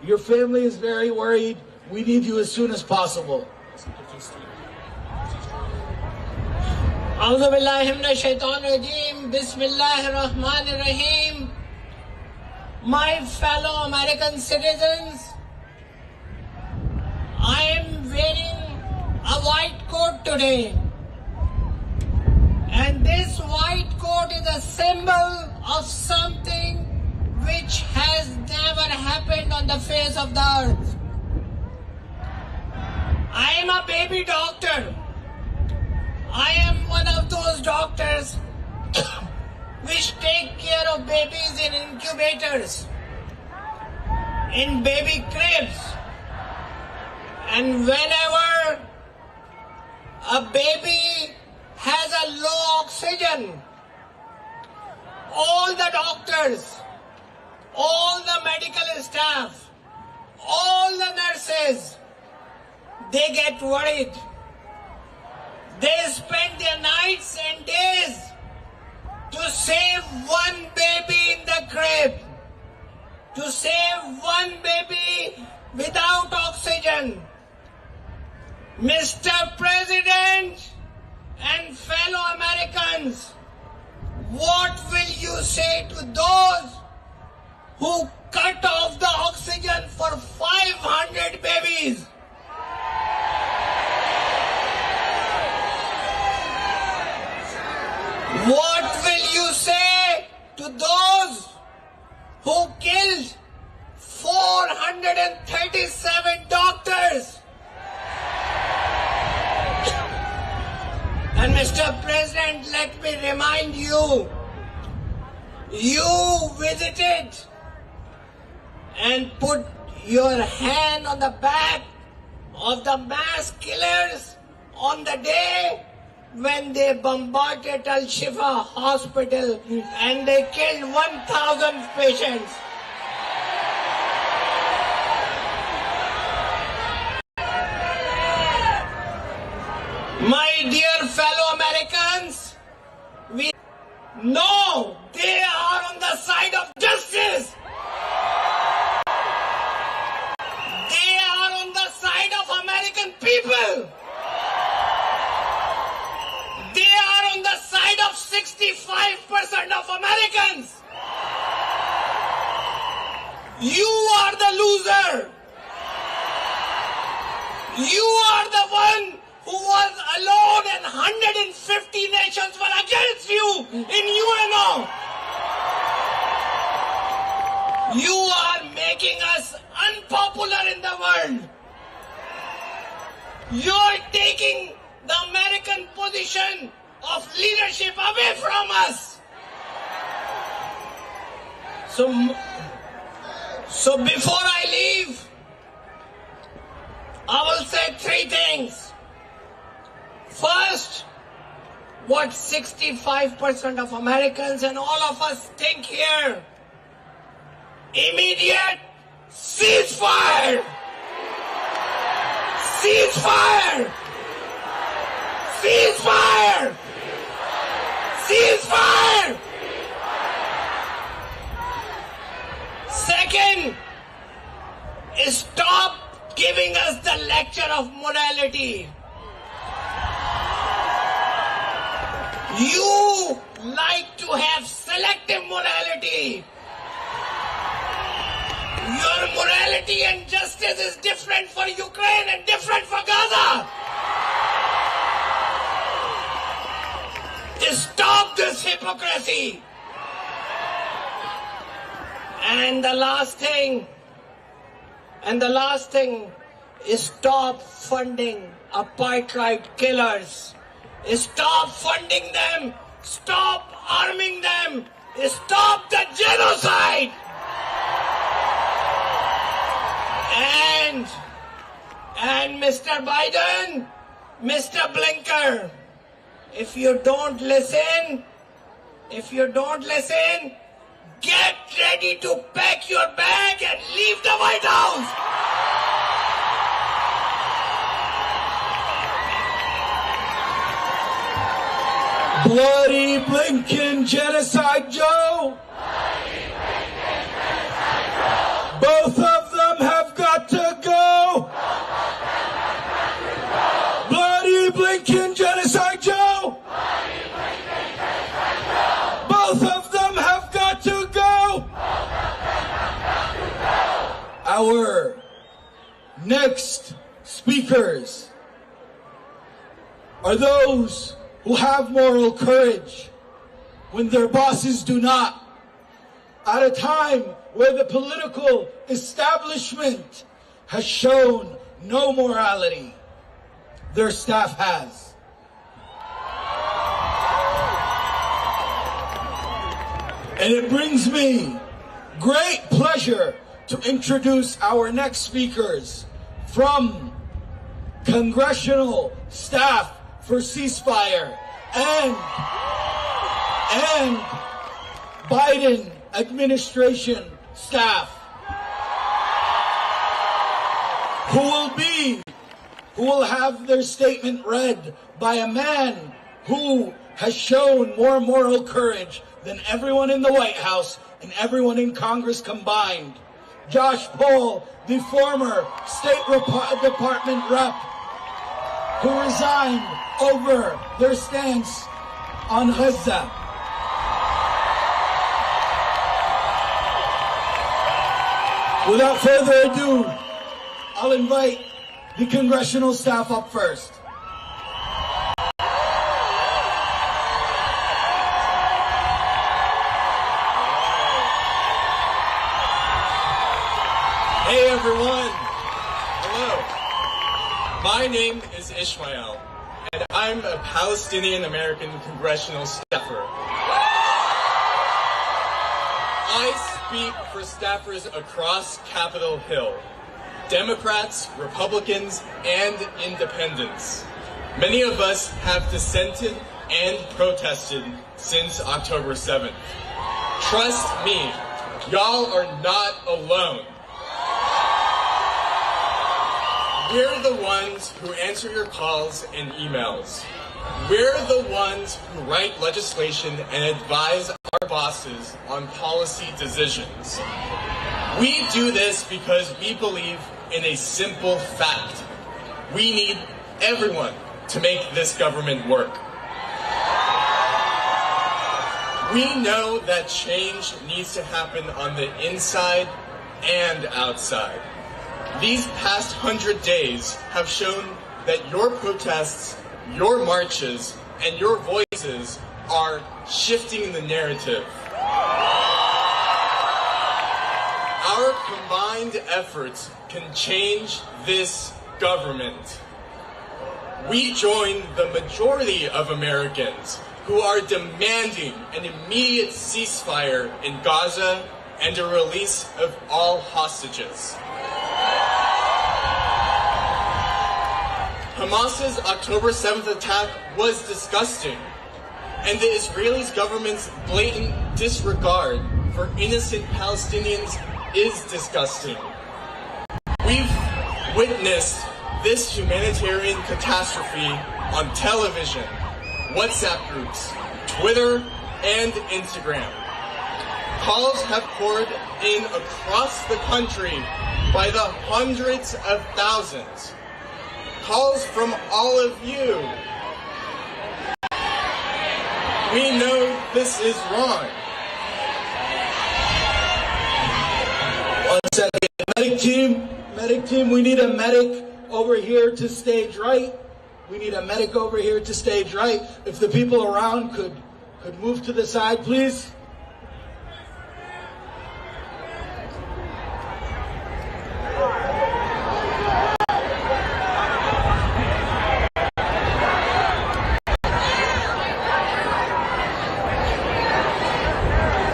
Your family is very worried. We need you as soon as possible. أعوذ بالله من الشيطان الرجيم بسم الله الرحمن الرحيم. My fellow American citizens, I am wearing a white coat today, and this white coat is a symbol of something which has never happened on the face of the earth. I am a baby doctor. I am one of those doctors which take care of babies in incubators, in baby cribs. And whenever a baby has a low oxygen, all the doctors, all the medical staff, all the nurses, they get worried. They spend their nights and days to save one baby in the crib, to save one baby without oxygen. Mr. President and fellow Americans, what will you say to those who cut off the oxygen for 500 babies? What will you say to those who killed 437 doctors? And Mr. President, let me remind you, you visited and put your hand on the back of the mass killers on the day when they bombarded Al-Shifa hospital and they killed 1,000 patients. My dear fellow Americans, no, they are on the side of justice. They are on the side of American people. They are on the side of 65% of Americans. You are the loser. You are the one who was alone and 150 nations were against you in UNO. You are making us unpopular in the world. You're taking the American position of leadership away from us. So before I leave, I will say three things. First, what 65% of Americans and all of us think here. Immediate ceasefire! Ceasefire! Ceasefire! Ceasefire! Second, stop giving us the lecture of morality. You like to have selective morality. Your morality and justice is different for Ukraine and different for Gaza. Stop this hypocrisy. And the last thing is stop funding apartheid killers Stop funding them. Stop arming them. Stop the genocide. And Mr. Biden, Mr. Blinker, if you don't listen, get ready to pack your bag and leave the White House. Bloody Blinken genocide, Joe. Both of them have got to go. Bloody Blinken genocide, Joe. Both of them have got to go. Our next speakers are those who have moral courage when their bosses do not. At a time where the political establishment has shown no morality, their staff has. And it brings me great pleasure to introduce our next speakers from Congressional Staff for Ceasefire and Biden administration staff, who will have their statement read by a man who has shown more moral courage than everyone in the White House and everyone in Congress combined. Josh Poll, the former State Department rep, who resigned over their stance on Gaza. Without further ado, I'll invite the congressional staff up first. Hey everyone! Hello. My name is Ishmael, and I'm a Palestinian American congressional staffer. I speak for staffers across Capitol Hill, Democrats, Republicans, and independents. Many of us have dissented and protested since October 7th. Trust me, y'all are not alone. We're the ones who answer your calls and emails. We're the ones who write legislation and advise our bosses on policy decisions. We do this because we believe in a simple fact. We need everyone to make this government work. We know that change needs to happen on the inside and outside. These past 100 days have shown that your protests, your marches, and your voices are shifting the narrative. Our combined efforts can change this government. We join the majority of Americans who are demanding an immediate ceasefire in Gaza and a release of all hostages. Hamas's October 7th attack was disgusting, and the Israeli government's blatant disregard for innocent Palestinians is disgusting. We've witnessed this humanitarian catastrophe on television, WhatsApp groups, Twitter, and Instagram. Calls have poured in across the country by the hundreds of thousands. Calls from all of you. We know this is wrong. One second. Medic team, we need a medic over here to stage right. We need a medic over here to stage right. If the people around could move to the side, please.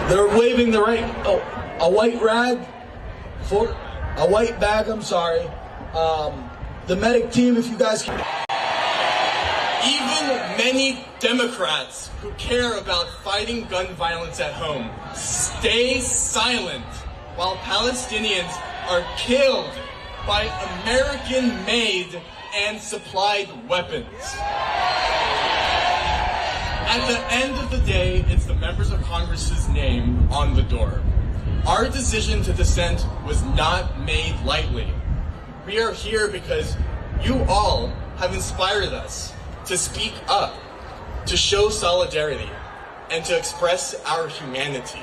They're waving the right, a white rag, for a white bag, I'm sorry. The medic team, if you guys can. Even many Democrats who care about fighting gun violence at home stay silent while Palestinians are killed by American-made and supplied weapons. At the end of the day, it's the members of Congress's name on the door. Our decision to dissent was not made lightly. We are here because you all have inspired us to speak up, to show solidarity, and to express our humanity.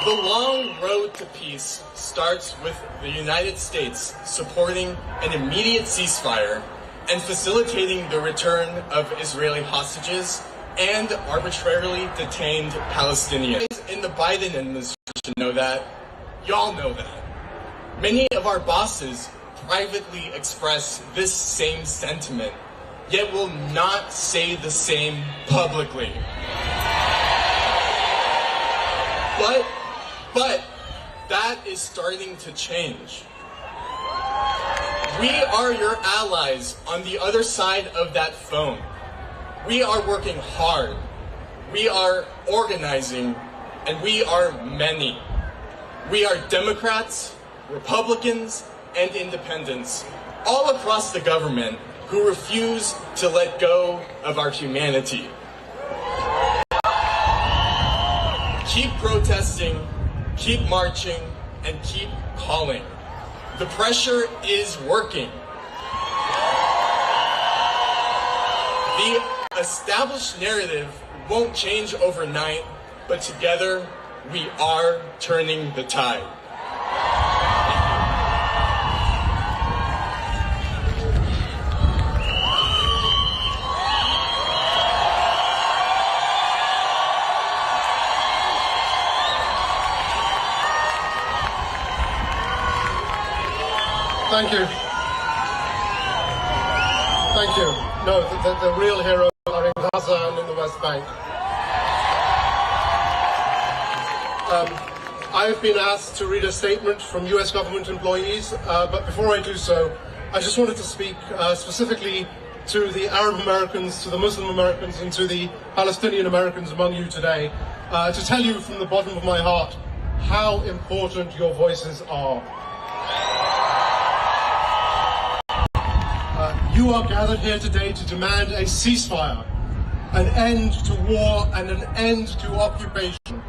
The long road to peace starts with the United States supporting an immediate ceasefire and facilitating the return of Israeli hostages and arbitrarily detained Palestinians. In the Biden administration know that. Y'all know that. Many of our bosses privately express this same sentiment, yet will not say the same publicly. But that is starting to change. We are your allies on the other side of that phone. We are working hard. We are organizing, and we are many. We are Democrats, Republicans, and independents all across the government who refuse to let go of our humanity. Keep protesting, keep marching, and keep calling. The pressure is working. The established narrative won't change overnight, but together we are turning the tide. Thank you. Thank you. No, the real heroes are in Gaza and in the West Bank. I have been asked to read a statement from US government employees, but before I do so, I just wanted to speak specifically to the Arab Americans, to the Muslim Americans, and to the Palestinian Americans among you today, to tell you from the bottom of my heart how important your voices are. You are gathered here today to demand a ceasefire, an end to war and an end to occupation.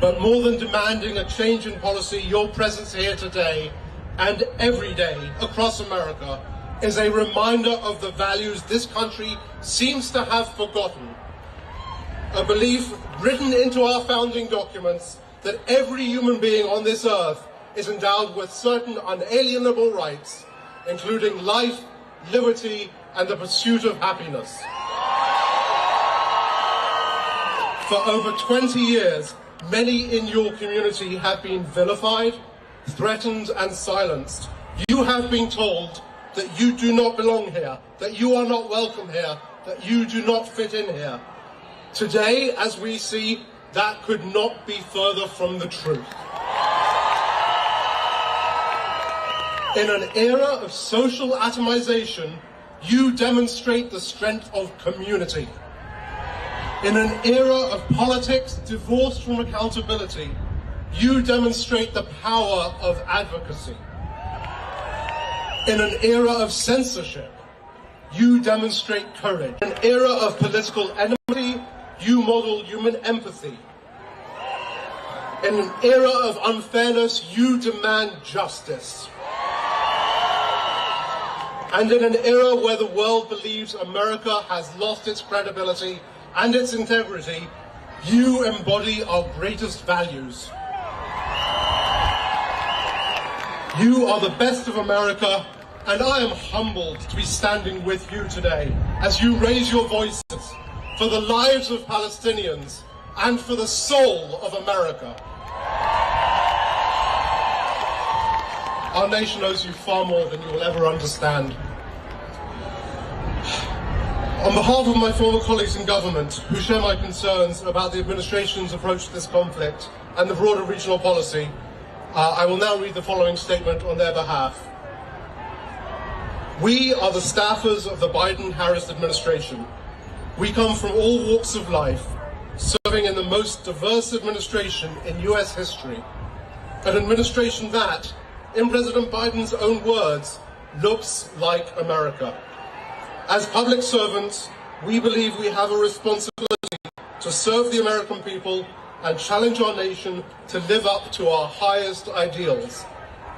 But more than demanding a change in policy, your presence here today and every day across America is a reminder of the values this country seems to have forgotten. A belief written into our founding documents that every human being on this earth is endowed with certain unalienable rights, including life, liberty, and the pursuit of happiness. For over 20 years, many in your community have been vilified, threatened, and silenced. You have been told that you do not belong here, that you are not welcome here, that you do not fit in here. Today, as we see, that could not be further from the truth. In an era of social atomization, you demonstrate the strength of community. In an era of politics divorced from accountability, you demonstrate the power of advocacy. In an era of censorship, you demonstrate courage. In an era of political enmity, you model human empathy. In an era of unfairness, you demand justice. And in an era where the world believes America has lost its credibility and its integrity, you embody our greatest values. You are the best of America, and I am humbled to be standing with you today as you raise your voices for the lives of Palestinians and for the soul of America. Our nation owes you far more than you will ever understand. On behalf of my former colleagues in government who share my concerns about the administration's approach to this conflict and the broader regional policy, I will now read the following statement on their behalf. We are the staffers of the Biden-Harris administration. We come from all walks of life, serving in the most diverse administration in US history. An administration that, in President Biden's own words, looks like America. As public servants, we believe we have a responsibility to serve the American people and challenge our nation to live up to our highest ideals.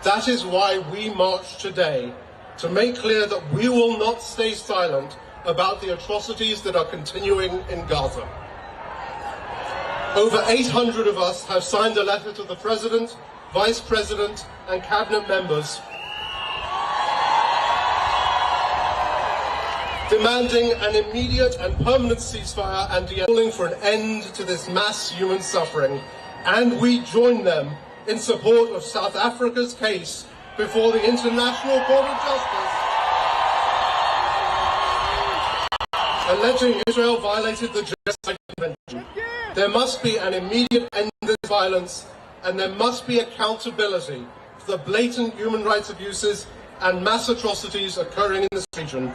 That is why we march today, to make clear that we will not stay silent about the atrocities that are continuing in Gaza. Over 800 of us have signed a letter to the President, Vice President, and Cabinet members demanding an immediate and permanent ceasefire and calling for an end to this mass human suffering. And we join them in support of South Africa's case before the International Court of Justice, alleging Israel violated the Genocide Convention. There must be an immediate end to this violence, and there must be accountability for the blatant human rights abuses and mass atrocities occurring in this region.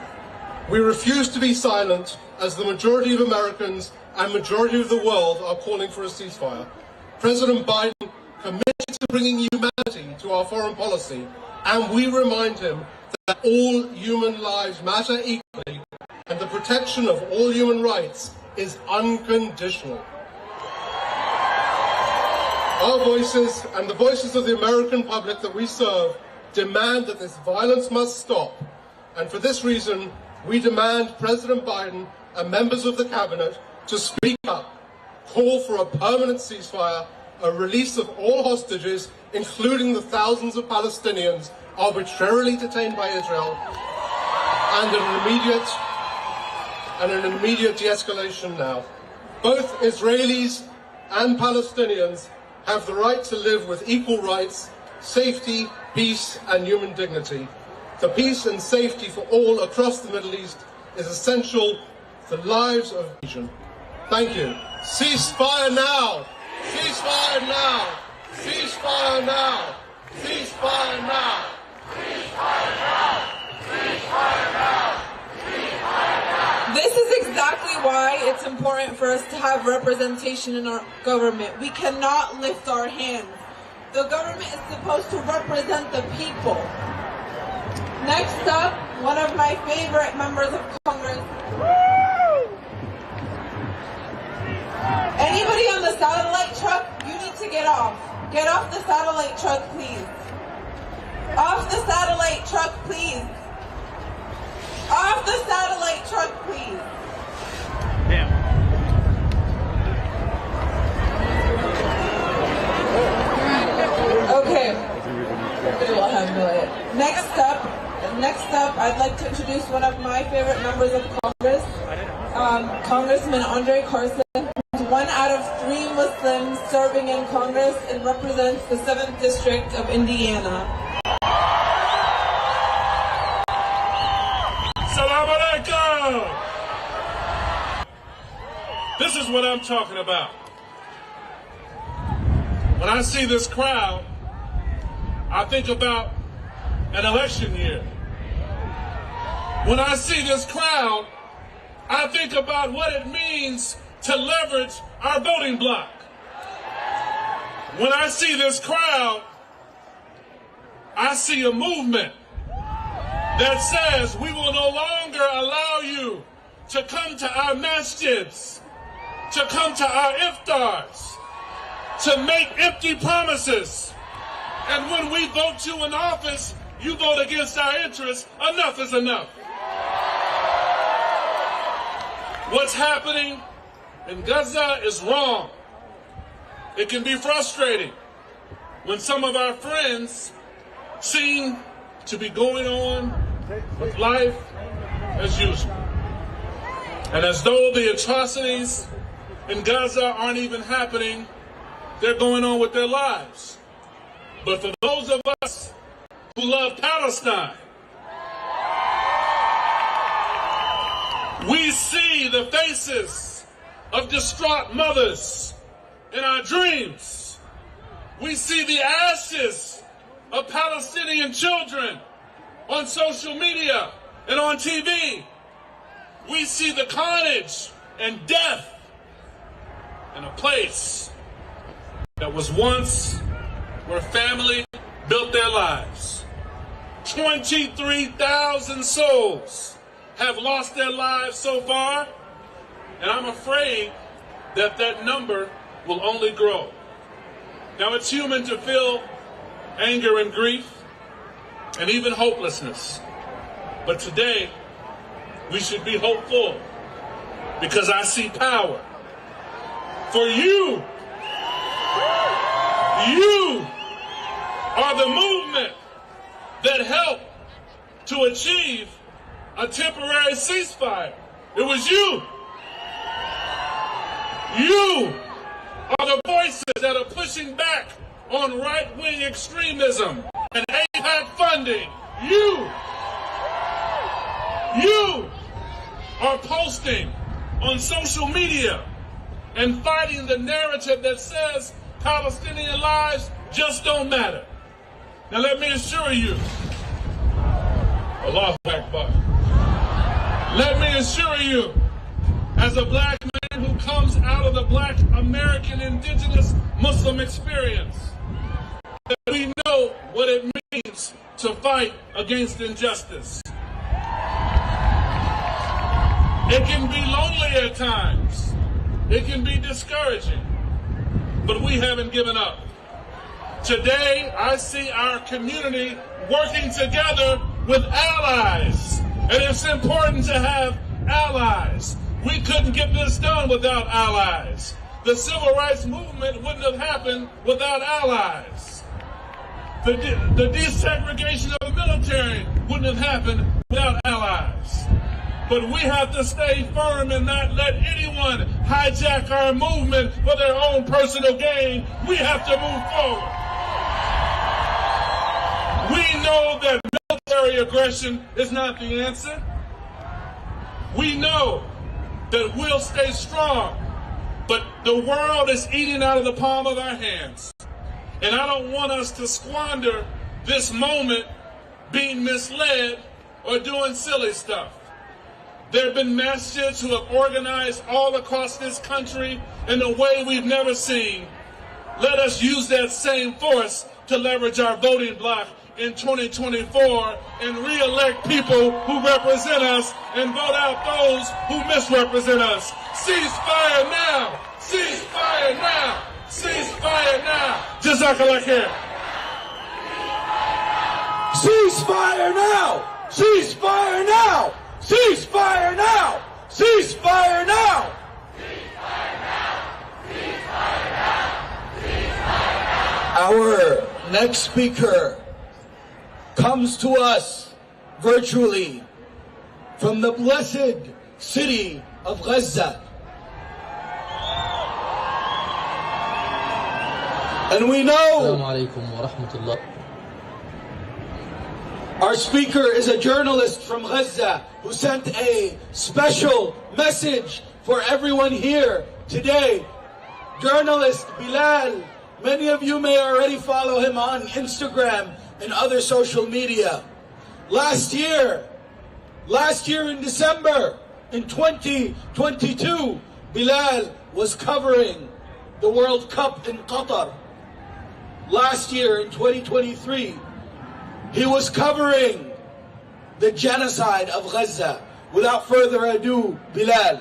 We refuse to be silent as the majority of Americans and majority of the world are calling for a ceasefire. President Biden committed to bringing humanity to our foreign policy, and we remind him that all human lives matter equally and the protection of all human rights is unconditional. Our voices and the voices of the American public that we serve demand that this violence must stop, and for this reason, we demand President Biden and members of the cabinet to speak up, call for a permanent ceasefire, a release of all hostages, including the thousands of Palestinians arbitrarily detained by Israel, and an immediate de-escalation now. Both Israelis and Palestinians have the right to live with equal rights, safety, peace, and human dignity. The peace and safety for all across the Middle East is essential for the lives of the region. Thank you. Ceasefire now! Ceasefire now! Ceasefire now! Ceasefire now! Ceasefire now! Ceasefire now! Ceasefire now! This is exactly why it's important for us to have representation in our government. We cannot lift our hands. The government is supposed to represent the people. Next up, one of my favorite members of Congress. Anybody on the satellite truck, you need to get off. Get off the satellite truck, please. Off the satellite truck, please. Off the satellite truck, please. Okay. We'll handle it. Next up, I'd like to introduce one of my favorite members of Congress, Congressman Andre Carson. He's 1 out of 3 Muslims serving in Congress and represents the 7th District of Indiana. Salam alaikum! This is what I'm talking about. When I see this crowd, I think about an election year. When I see this crowd, I think about what it means to leverage our voting bloc. When I see this crowd, I see a movement that says we will no longer allow you to come to our masjids, to come to our iftars, to make empty promises. And when we vote you in office, you vote against our interests. Enough is enough. What's happening in Gaza is wrong. It can be frustrating when some of our friends seem to be going on with life as usual. And as though the atrocities in Gaza aren't even happening, they're going on with their lives. But for those of us who love Palestine, We see the faces of distraught mothers in our dreams. We see the ashes of Palestinian children on social media and on TV. We see the carnage and death in a place that was once where family built their lives. 23,000 souls have lost their lives so far, and I'm afraid that that number will only grow. Now, it's human to feel anger and grief and even hopelessness. But today, we should be hopeful because I see power. For you are the movement that helped to achieve a temporary ceasefire. It was you. You are the voices that are pushing back on right-wing extremism and AIPAC funding. You are posting on social media and fighting the narrative that says Palestinian lives just don't matter. Now let me assure you, Allahu Akbar. Let me assure you, as a black man who comes out of the black American indigenous Muslim experience, that we know what it means to fight against injustice. It can be lonely at times. It can be discouraging, but we haven't given up. Today, I see our community working together with allies, and it's important to have allies. We couldn't get this done without allies. The civil rights movement wouldn't have happened without allies. The desegregation of the military wouldn't have happened without allies. But we have to stay firm and not let anyone hijack our movement for their own personal gain. We have to move forward. We know that military aggression is not the answer. We know that we'll stay strong, but the world is eating out of the palm of our hands. And I don't want us to squander this moment being misled or doing silly stuff. There have been masjids who have organized all across this country in a way we've never seen. Let us use that same force to leverage our voting bloc in 2024 and re-elect people who represent us and vote out those who misrepresent us. Ceasefire now! Ceasefire now! Ceasefire now! Jazakallah khair. Ceasefire now! Ceasefire now! Ceasefire now! Ceasefire now! Our next speaker comes to us virtually from the blessed city of Gaza. And we know our speaker is a journalist from Gaza who sent a special message for everyone here today. Journalist Bilal, many of you may already follow him on Instagram and other social media. Last year in December, in 2022, Bilal was covering the World Cup in Qatar. Last year in 2023, he was covering the genocide of Gaza. Without further ado, Bilal.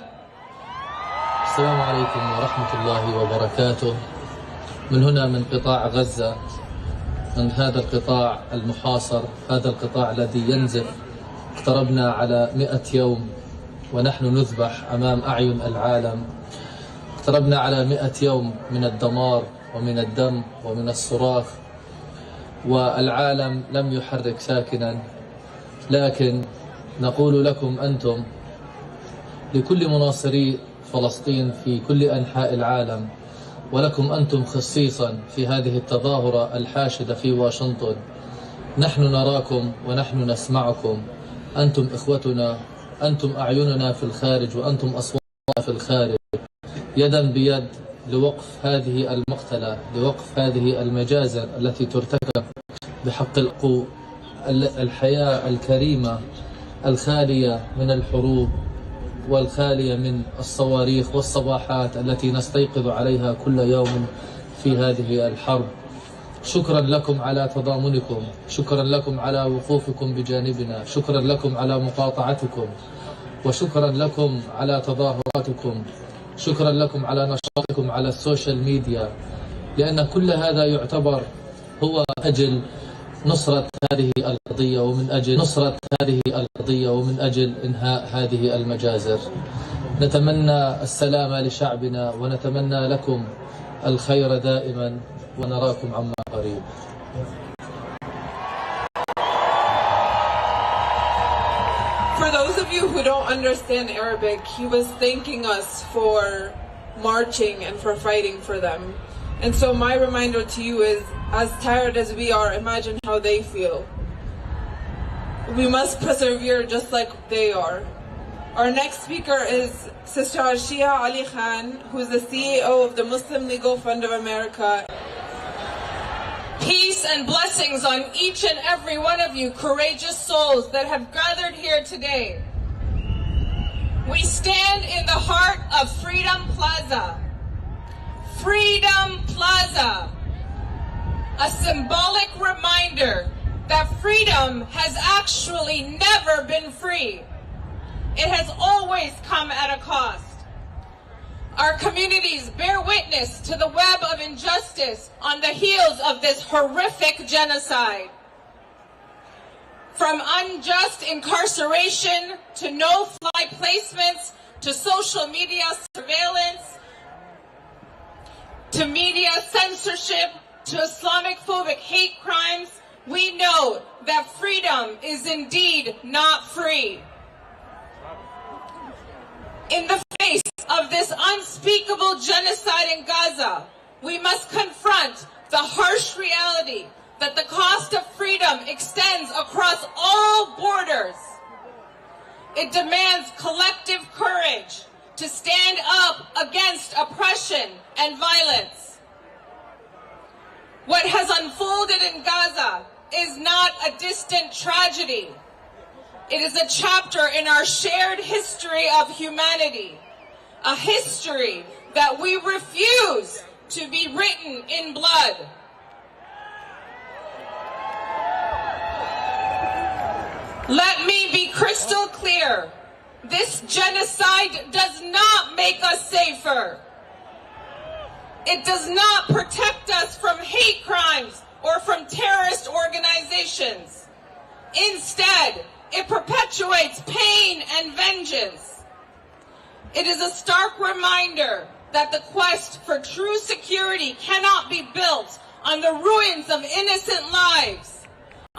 السلام عليكم ورحمة الله وبركاته. من هنا من قطاع غزة، من هذا القطاع المحاصر، هذا القطاع الذي ينزف. اقتربنا على 100 يوم ونحن نذبح أمام أعين العالم. اقتربنا على 100 يوم من الدمار ومن الدم ومن الصراخ، والعالم لم يحرك ساكنا. لكن نقول لكم أنتم، لكل مناصري فلسطين في كل أنحاء العالم، ولكم أنتم خصيصا في هذه التظاهرة الحاشدة في واشنطن، نحن نراكم ونحن نسمعكم. أنتم إخوتنا أنتم أعيننا في الخارج وأنتم أصواتنا في الخارج، يدا بيد لوقف هذه المقتلة، لوقف هذه المجازر التي ترتكب بحق الحياة الكريمة الخالية من الحروب والخالية من الصواريخ والصباحات التي نستيقظ عليها كل يوم في هذه الحرب. شكرا لكم على تضامنكم، شكرا لكم على وقوفكم بجانبنا، شكرا لكم على مقاطعتكم، وشكرا لكم على تظاهراتكم، شكرا لكم على نشاطكم على السوشيال ميديا، لأن كل هذا يعتبر هو أجل نصرة هذه القضية ومن أجل نصرة هذه القضية ومن أجل إنهاء هذه المجازر. نتمنى السلام لشعبنا ونتمنى لكم الخير دائما ونراكم عما قريب. For those of you who don't understand Arabic, he was thanking us for marching and for fighting for them. And so my reminder to you is, as tired as we are, imagine how they feel. We must persevere just like they are. Our next speaker is Sister Ashia Ali Khan, who is the CEO of the Muslim Legal Fund of America. Peace and blessings on each and every one of you courageous souls that have gathered here today. We stand in the heart of Freedom Plaza. Freedom Plaza, a symbolic reminder that freedom has actually never been free. It has always come at a cost. Our communities bear witness to the web of injustice on the heels of this horrific genocide. From unjust incarceration to no-fly placements to social media surveillance to media censorship to Islamic-phobic hate crimes, we know that freedom is indeed not free. In the face of this unspeakable genocide in Gaza, we must confront the harsh reality that the cost of freedom extends across all borders. It demands collective courage to stand up against oppression and violence. What has unfolded in Gaza is not a distant tragedy. It is a chapter in our shared history of humanity, a history that we refuse to be written in blood. Let me be crystal clear. This genocide does not make us safer. It does not protect us from hate crimes or from terrorist organizations. Instead, it perpetuates pain and vengeance. It is a stark reminder that the quest for true security cannot be built on the ruins of innocent lives,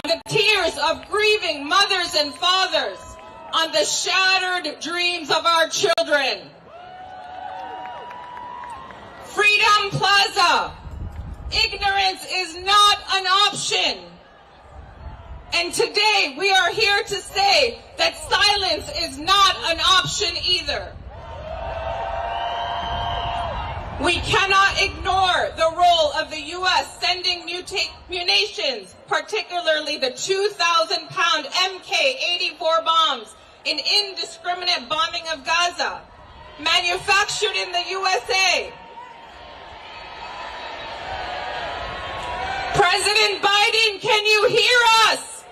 on the tears of grieving mothers and fathers, on the shattered dreams of our children. Freedom Plaza, ignorance is not an option. And today we are here to say that silence is not an option either. We cannot ignore the role of the U.S. sending munitions, particularly the 2,000-pound MK-84 bombs, in indiscriminate bombing of Gaza, manufactured in the USA. President Biden, can you hear us?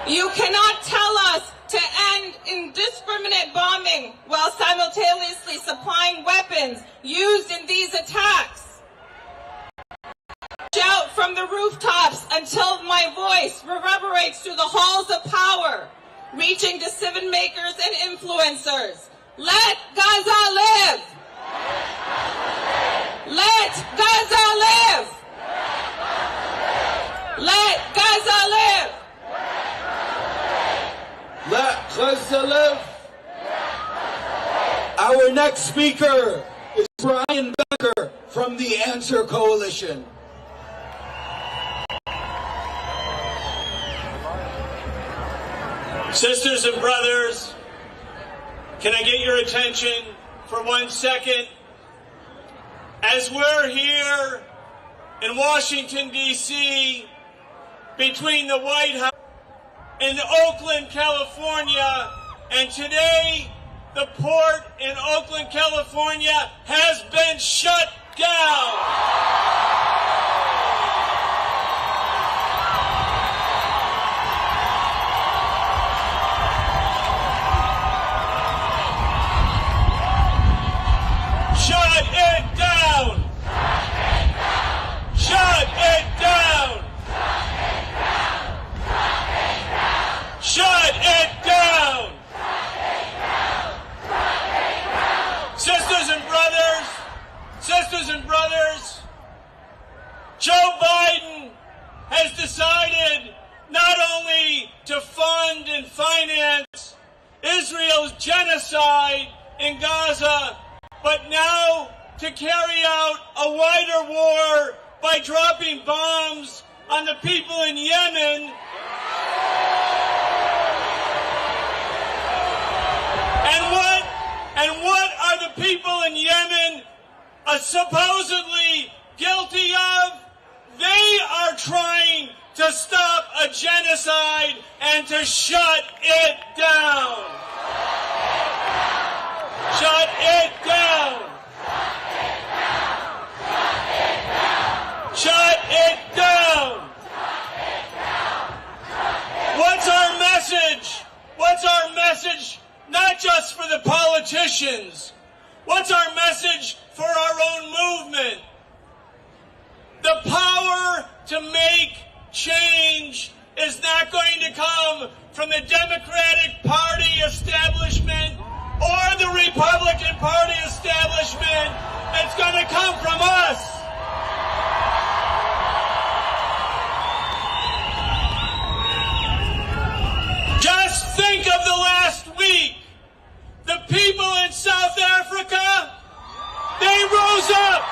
You cannot tell us to end indiscriminate bombing while simultaneously supplying weapons used in these attacks. Shout from the rooftops until my voice reverberates through the halls of power, reaching decision makers and influencers. Let Gaza live! Let Gaza live! Let Gaza live! Let Gaza live! Our next speaker is Brian Becker from the Answer Coalition. Sisters and brothers, can I get your attention for 1 second? As we're here in Washington, D.C., between the White House and Oakland, California, and today the port in Oakland, California has been shut down. Shut it down! Shut it down! Shut it down! Sisters and brothers, Joe Biden has decided not only to fund and finance Israel's genocide in Gaza, but now to carry out a wider war by dropping bombs on the people in Yemen. And what are the people in Yemen supposedly guilty of? They are trying to stop a genocide and to shut it down. Shut it down. Shut it down. What's our message? What's our message? Not just for the politicians. What's our message for our own movement? The power to make change is not going to come from the Democratic Party establishment or the Republican Party establishment. It's going to come from us. Just think of the last week. The people in South Africa, they rose up.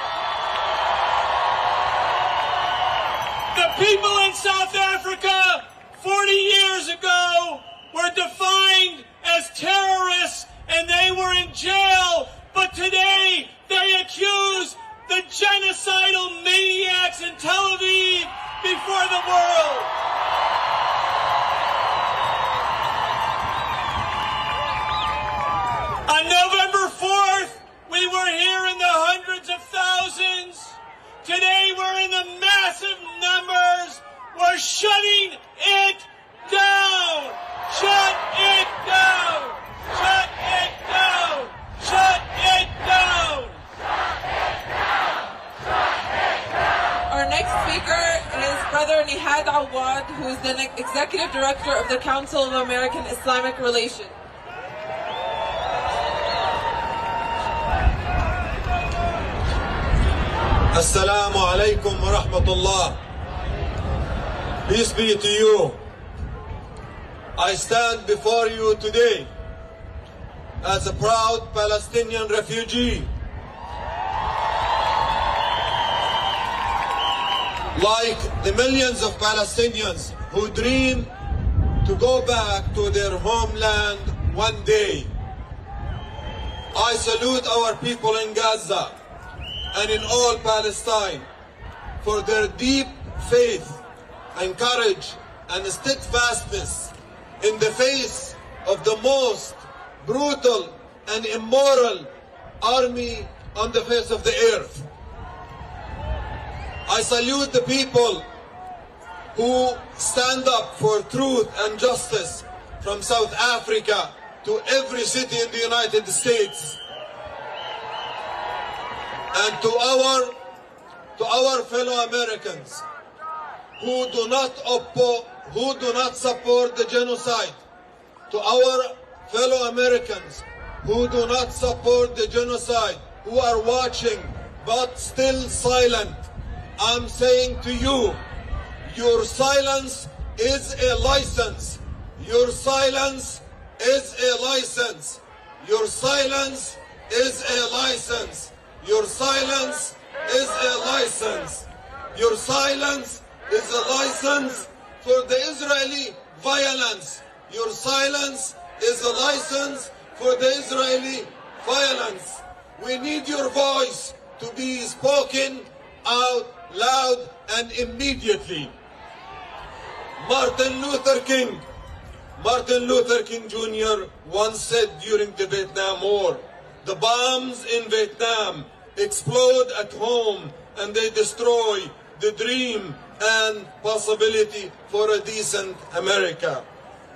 The people in South Africa 40 years ago were defined as terrorists and they were in jail, but today they accuse the genocidal maniacs in Tel Aviv before the world. On November 4th, we were here in the hundreds of thousands. Today we're in the massive numbers. We're shutting it down. Shut it down. Shut it down. Shut it down. Our next speaker is Brother Nihad Awad, who is the Executive Director of the Council of American Islamic Relations. Assalamu alaikum wa rahmatullah. Peace be to you. I stand before you today as a proud Palestinian refugee. Like the millions of Palestinians who dream to go back to their homeland one day, I salute our people in Gaza and in all Palestine for their deep faith and courage and steadfastness in the face of the most brutal and immoral army on the face of the earth. I salute the people who stand up for truth and justice from South Africa to every city in the United States. And to our fellow Americans who do not support the genocide, to our fellow Americans who do not support the genocide, who are watching but still silent, I'm saying to you, your silence is a license. Your silence is a license. Your silence is a license. Your silence is a license. Your silence is a license for the Israeli violence. Your silence is a license for the Israeli violence. We need your voice to be spoken out loud and immediately. Martin Luther King Jr. once said during the Vietnam War, the bombs in Vietnam explode at home and they destroy the dream and possibility for a decent America.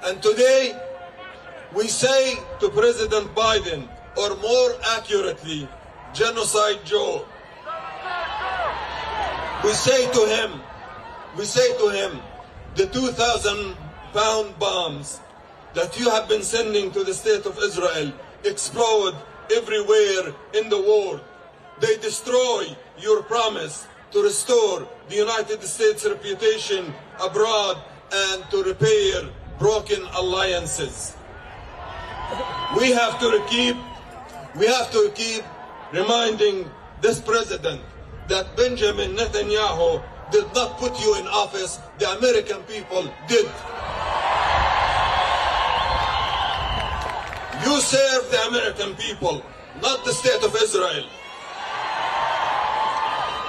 And today, we say to President Biden, or more accurately, Genocide Joe, we say to him, the 2,000-pound bombs that you have been sending to the state of Israel explode everywhere in the world. They destroy your promise to restore the United States' reputation abroad and to repair broken alliances. We have to keep reminding this president that Benjamin Netanyahu did not put you in office, the American people did. You serve the American people, not the state of Israel.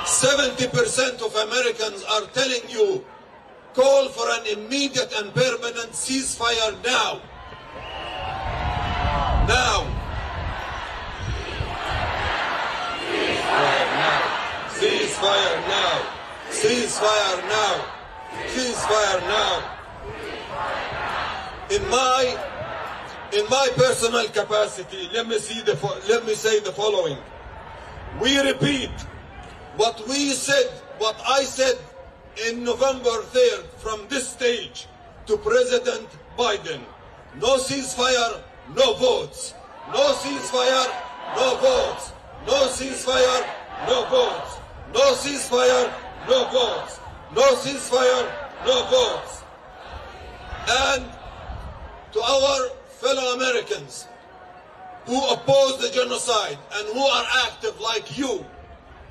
70% of Americans are telling you, call for an immediate and permanent ceasefire now. Now. Ceasefire now. Ceasefire now. Ceasefire now. In my personal capacity, let me say the following. We repeat what I said in November 3rd from this stage to President Biden. No ceasefire, no votes. No ceasefire, no votes. No ceasefire, no votes. No ceasefire, no votes. No ceasefire, no votes. And to our fellow Americans who oppose the genocide and who are active like you,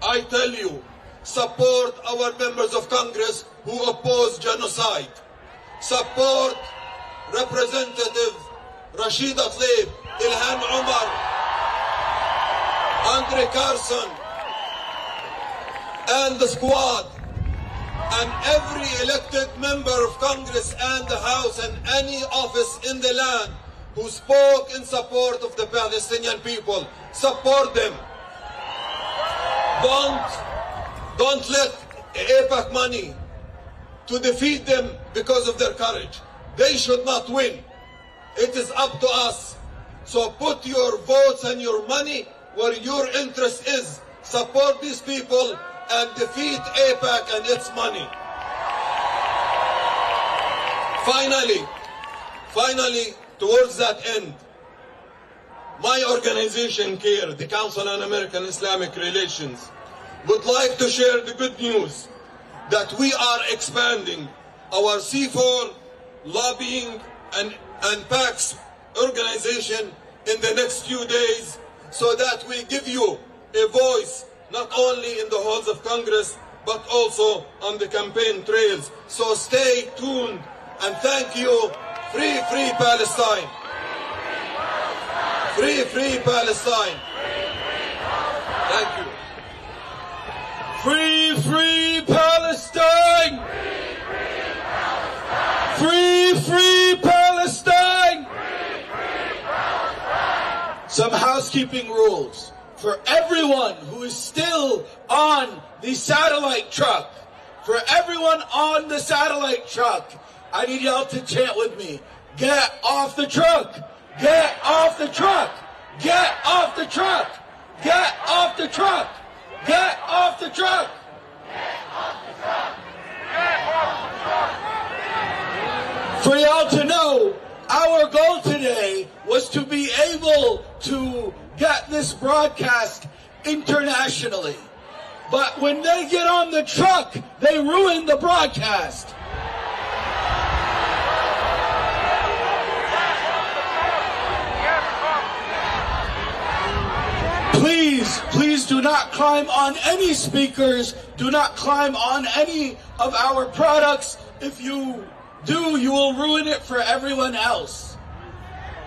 I tell you, support our members of Congress who oppose genocide. Support Representative Rashida Tlaib, Ilhan Omar, Andre Carson, and the squad, and every elected member of Congress and the House and any office in the land who spoke in support of the Palestinian people. Support them. Don't let AIPAC money to defeat them because of their courage. They should not win. It is up to us. So put your votes and your money where your interest is. Support these people and defeat AIPAC and its money. Finally, towards that end, my organization, CARE, the Council on American Islamic Relations, would like to share the good news that we are expanding our C4 lobbying and PACS organization in the next few days so that we give you a voice not only in the halls of Congress but also on the campaign trails. So stay tuned and thank you. Free, free Palestine. Free, free Palestine. Thank you. Free, free Palestine! Free, free Palestine! Some housekeeping rules. For everyone who is still on the satellite truck, for everyone on the satellite truck, I need y'all to chant with me. Get off the truck! Get off the truck! Get off the truck! Get off the truck! Get off the truck! Get off the truck! Get off the truck! For y'all to know, our goal today was to be able to get this broadcast internationally. But when they get on the truck, they ruin the broadcast. Please do not climb on any speakers. Do not climb on any of our products. If you do, you will ruin it for everyone else.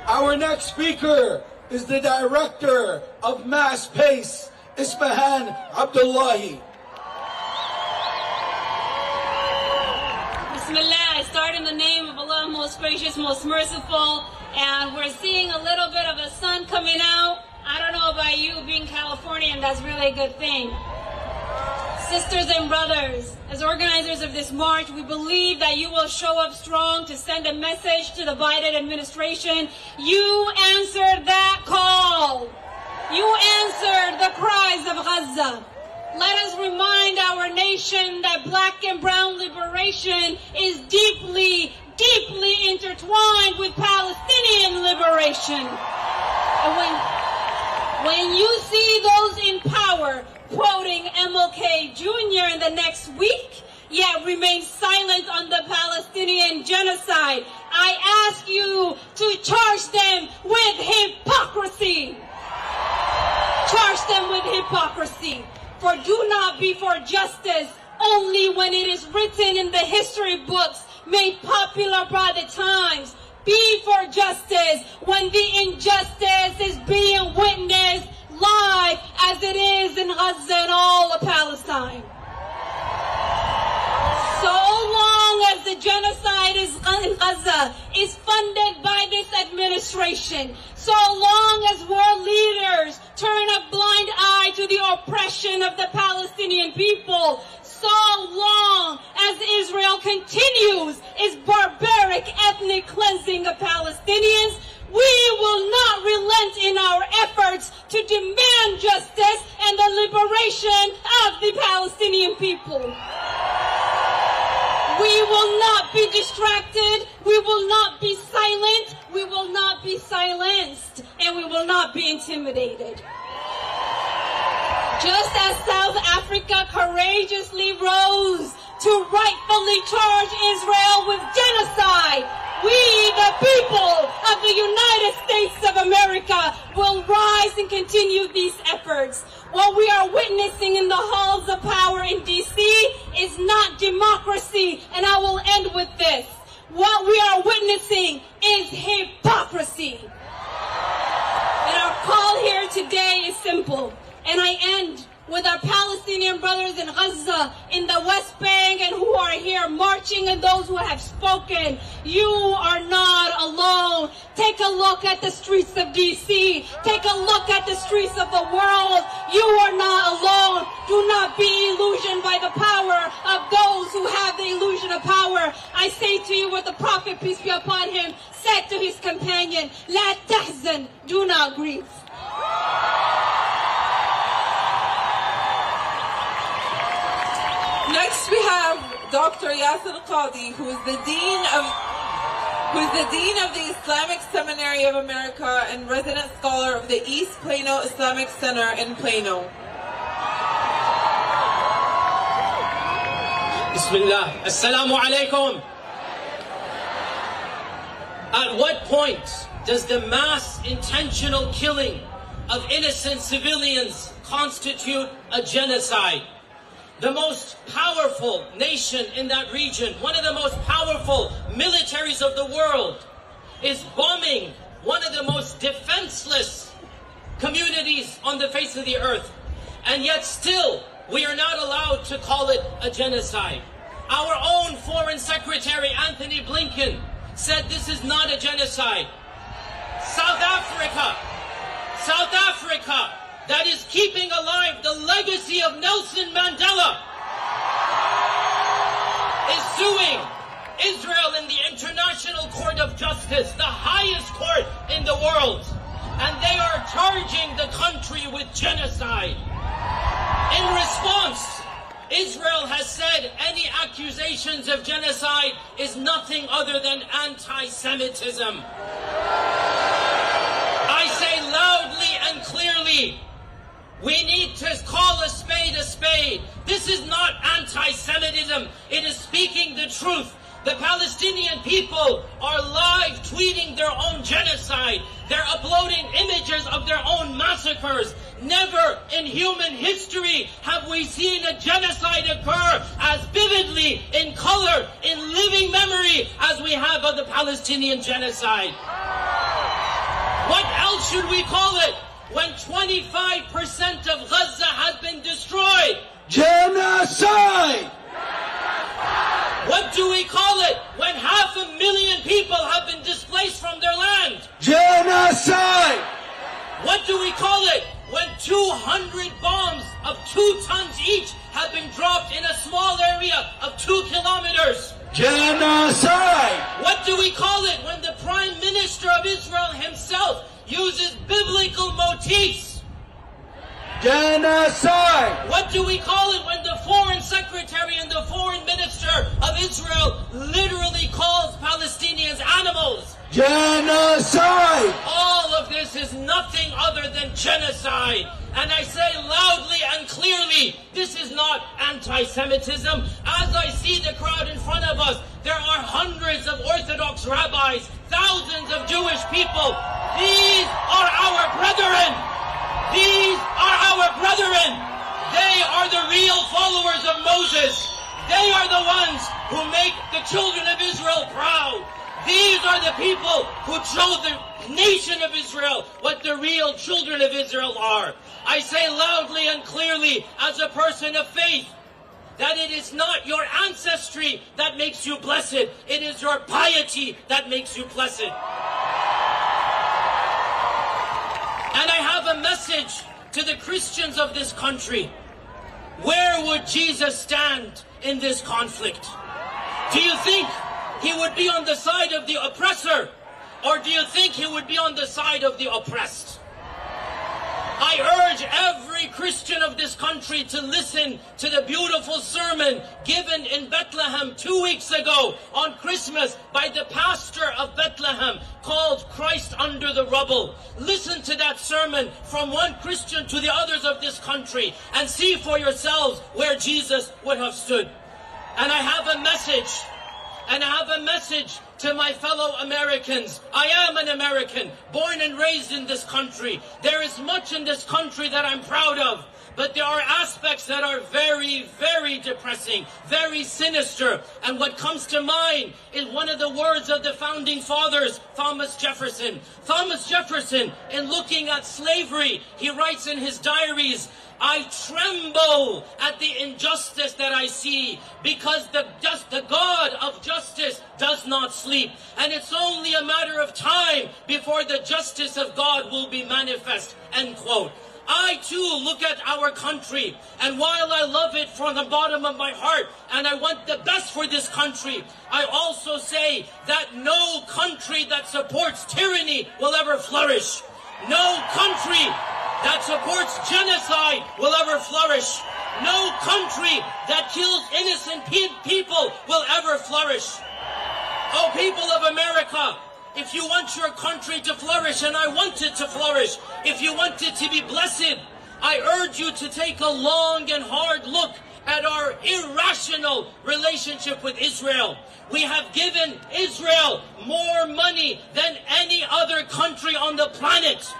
Our next speaker is the director of Mass Pace, Ismahan Abdullahi. Bismillah, I start in the name of Allah, most gracious, most merciful, and we're seeing a little bit of a sun coming out. I don't know about you, being Californian, that's really a good thing. Sisters and brothers, as organizers of this march, we believe that you will show up strong to send a message to the Biden administration. You answered that call. You answered the cries of Gaza. Let us remind our nation that black and brown liberation is deeply, deeply intertwined with Palestinian liberation. And when you see those in power quoting MLK Jr. in the next week, yet remain silent on the Palestinian genocide, I ask you to charge them with hypocrisy. Charge them with hypocrisy. For do not be for justice only when it is written in the history books made popular by the times. Be for justice when the injustice is being witnessed live as it is in Gaza and all of Palestine. So long as the genocide in Gaza is funded by this administration, so long as world leaders turn a blind eye to the oppression of the Palestinian people, so long as Israel continues its barbaric ethnic cleansing of Palestinians, we will not relent in our efforts to demand justice and the liberation of the Palestinian people. We will not be distracted, we will not be silent, we will not be silenced, and we will not be intimidated. Just as South Africa courageously rose to rightfully charge Israel with genocide, we, the people of the United States of America, will rise and continue these efforts. What we are witnessing in the halls of power in D.C. is not democracy, and I will end with this. What we are witnessing is hypocrisy. And our call here today is simple, and I end with our Palestinian brothers in Gaza, in the West Bank, and who are here marching, and those who have spoken. You are not alone. Take a look at the streets of D.C. Take a look at the streets of the world. You are not alone. Do not be illusioned by the power of those who have the illusion of power. I say to you what the Prophet, peace be upon him, said to his companion, La tahzan, do not grieve. Next, we have Dr. Yasir Qadi, who is the Dean of the Islamic Seminary of America and resident scholar of the East Plano Islamic Center in Plano. Bismillah. Assalamu alaikum. At what point does the mass intentional killing of innocent civilians constitute a genocide? The most powerful nation in that region, one of the most powerful militaries of the world, is bombing one of the most defenseless communities on the face of the earth. And yet still, we are not allowed to call it a genocide. Our own Foreign Secretary, Anthony Blinken, said this is not a genocide. South Africa, that is keeping alive the legacy of Nelson Mandela, is suing Israel in the International Court of Justice, the highest court in the world, and they are charging the country with genocide. In response, Israel has said any accusations of genocide is nothing other than anti-Semitism. I say loudly and clearly, we need to call a spade a spade. This is not anti-Semitism. It is speaking the truth. The Palestinian people are live tweeting their own genocide. They're uploading images of their own massacres. Never in human history have we seen a genocide occur as vividly, in color, in living memory as we have of the Palestinian genocide. What else should we call it when 25% of Gaza has been destroyed? Genocide! What do we call it when 500,000 people have been displaced from their land? Genocide! What do we call it when 200 bombs of 2 tons each have been dropped in a small area of 2 kilometers? Genocide! What do we call it when the Prime Minister of Israel himself uses biblical motifs? Genocide! What do we call it when the Foreign Secretary and the Foreign Minister of Israel literally calls Palestinians animals? Genocide! All of this is nothing other than genocide. And I say loudly and clearly, this is not anti-Semitism. As I see the crowd in front of us, there are hundreds of Orthodox rabbis, thousands of Jewish people. These are our brethren. These are our brethren. They are the real followers of Moses. They are the ones who make the children of Israel proud. These are the people who show the nation of Israel what the real children of Israel are. I say loudly and clearly, as a person of faith, that it is not your ancestry that makes you blessed. It is your piety that makes you blessed. And I have a message to the Christians of this country. Where would Jesus stand in this conflict? Do you think he would be on the side of the oppressor? Or do you think he would be on the side of the oppressed? I urge every Christian of this country to listen to the beautiful sermon given in Bethlehem 2 weeks ago on Christmas by the pastor of Bethlehem called Christ Under the Rubble. Listen to that sermon from one Christian to the others of this country and see for yourselves where Jesus would have stood. And I have a message. And I have a message to my fellow Americans. I am an American, born and raised in this country. There is much in this country that I'm proud of, but there are aspects that are very, very depressing, very sinister. And what comes to mind is one of the words of the founding fathers, Thomas Jefferson. Thomas Jefferson, in looking at slavery, he writes in his diaries, I tremble at the injustice that I see, because the God of justice does not sleep. And it's only a matter of time before the justice of God will be manifest. End quote. I too look at our country, and while I love it from the bottom of my heart, and I want the best for this country, I also say that no country that supports tyranny will ever flourish. No country that supports genocide will ever flourish. No country that kills innocent people will ever flourish. Oh, people of America, if you want your country to flourish, and I want it to flourish, if you want it to be blessed, I urge you to take a long and hard look at our irrational relationship with Israel. We have given Israel more money than any other country on the planet.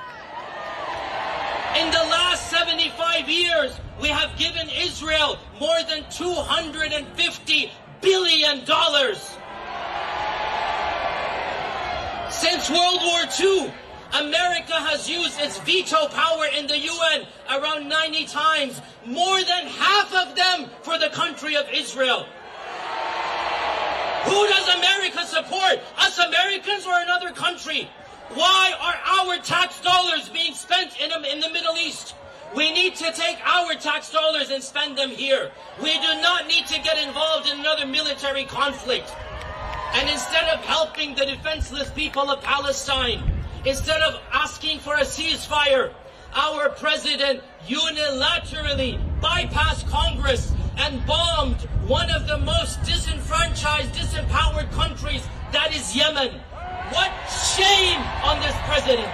In the last 75 years, we have given Israel more than $250 billion. Since World War II, America has used its veto power in the UN around 90 times, more than half of them for the country of Israel. Who does America support? Us Americans or another country? Why are our tax dollars being spent in the Middle East? We need to take our tax dollars and spend them here. We do not need to get involved in another military conflict. And instead of helping the defenseless people of Palestine, instead of asking for a ceasefire, our president unilaterally bypassed Congress and bombed one of the most disenfranchised, disempowered countries, that is Yemen. What shame on this president!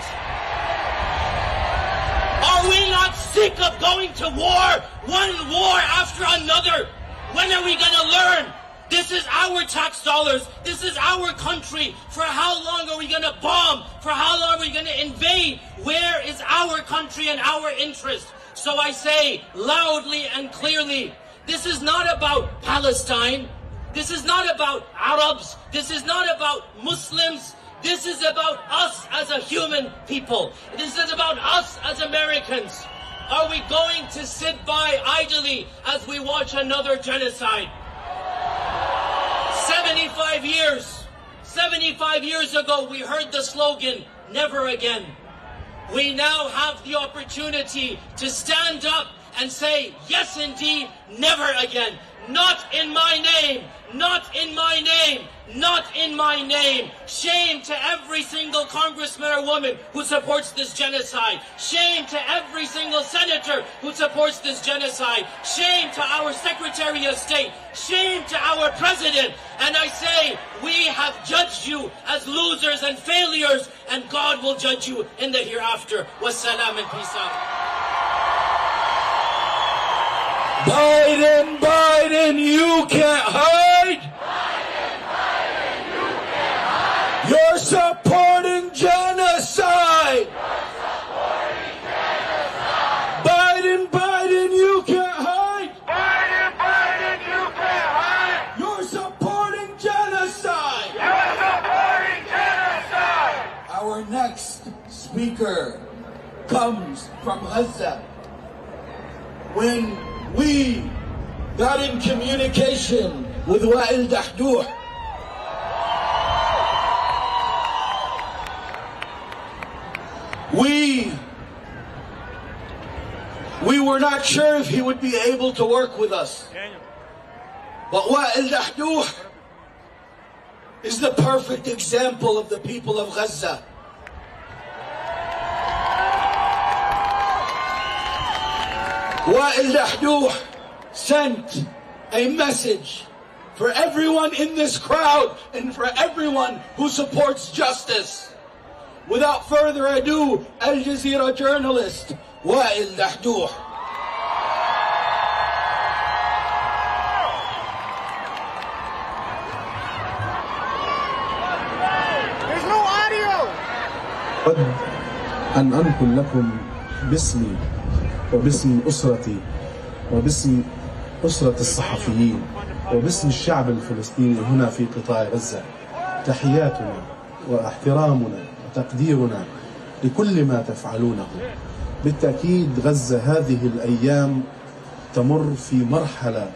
Are we not sick of going to war, one war after another? When are we going to learn? This is our tax dollars. This is our country. For how long are we going to bomb? For how long are we going to invade? Where is our country and our interest? So I say loudly and clearly, this is not about Palestine. This is not about Arabs. This is not about Muslims. This is about us as a human people. This is about us as Americans. Are we going to sit by idly as we watch another genocide? 75 years ago, we heard the slogan, never again. We now have the opportunity to stand up and say, yes, indeed, never again. Not in my name, not in my name, not in my name. Shame to every single congressman or woman who supports this genocide. Shame to every single senator who supports this genocide. Shame to our Secretary of State. Shame to our president. And I say, we have judged you as losers and failures, and God will judge you in the hereafter. Wassalam and peace out. Biden, you can't hide. You're supporting genocide. Biden, you can't hide. Biden, you can't hide. You're supporting genocide. You're supporting genocide. Our next speaker comes from Gaza. When we got in communication with Wa'il Dahdouh, we were not sure if he would be able to work with us. But Wa'il Dahdouh is the perfect example of the people of Gaza. Wa'il Dahdouh sent a message for everyone in this crowd and for everyone who supports justice. Without further ado, Al Jazeera journalist Wa'il Dahdouh. There's no audio. أود أن أنقل لكم باسمي وباسم أسرتي وباسم أسرة الصحفيين وباسم الشعب الفلسطيني هنا في قطاع غزة تحياتنا واحترامنا وتقديرنا لكل ما تفعلونه. بالتأكيد غزة هذه الأيام تمر في مرحلة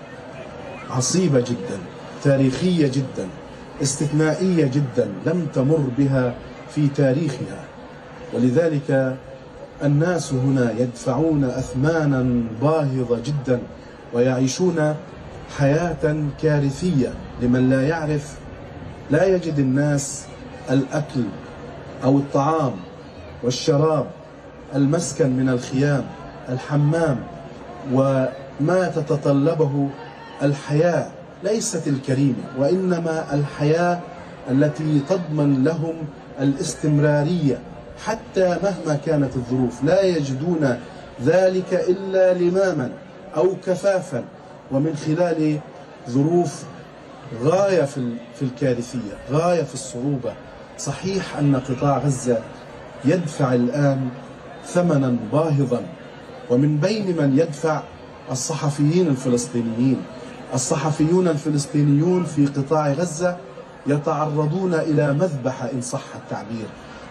عصيبة جدا، تاريخية جدا، استثنائية جدا لم تمر بها في تاريخها، ولذلك الناس هنا يدفعون أثمانا باهظة جدا ويعيشون حياة كارثية. لمن لا يعرف، لا يجد الناس الأكل أو الطعام والشراب، المسكن من الخيام، الحمام، وما تتطلبه الحياة ليست الكريمة، وإنما الحياة التي تضمن لهم الاستمرارية حتى مهما كانت الظروف. لا يجدون ذلك إلا لماما أو كفافا، ومن خلال ظروف غاية في الكارثية، غاية في الصعوبة. صحيح أن قطاع غزة يدفع الآن ثمنا باهظا، ومن بين من يدفع الصحفيين الفلسطينيين. الصحفيون الفلسطينيون في قطاع غزة يتعرضون إلى مذبحة إن صح التعبير،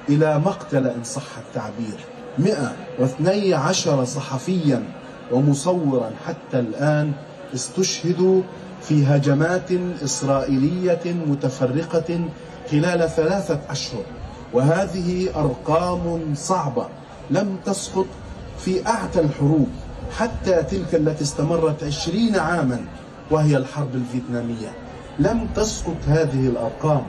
إلى مقتل إن صح التعبير. 112 صحفيا ومصورا حتى الآن استشهدوا في هجمات إسرائيلية متفرقة خلال 3 أشهر، وهذه أرقام صعبة لم تسقط في أعتى الحروب، حتى تلك التي استمرت 20 عاما وهي الحرب الفيتنامية. لم تسقط هذه الأرقام،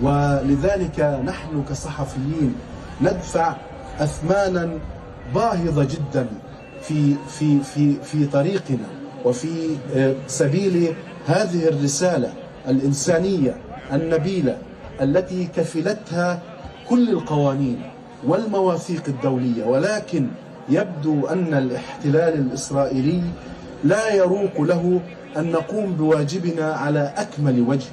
ولذلك نحن كصحفيين ندفع أثمانا باهظة جدا في طريقنا وفي سبيل هذه الرسالة الإنسانية النبيلة التي كفلتها كل القوانين والمواثيق الدولية. ولكن يبدو أن الاحتلال الإسرائيلي لا يروق له أن نقوم بواجبنا على أكمل وجه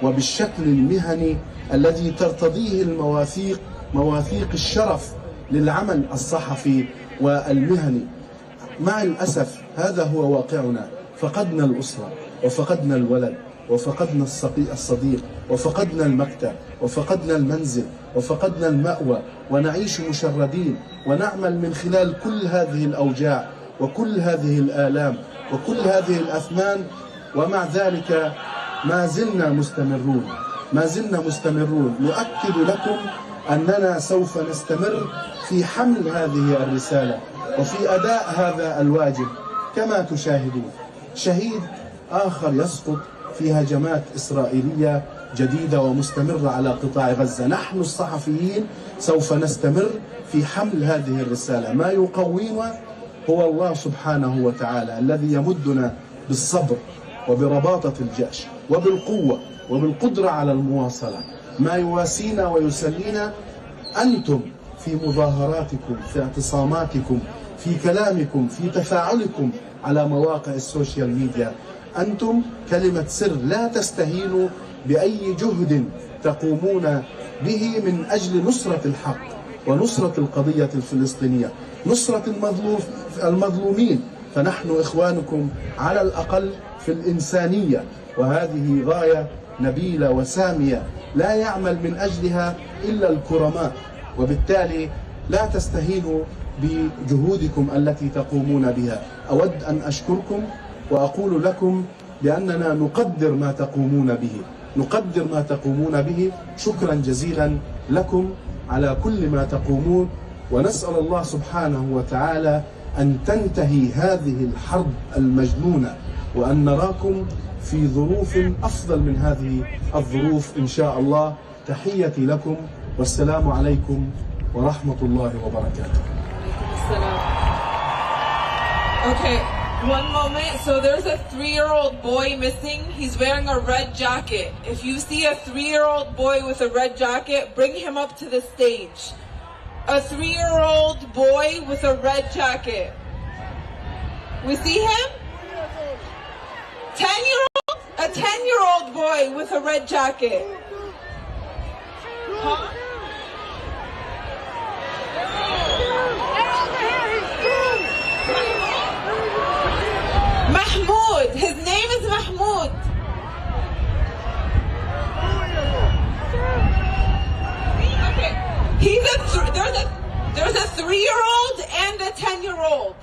وبالشكل المهني الذي ترتضيه المواثيق، مواثيق الشرف للعمل الصحفي والمهني. مع الأسف هذا هو واقعنا، فقدنا الأسرة وفقدنا الولد وفقدنا الصديق وفقدنا المكتب وفقدنا المنزل وفقدنا المأوى، ونعيش مشردين ونعمل من خلال كل هذه الأوجاع وكل هذه الآلام وكل هذه الأثمان، ومع ذلك ما زلنا مستمرون. نؤكد لكم أننا سوف نستمر في حمل هذه الرسالة وفي أداء هذا الواجب. كما تشاهدون شهيد آخر يسقط في هجمات إسرائيلية جديدة ومستمرة على قطاع غزة. نحن الصحفيين سوف نستمر في حمل هذه الرسالة. ما يقوينا هو الله سبحانه وتعالى الذي يمدنا بالصبر وبرباطة الجأش وبالقوة وبالقدرة على المواصلة. ما يواسينا ويسلينا أنتم في مظاهراتكم، في اعتصاماتكم، في كلامكم، في تفاعلكم على مواقع السوشيال ميديا. أنتم كلمة سر، لا تستهينوا بأي جهد تقومون به من أجل نصرة الحق ونصرة القضية الفلسطينية، نصرة المظلومين، فنحن إخوانكم على الأقل في الإنسانية، وهذه غاية نبيلة وسامية لا يعمل من أجلها إلا الكرماء، وبالتالي لا تستهينوا بجهودكم التي تقومون بها. أود أن أشكركم وأقول لكم بأننا نقدر ما تقومون به. شكرا جزيلا لكم على كل ما تقومون، ونسأل الله سبحانه وتعالى أن تنتهي هذه الحرب المجنونة وأن نراكم في ظروف أفضل من هذه الظروف إن شاء الله. تحياتي لكم والسلام عليكم ورحمة الله وبركاته. Okay, one moment. So there's a 3-year-old boy missing. He's wearing a red jacket. If you see a 3-year-old boy with a red jacket, bring him up to the stage. A 3-year-old boy with a red jacket. We see him? 10-year-old? A 10-year-old boy with a red jacket. Huh? Mahmoud. His name is Mahmoud. Okay. There's a 3-year-old and a 10-year-old.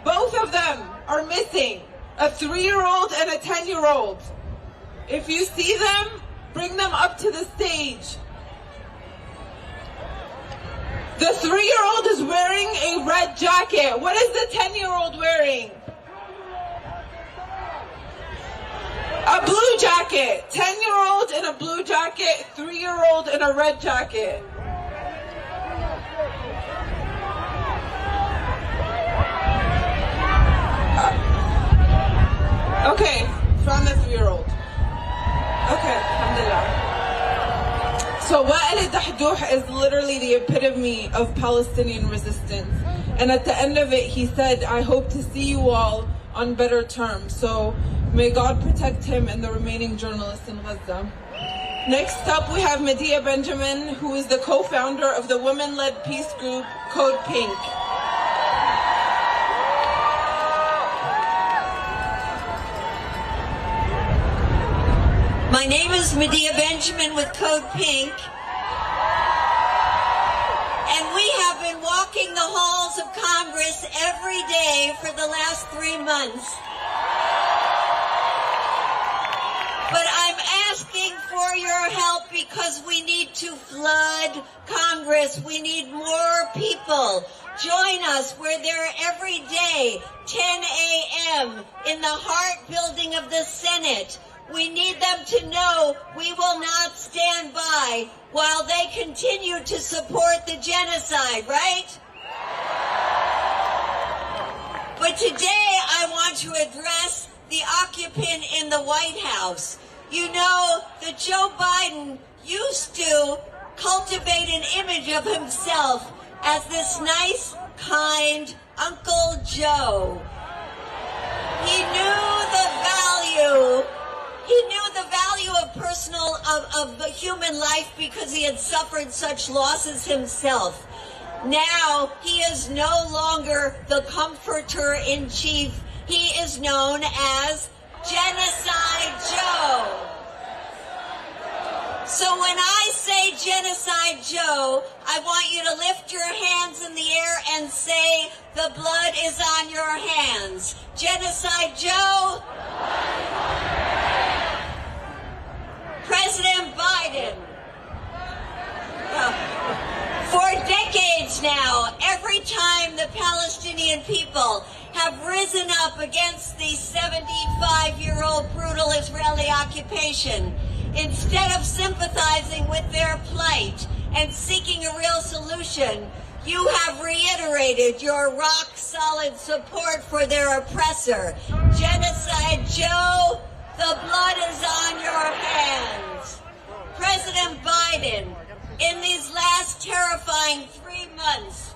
Both of them are missing. A 3-year-old and a 10-year-old. If you see them, bring them up to the stage. The 3-year-old is wearing a red jacket. What is the 10-year-old wearing? A blue jacket. 10-year-old in a blue jacket, 3-year-old in a red jacket. Okay, from the 3-year-old. Okay, alhamdulillah. So Wa'il Dahdouh is literally the epitome of Palestinian resistance. And at the end of it, he said, I hope to see you all on better terms. So may God protect him and the remaining journalists in Gaza. Next up, we have Medea Benjamin, who is the co-founder of the women-led peace group Code Pink. My name is Medea Benjamin with Code Pink, and we have been walking the halls of Congress every day for the last 3 months. But I'm asking for your help because we need to flood Congress. We need more people. Join us. We're there every day, 10 a.m. in the heart building of the Senate. We need them to know we will not stand by while they continue to support the genocide, right? But today I want to address the occupant in the White House. You know that Joe Biden used to cultivate an image of himself as this nice, kind Uncle Joe. He knew the value. He knew the value of the human life because he had suffered such losses himself. Now he is no longer the comforter in chief. He is known as Genocide Joe. So when I say Genocide Joe, I want you to lift your hands in the air and say, the blood is on your hands. Genocide Joe. President Biden. For decades now, every time the Palestinian people have risen up against the 75-year-old brutal Israeli occupation, instead of sympathizing with their plight and seeking a real solution, you have reiterated your rock-solid support for their oppressor. Genocide Joe, the blood is on your hands. President Biden, in these last terrifying 3 months,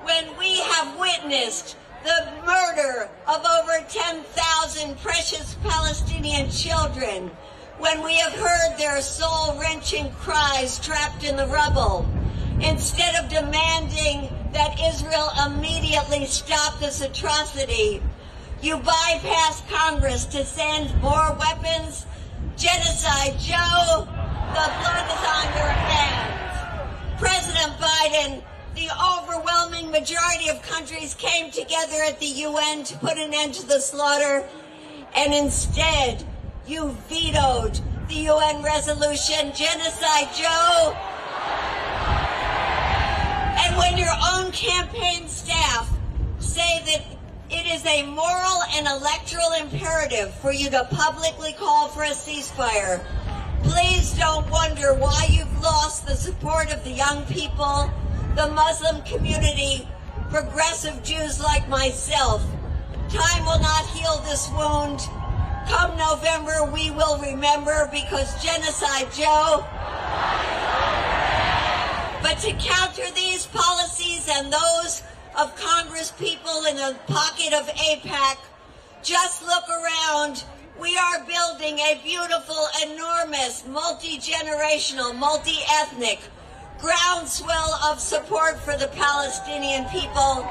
when we have witnessed the murder of over 10,000 precious Palestinian children, when we have heard their soul-wrenching cries trapped in the rubble, instead of demanding that Israel immediately stop this atrocity, you bypass Congress to send more weapons. Genocide Joe, the blood is on your hands. President Biden, the overwhelming majority of countries came together at the UN to put an end to the slaughter, and instead you vetoed the UN resolution, Genocide Joe. And when your own campaign staff say that it is a moral and electoral imperative for you to publicly call for a ceasefire, please don't wonder why you've lost the support of the young people, the Muslim community, progressive Jews like myself. Time will not heal this wound. Come November, we will remember, because Genocide Joe. But to counter these policies and those of Congress people in the pocket of AIPAC, just look around. We are building a beautiful, enormous, multi-generational, multi-ethnic groundswell of support for the Palestinian people.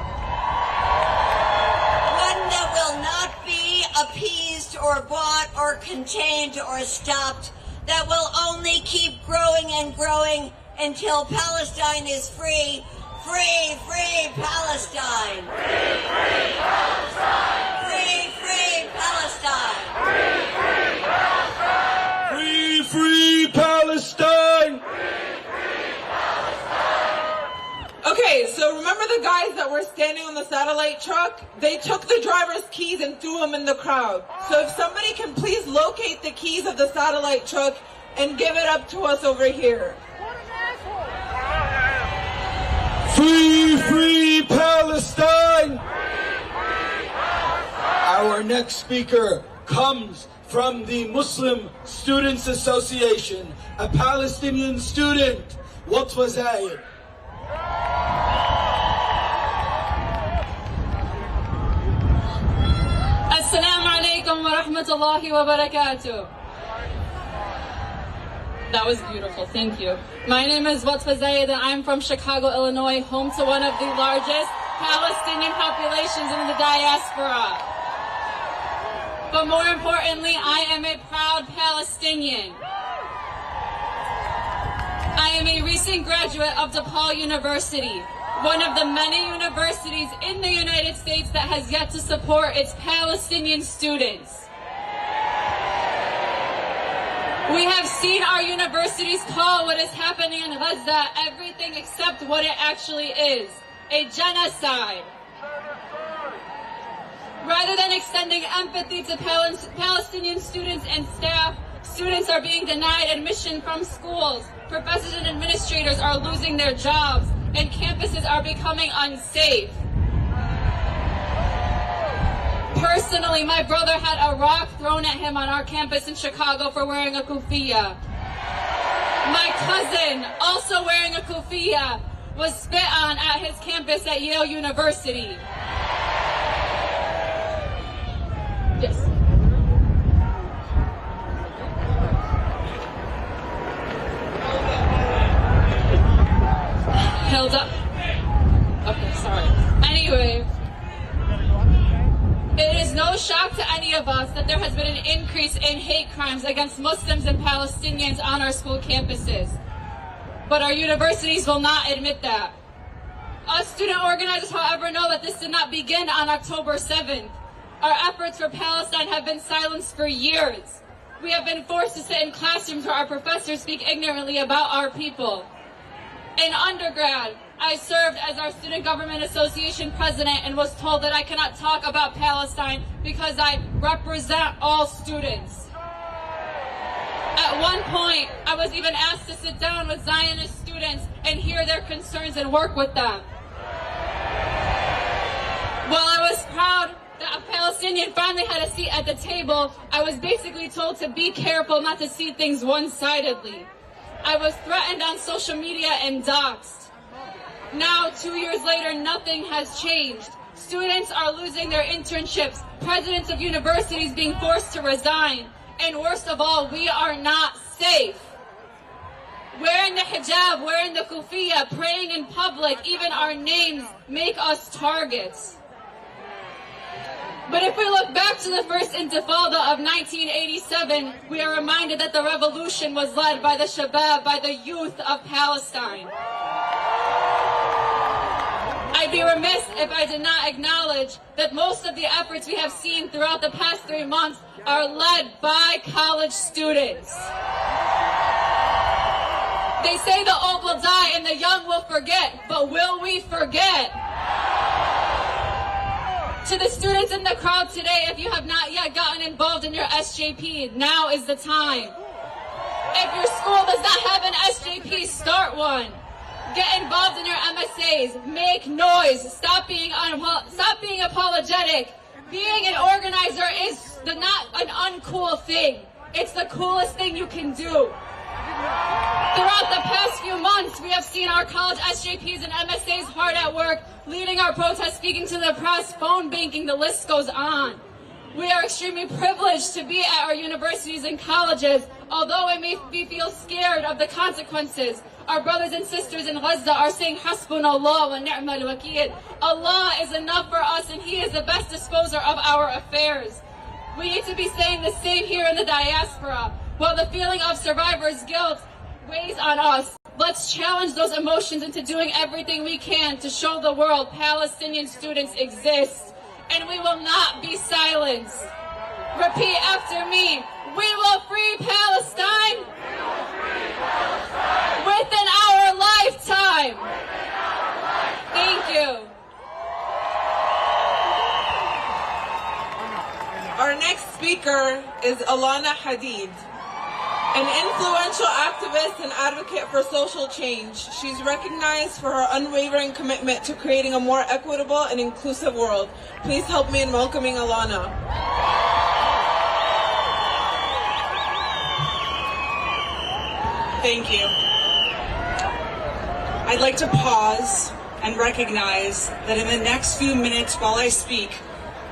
One that will not be appeased or bought or contained or stopped, that will only keep growing and growing until Palestine is free. Free, free Palestine. Free, free Palestine. Free, free Palestine. Free, free Palestine. Okay, so remember the guys that were standing on the satellite truck? They took the driver's keys and threw them in the crowd. So if somebody can please locate the keys of the satellite truck and give it up to us over here. Free, free Palestine! Our next speaker comes from the Muslim Students Association, a Palestinian student. What was that? Assalamu alaikum wa rahmatullahi wa barakatuh. That was beautiful, thank you. My name is Watfa Zayed and I'm from Chicago, Illinois, home to one of the largest Palestinian populations in the diaspora. But more importantly, I am a proud Palestinian. I am a recent graduate of DePaul University, one of the many universities in the United States that has yet to support its Palestinian students. We have seen our universities call what is happening in Gaza everything except what it actually is, a genocide. Rather than extending empathy to Palestinian students and staff, students are being denied admission from schools, professors and administrators are losing their jobs, and campuses are becoming unsafe. Personally, my brother had a rock thrown at him on our campus in Chicago for wearing a kufiya. My cousin, also wearing a kufiya, was spit on at his campus at Yale University. Hold up. Okay, sorry. Anyway, it is no shock to any of us that there has been an increase in hate crimes against Muslims and Palestinians on our school campuses. But our universities will not admit that. Us student organizers, however, know that this did not begin on October 7th. Our efforts for Palestine have been silenced for years. We have been forced to sit in classrooms where our professors speak ignorantly about our people. In undergrad, I served as our Student Government Association president and was told that I cannot talk about Palestine because I represent all students. At one point, I was even asked to sit down with Zionist students and hear their concerns and work with them. While I was proud that a Palestinian finally had a seat at the table, I was basically told to be careful not to see things one-sidedly. I was threatened on social media and doxxed. Now, 2 years later, nothing has changed. Students are losing their internships, presidents of universities being forced to resign, and worst of all, we are not safe. Wearing the hijab, wearing the kufiya, praying in public, even our names make us targets. But if we look back to the first intifada of 1987, we are reminded that the revolution was led by the shabab, by the youth of Palestine. I'd be remiss if I did not acknowledge that most of the efforts we have seen throughout the past 3 months are led by college students. They say the old will die and the young will forget, but will we forget? To the students in the crowd today, if you have not yet gotten involved in your SJP, now is the time. If your school does not have an SJP, start one. Get involved in your MSAs. Make noise. Stop being apologetic. Being an organizer is not an uncool thing. It's the coolest thing you can do. Throughout the past few months, we have seen our college SJPs and MSAs hard at work, leading our protests, speaking to the press, phone banking, the list goes on. We are extremely privileged to be at our universities and colleges, although we may feel scared of the consequences. Our brothers and sisters in Gaza are saying, Hasbunallah wa ni'mal wakeel. Allah is enough for us and He is the best disposer of our affairs. We need to be saying the same here in the diaspora. While the feeling of survivor's guilt weighs on us, let's challenge those emotions into doing everything we can to show the world Palestinian students exist. And we will not be silenced. Repeat after me. We will free Palestine. Within our lifetime. Thank you. Our next speaker is Alana Hadid, an influential activist and advocate for social change. She's recognized for her unwavering commitment to creating a more equitable and inclusive world. Please help me in welcoming Alana. Thank you. I'd like to pause and recognize that in the next few minutes while I speak,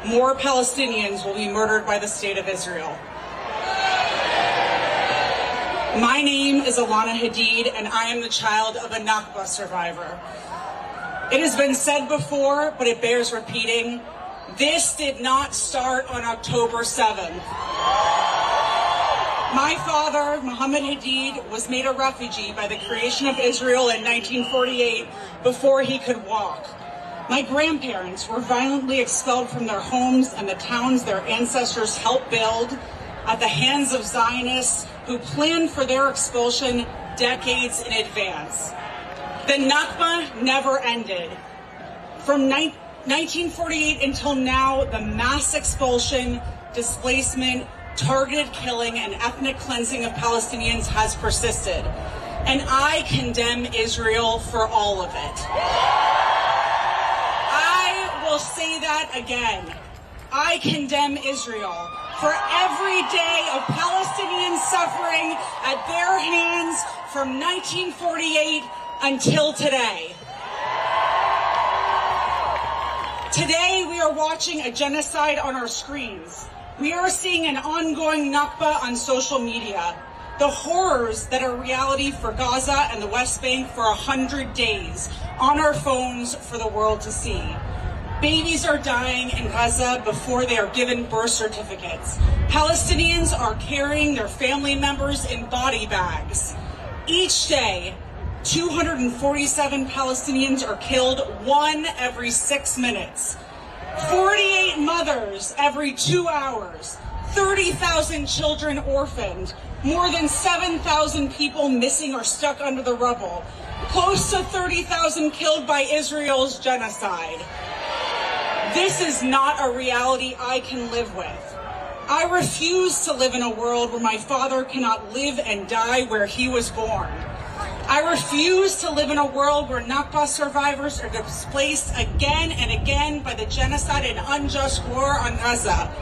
more Palestinians will be murdered by the State of Israel. My name is Alana Hadid, and I am the child of a Nakba survivor. It has been said before, but it bears repeating. This did not start on October 7th. My father, Muhammad Hadid, was made a refugee by the creation of Israel in 1948 before he could walk. My grandparents were violently expelled from their homes and the towns their ancestors helped build at the hands of Zionists who planned for their expulsion decades in advance. The Nakba never ended. From 1948 until now, the mass expulsion, displacement, targeted killing, and ethnic cleansing of Palestinians has persisted. And I condemn Israel for all of it. I will say that again. I condemn Israel for every day of Palestinian suffering at their hands from 1948 until today. Today we are watching a genocide on our screens. We are seeing an ongoing Nakba on social media. The horrors that are reality for Gaza and the West Bank for 100 days on our phones for the world to see. Babies are dying in Gaza before they are given birth certificates. Palestinians are carrying their family members in body bags. Each day, 247 Palestinians are killed, 1 every 6 minutes. 48 mothers every 2 hours. 30,000 children orphaned. More than 7,000 people missing or stuck under the rubble. Close to 30,000 killed by Israel's genocide. This is not a reality I can live with. I refuse to live in a world where my father cannot live and die where he was born. I refuse to live in a world where Nakba survivors are displaced again and again by the genocide and unjust war on Gaza.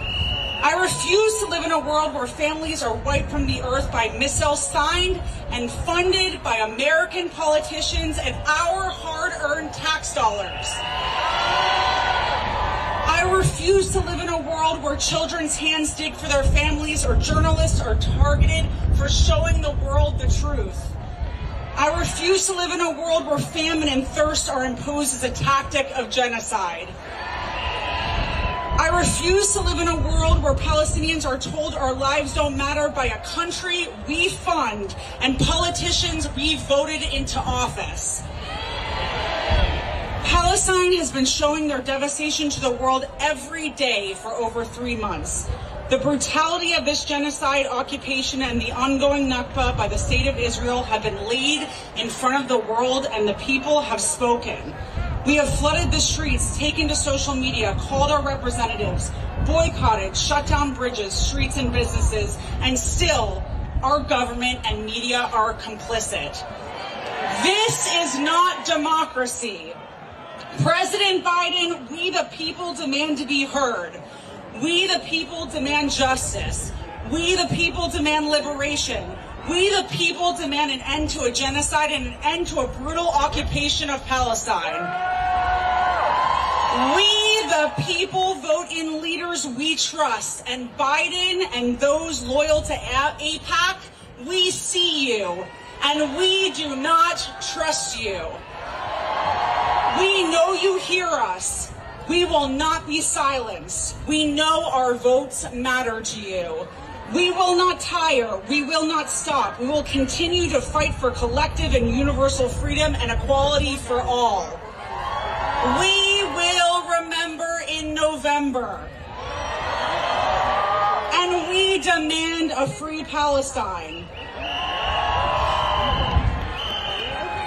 I refuse to live in a world where families are wiped from the earth by missiles signed and funded by American politicians and our hard-earned tax dollars. I refuse to live in a world where children's hands dig for their families or journalists are targeted for showing the world the truth. I refuse to live in a world where famine and thirst are imposed as a tactic of genocide. I refuse to live in a world where Palestinians are told our lives don't matter by a country we fund and politicians we voted into office. Palestine has been showing their devastation to the world every day for over 3 months. The brutality of this genocide, occupation, and the ongoing Nakba by the State of Israel have been laid in front of the world, and the people have spoken. We have flooded the streets, taken to social media, called our representatives, boycotted, shut down bridges, streets, and businesses, and still our government and media are complicit. This is not democracy. President Biden, we the people demand to be heard. We the people demand justice. We the people demand liberation. We the people demand an end to a genocide and an end to a brutal occupation of Palestine. We the people vote in leaders we trust, and Biden and those loyal to AIPAC, we see you, and we do not trust you. We know you hear us. We will not be silenced. We know our votes matter to you. We will not tire. We will not stop. We will continue to fight for collective and universal freedom and equality for all. We will remember in November. And we demand a free Palestine.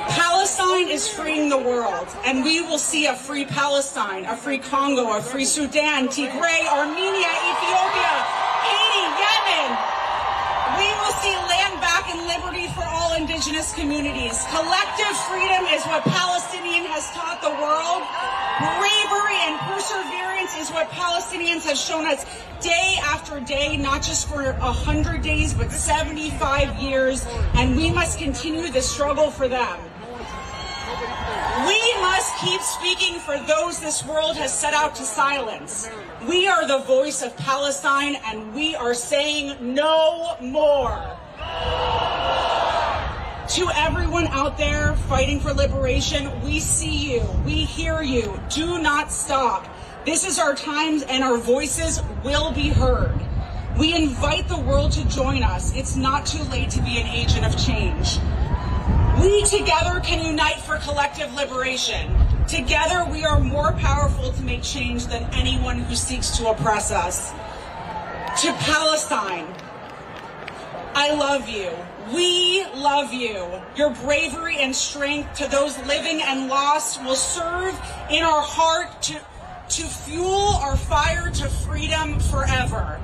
Palestine is freeing the world, and we will see a free Palestine, a free Congo, a free Sudan, Tigray, Armenia, Ethiopia, Haiti, Yemen. We will see land back and liberty for all indigenous communities. Collective freedom is what Palestinian has taught the world. Bravery and perseverance is what Palestinians have shown us day after day, not just for 100 days, but 75 years, and we must continue the struggle for them. We must keep speaking for those this world has set out to silence. We are the voice of Palestine, and we are saying no more. To everyone out there fighting for liberation, we see you, we hear you. Do not stop. This is our time, and our voices will be heard. We invite the world to join us. It's not too late to be an agent of change. We together can unite for collective liberation. Together we are more powerful to make change than anyone who seeks to oppress us. To Palestine, I love you. We love you. Your bravery and strength to those living and lost will serve in our heart to fuel our fire to freedom forever.